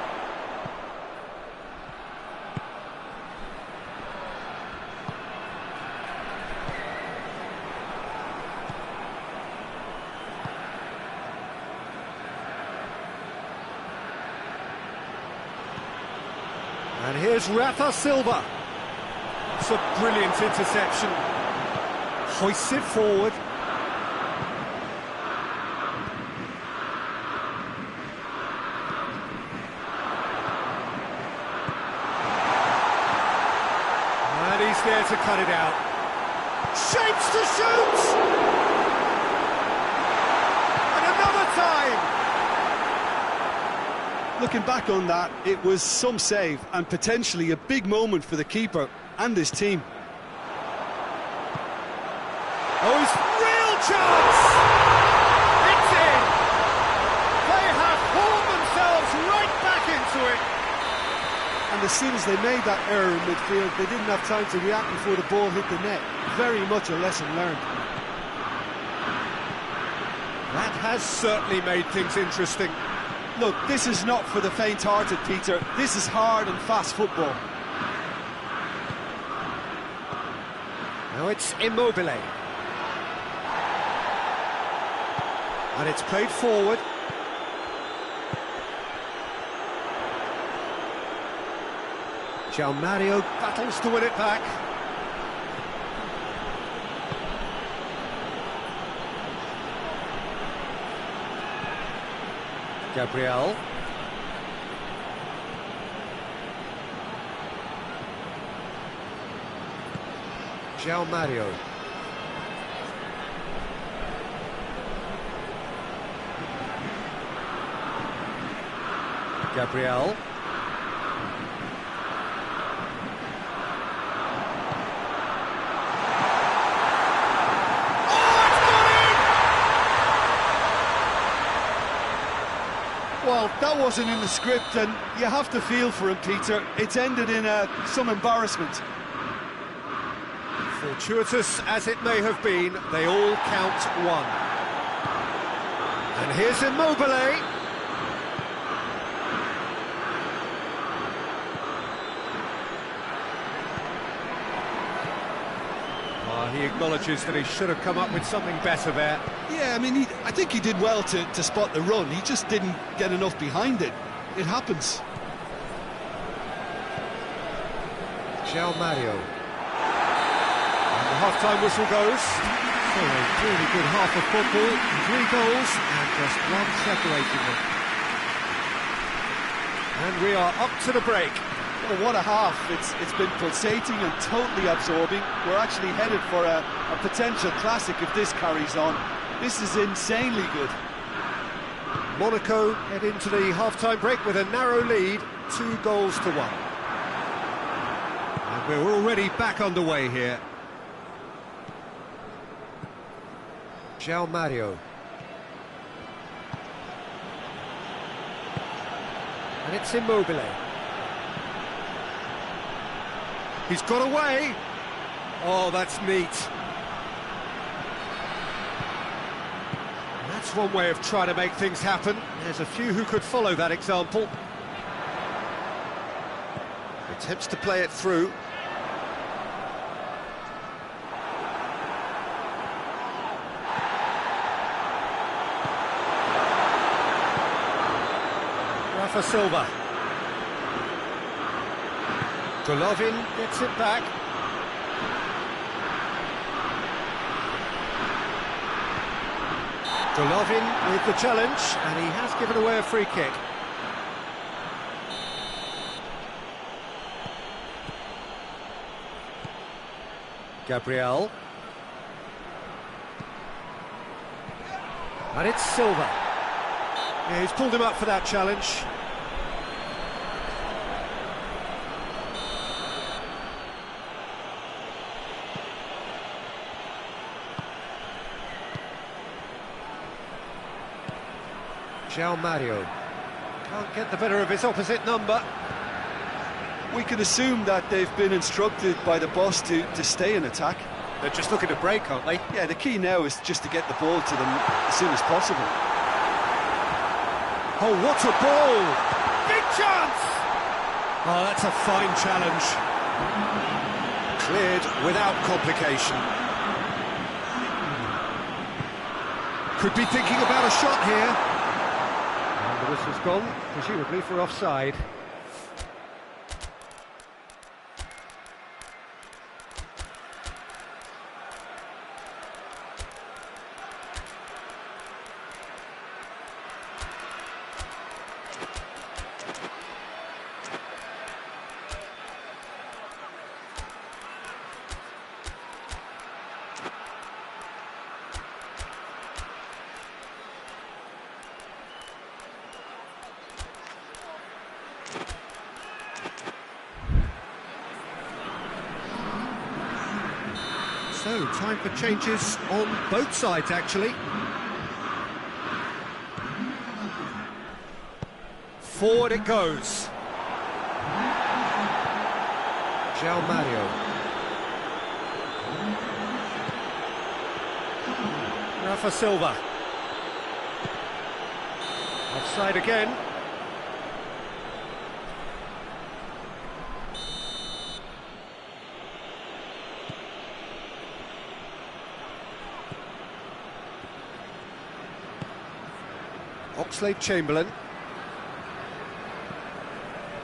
And here's Rafa Silva. It's a brilliant interception. Hoists it forward. And he's there to cut it out. Shapes to shoot! And another time! Looking back on that, it was some save and potentially a big moment for the keeper and his team. Oh, it's real chance! It's in! They have hauled themselves right back into it! And as soon as they made that error in midfield, they didn't have time to react before the ball hit the net. Very much a lesson learned. That has certainly made things interesting. Look, this is not for the faint-hearted, Peter. This is hard and fast football. Now it's Immobile. And it's played forward. João Mario battles to win it back. Gabriel. João Mario. Gabriel. Well, that wasn't in the script, and you have to feel for him, Peter. It's ended in some embarrassment. Fortuitous as it may have been, they all count one. And here's Immobile. He acknowledges that he should have come up with something better there. Yeah, I mean, I think he did well to spot the run. He just didn't get enough behind it. It happens. João Mario. And the half-time whistle goes. So a really good half of football, 3 goals and just one separating them. And we are up to the break. Well, what a half. It's been pulsating and totally absorbing. We're actually headed for a potential classic if this carries on. This is insanely good. Monaco head into the half-time break with a narrow lead, 2 goals to 1. And we're already back underway here. João Mario. And it's Immobile. He's got away. Oh, that's neat. That's one way of trying to make things happen. There's a few who could follow that example. Attempts to play it through. Rafa Silva. Golovin gets it back. Golovin with the challenge, and he has given away a free kick. Gabriel. And it's Silva. Yeah, he's pulled him up for that challenge. João Mario can't get the better of his opposite number. We could assume that they've been instructed by the boss to stay in attack. They're just looking to break, aren't they? Yeah, the key now is just to get the ball to them as soon as possible. Oh, what a ball! Big chance! Oh, that's a fine challenge. Cleared without complication. Could be thinking about a shot here. And the whistle's gone, presumably for offside. So, time for changes on both sides, actually. Forward it goes. João Mario. Rafa Silva. Offside again. Oxlade-Chamberlain.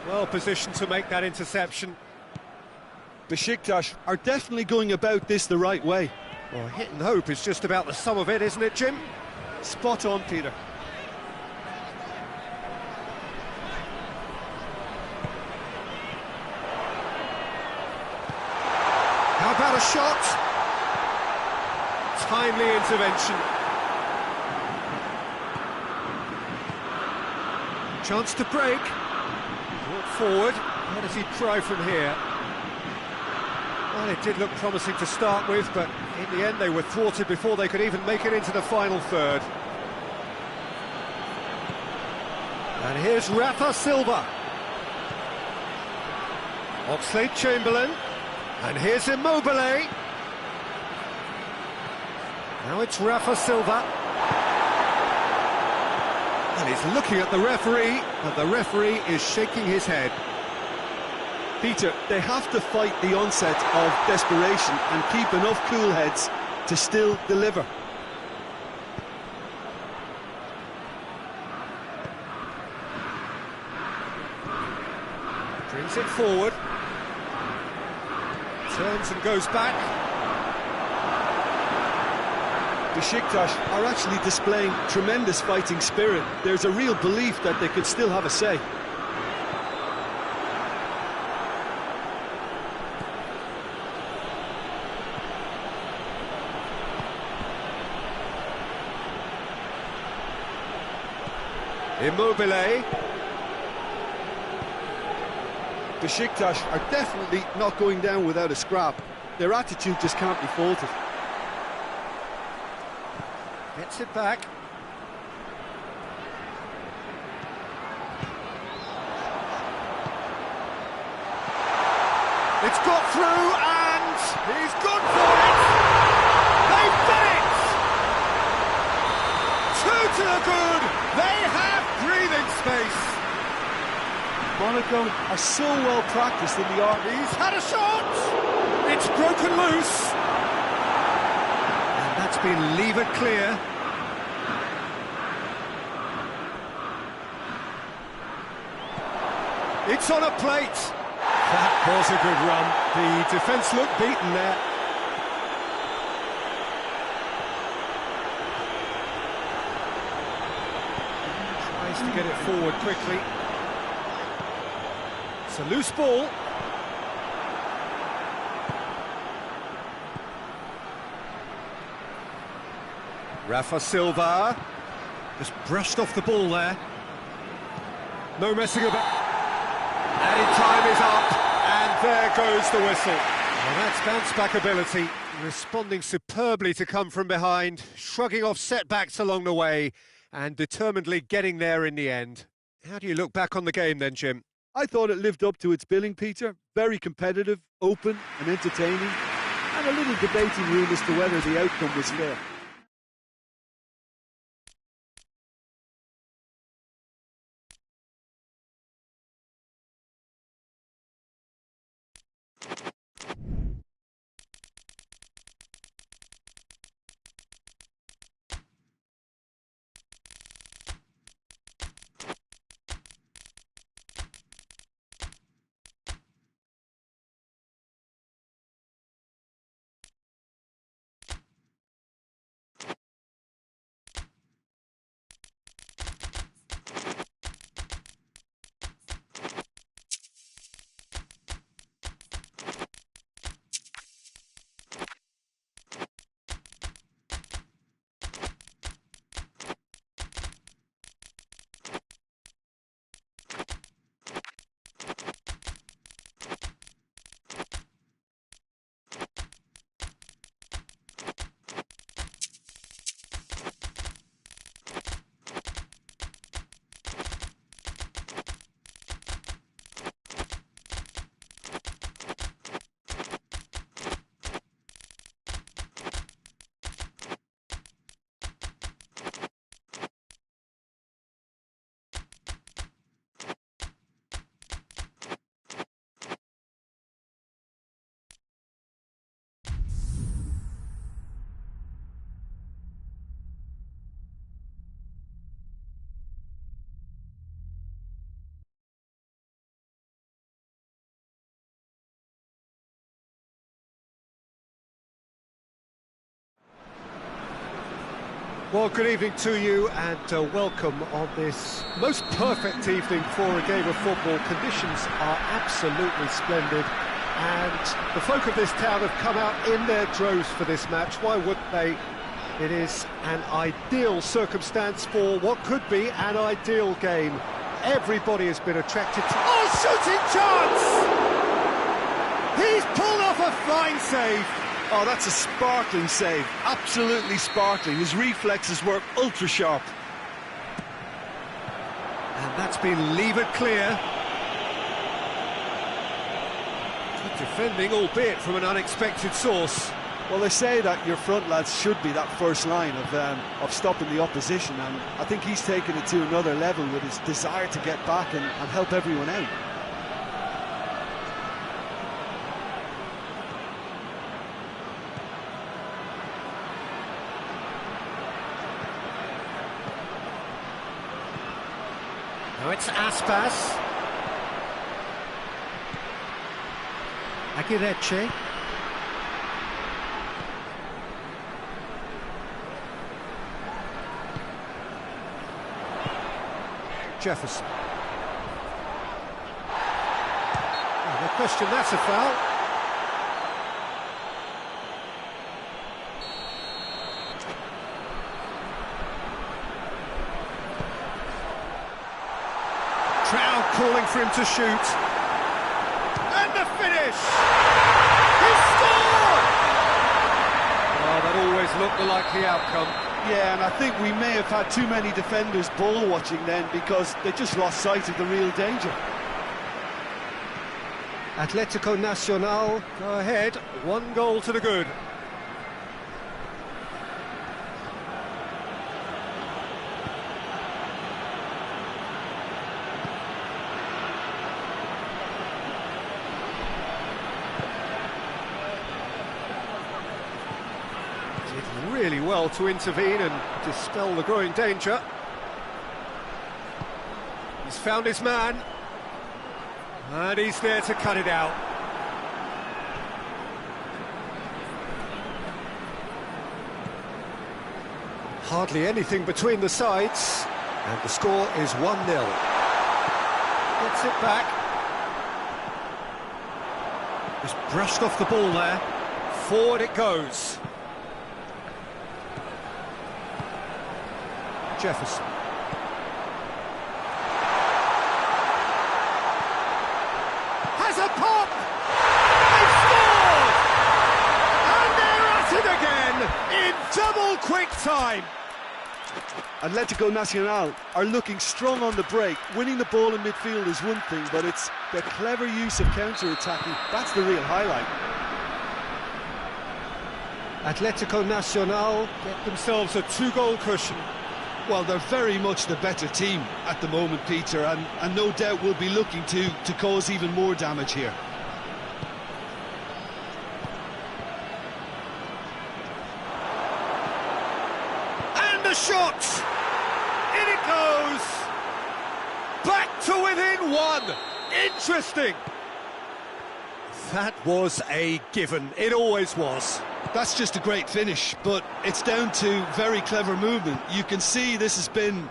Well positioned to make that interception. Besiktas are definitely going about this the right way. Well, hit and hope is just about the sum of it, isn't it, Jim? Spot on, Peter. How about a shot? Timely intervention. Chance to break. Brought forward. How does he try from here? Well, it did look promising to start with, but in the end they were thwarted before they could even make it into the final third. And here's Rafa Silva. Oxlade-Chamberlain. And here's Immobile. Now it's Rafa Silva. And he's looking at the referee, but the referee is shaking his head. Peter, they have to fight the onset of desperation and keep enough cool heads to still deliver. Brings it forward. Turns and goes back. Besiktas are actually displaying tremendous fighting spirit. There's a real belief that they could still have a say. Immobile. Besiktas are definitely not going down without a scrap. Their attitude just can't be faulted. Gets it back. It's got through and he's gone for it! They've done it! Two to the good! They have breathing space! Monaco are so well practiced in the art. He's had a shot! It's broken loose! And that's been levered clear. It's on a plate! That was a good run. The defence looked beaten there. Tries to get it forward quickly. It's a loose ball. Rafa Silva just brushed off the ball there. No messing about. And time is up, and there goes the whistle. Well, that's bounce-back ability, responding superbly to come from behind, shrugging off setbacks along the way, and determinedly getting there in the end. How do you look back on the game then, Jim? I thought it lived up to its billing, Peter. Very competitive, open and entertaining, and a little debating room as to whether the outcome was fair. Well, good evening to you and welcome on this most perfect evening for a game of football. Conditions are absolutely splendid And the folk of this town have come out in their droves for this match. Why wouldn't they? It is an ideal circumstance for what could be an ideal game. Everybody has been attracted to... Oh, shooting chance! He's pulled off a fine save. Oh, that's a sparkling save. Absolutely sparkling. His reflexes were ultra sharp. And that's been levered clear. Good defending, albeit from an unexpected source. Well, they say that your front lads should be that first line of stopping the opposition, and I think he's taken it to another level with his desire to get back and help everyone out. Now it's Aspas. Aguirreche. Jefferson. Oh, no question, that's a foul. Crowd calling for him to shoot. And the finish! He scored! Oh, that always looked the likely outcome. Yeah, and I think we may have had too many defenders ball watching then because they just lost sight of the real danger. Atlético Nacional go ahead, 1 goal to the good. Did really well to intervene and dispel the growing danger. He's found his man, and he's there to cut it out. Hardly anything between the sides, and the score is 1-0. Gets it back. Just brushed off the ball there. Forward it goes. Jefferson. Has a pop! They scored! And they're at it again in double quick time. Atletico Nacional are looking strong on the break. Winning the ball in midfield is one thing, but it's the clever use of counter-attacking. That's the real highlight. Atletico Nacional get themselves a 2-goal cushion. Well, they're very much the better team at the moment, Peter, and no doubt will be looking to cause even more damage here. And the shot! In it goes! Back to within 1! Interesting! That was a given, it always was. That's just a great finish, but it's down to very clever movement. You can see this has been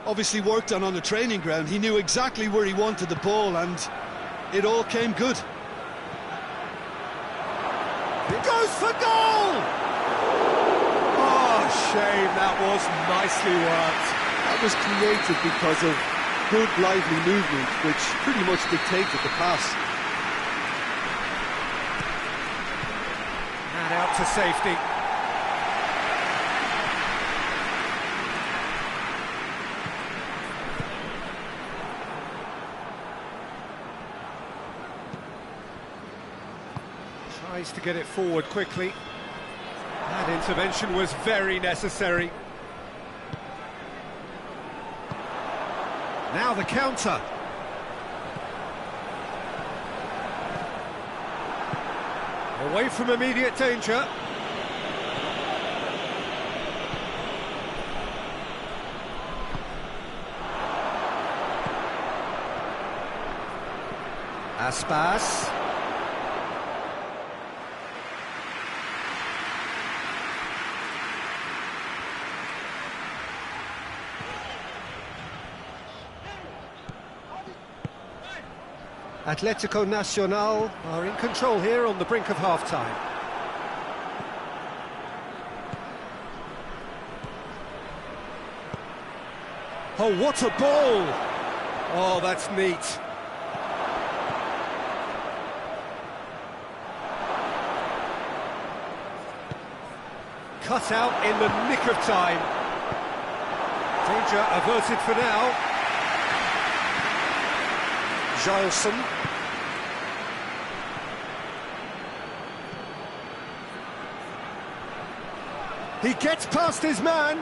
obviously worked on the training ground. He knew exactly where he wanted the ball, and it all came good. It goes for goal! Oh, shame, that was nicely worked. That was created because of good, lively movement, which pretty much dictated the pass. And out to safety. Tries to get it forward quickly. That intervention was very necessary. Now the counter. Away from immediate danger. Aspas. Atlético Nacional are in control here on the brink of half-time. Oh, what a ball! Oh, that's neat. Cut out in the nick of time. Danger averted for now. Gilson. He gets past his man.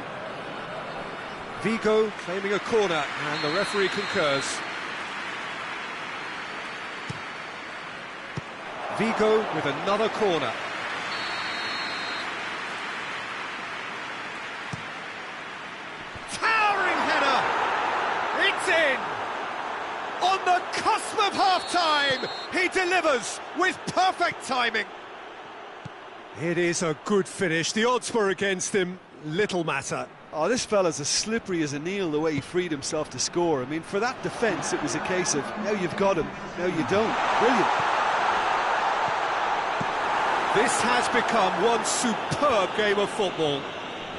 Vigo claiming a corner, and the referee concurs. Vigo with another corner. Towering header! It's in! On the cusp of half-time, he delivers with perfect timing. It is a good finish. The odds were against him. Little matter. Oh, this fella's as slippery as a Neil, the way he freed himself to score. I mean, for that defence, it was a case of, now you've got him, now you don't. Brilliant. This has become one superb game of football.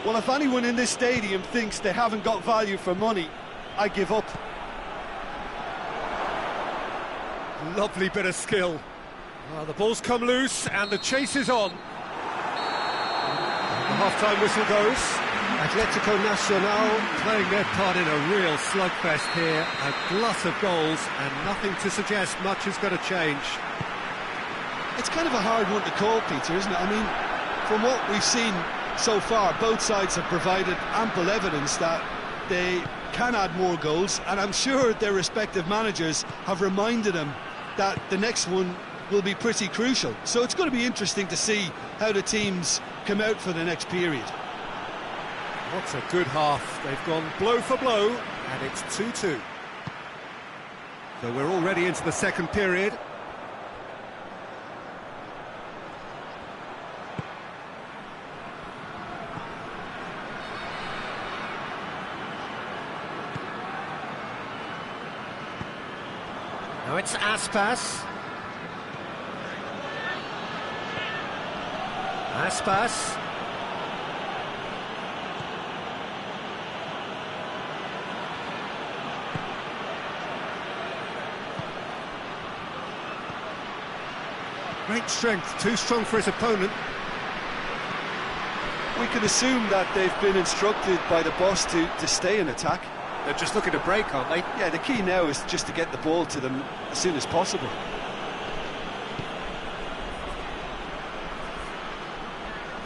Well, if anyone in this stadium thinks they haven't got value for money, I give up. Lovely bit of skill. Well, the ball's come loose and the chase is on. The half-time whistle goes. Atlético Nacional playing their part in a real slugfest here. A glut of goals and nothing to suggest much is going to change. It's kind of a hard one to call, Peter, isn't it? I mean, from what we've seen so far, both sides have provided ample evidence that they can add more goals, and I'm sure their respective managers have reminded them that the next one will be pretty crucial. So it's going to be interesting to see how the teams come out for the next period. What a good half. They've gone blow for blow, and it's 2-2. So we're already into the second period. Now it's Aspas. Aspas. Great strength, too strong for his opponent. We can assume that they've been instructed by the boss to stay in attack. They're just looking to break, aren't they? Yeah, the key now is just to get the ball to them as soon as possible.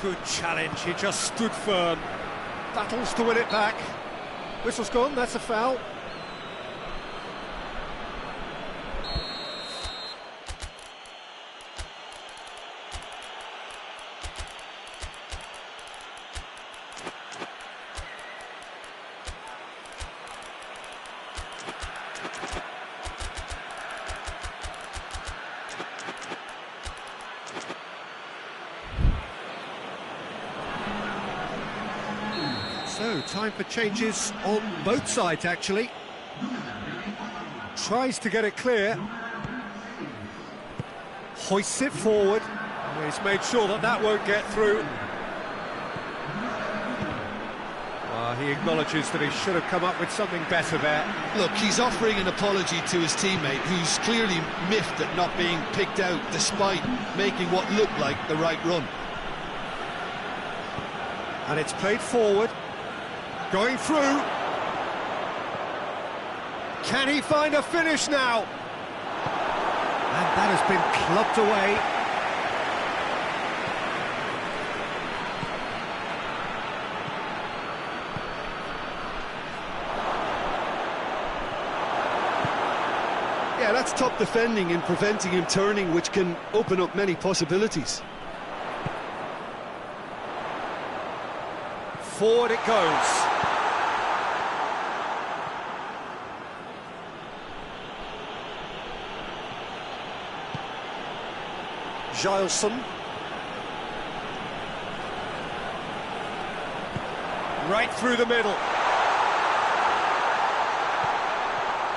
Good challenge, he just stood firm. Battles to win it back. Whistle's gone, that's a foul. So, time for changes on both sides, actually. Tries to get it clear. Hoists it forward. He's made sure that that won't get through. He acknowledges that he should have come up with something better there. Look, he's offering an apology to his teammate, who's clearly miffed at not being picked out despite making what looked like the right run. And it's played forward. Going through. Can he find a finish now? And that has been clubbed away. Yeah, that's top defending and preventing him turning, which can open up many possibilities. Forward it goes. Gilson. Right through the middle.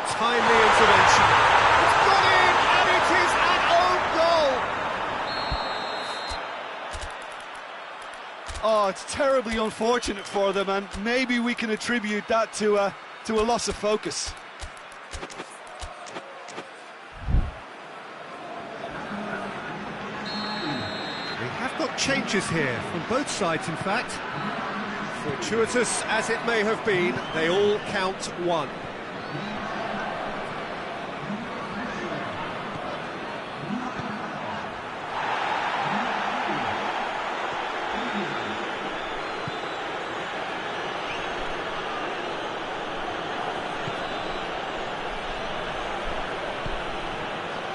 Timely intervention. It's got in, terribly unfortunate for them, and maybe we can attribute that to a loss of focus. We have got changes here from both sides, in fact. Fortuitous as it may have been, they all count one.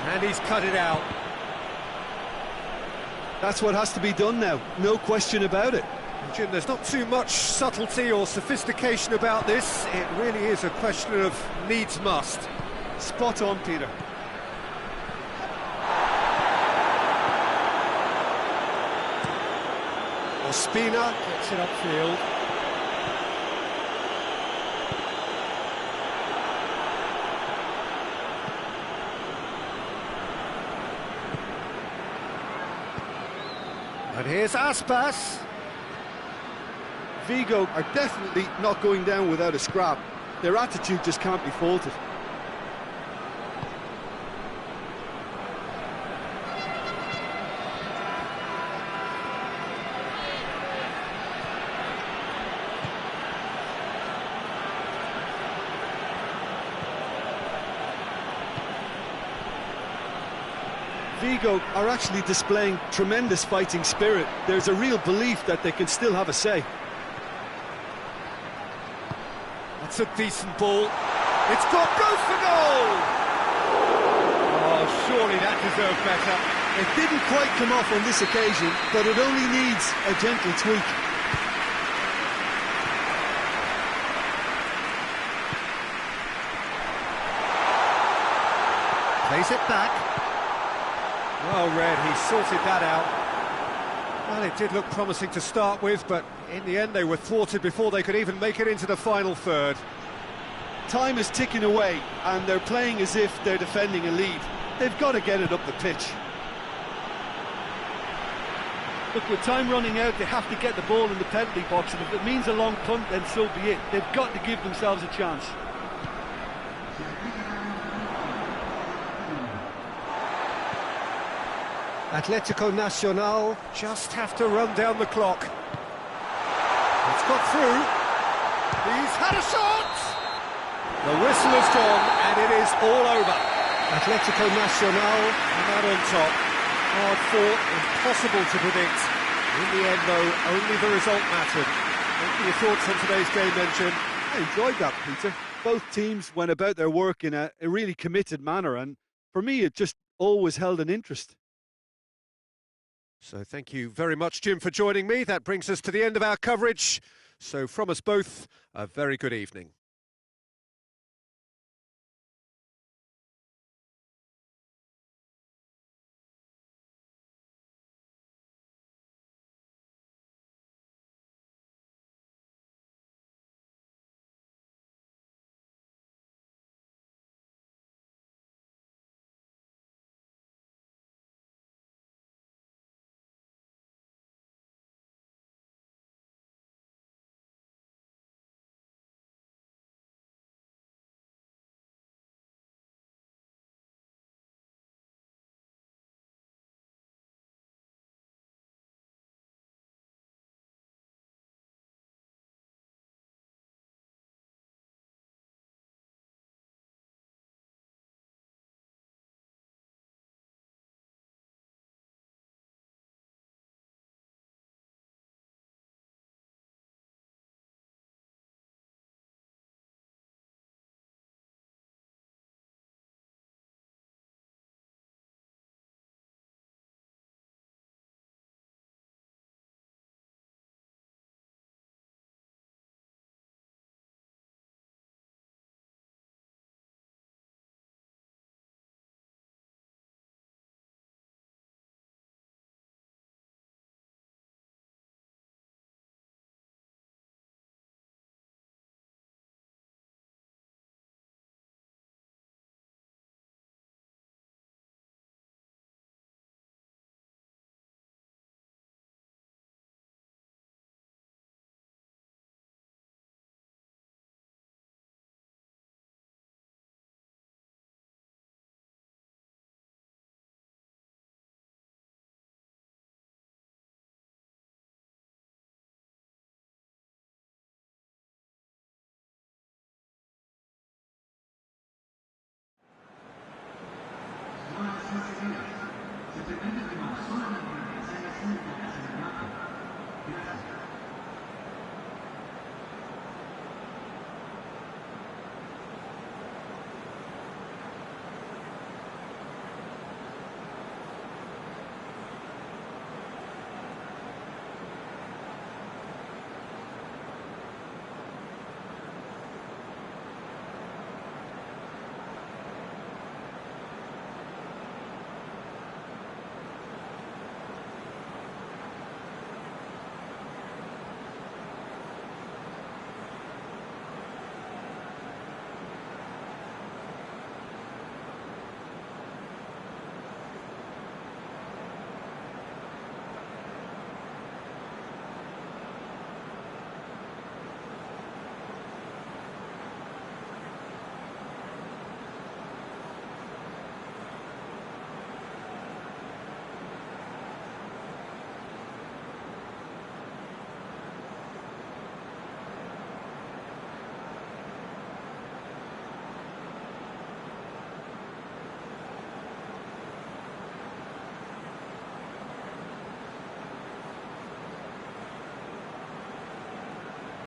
And he's cut it out. That's what has to be done now, no question about it. Jim, there's not too much subtlety or sophistication about this. It really is a question of needs must. Spot on, Peter. Ospina gets it upfield. And here's Aspas. Vigo are definitely not going down without a scrap. Their attitude just can't be faulted. Vigo are actually displaying tremendous fighting spirit. There's a real belief that they can still have a say. That's a decent ball. It's got goes for goal! Oh, surely that deserved better. It didn't quite come off on this occasion, but it only needs a gentle tweak. Plays it back. Well read, he sorted that out. Well, it did look promising to start with, but in the end they were thwarted before they could even make it into the final third. Time is ticking away, and they're playing as if they're defending a lead. They've got to get it up the pitch. Look, with time running out, they have to get the ball in the penalty box, and if it means a long punt, then so be it. They've got to give themselves a chance. Atlético Nacional just have to run down the clock. It's got through. He's had a shot! The whistle has gone and it is all over. Atlético Nacional come out on top. Hard fought, impossible to predict. In the end, though, only the result mattered. What are your thoughts on today's game, then, Jim? I enjoyed that, Peter. Both teams went about their work in a really committed manner, and for me, it just always held an interest. So thank you very much, Jim, for joining me. That brings us to the end of our coverage. So from us both, a very good evening.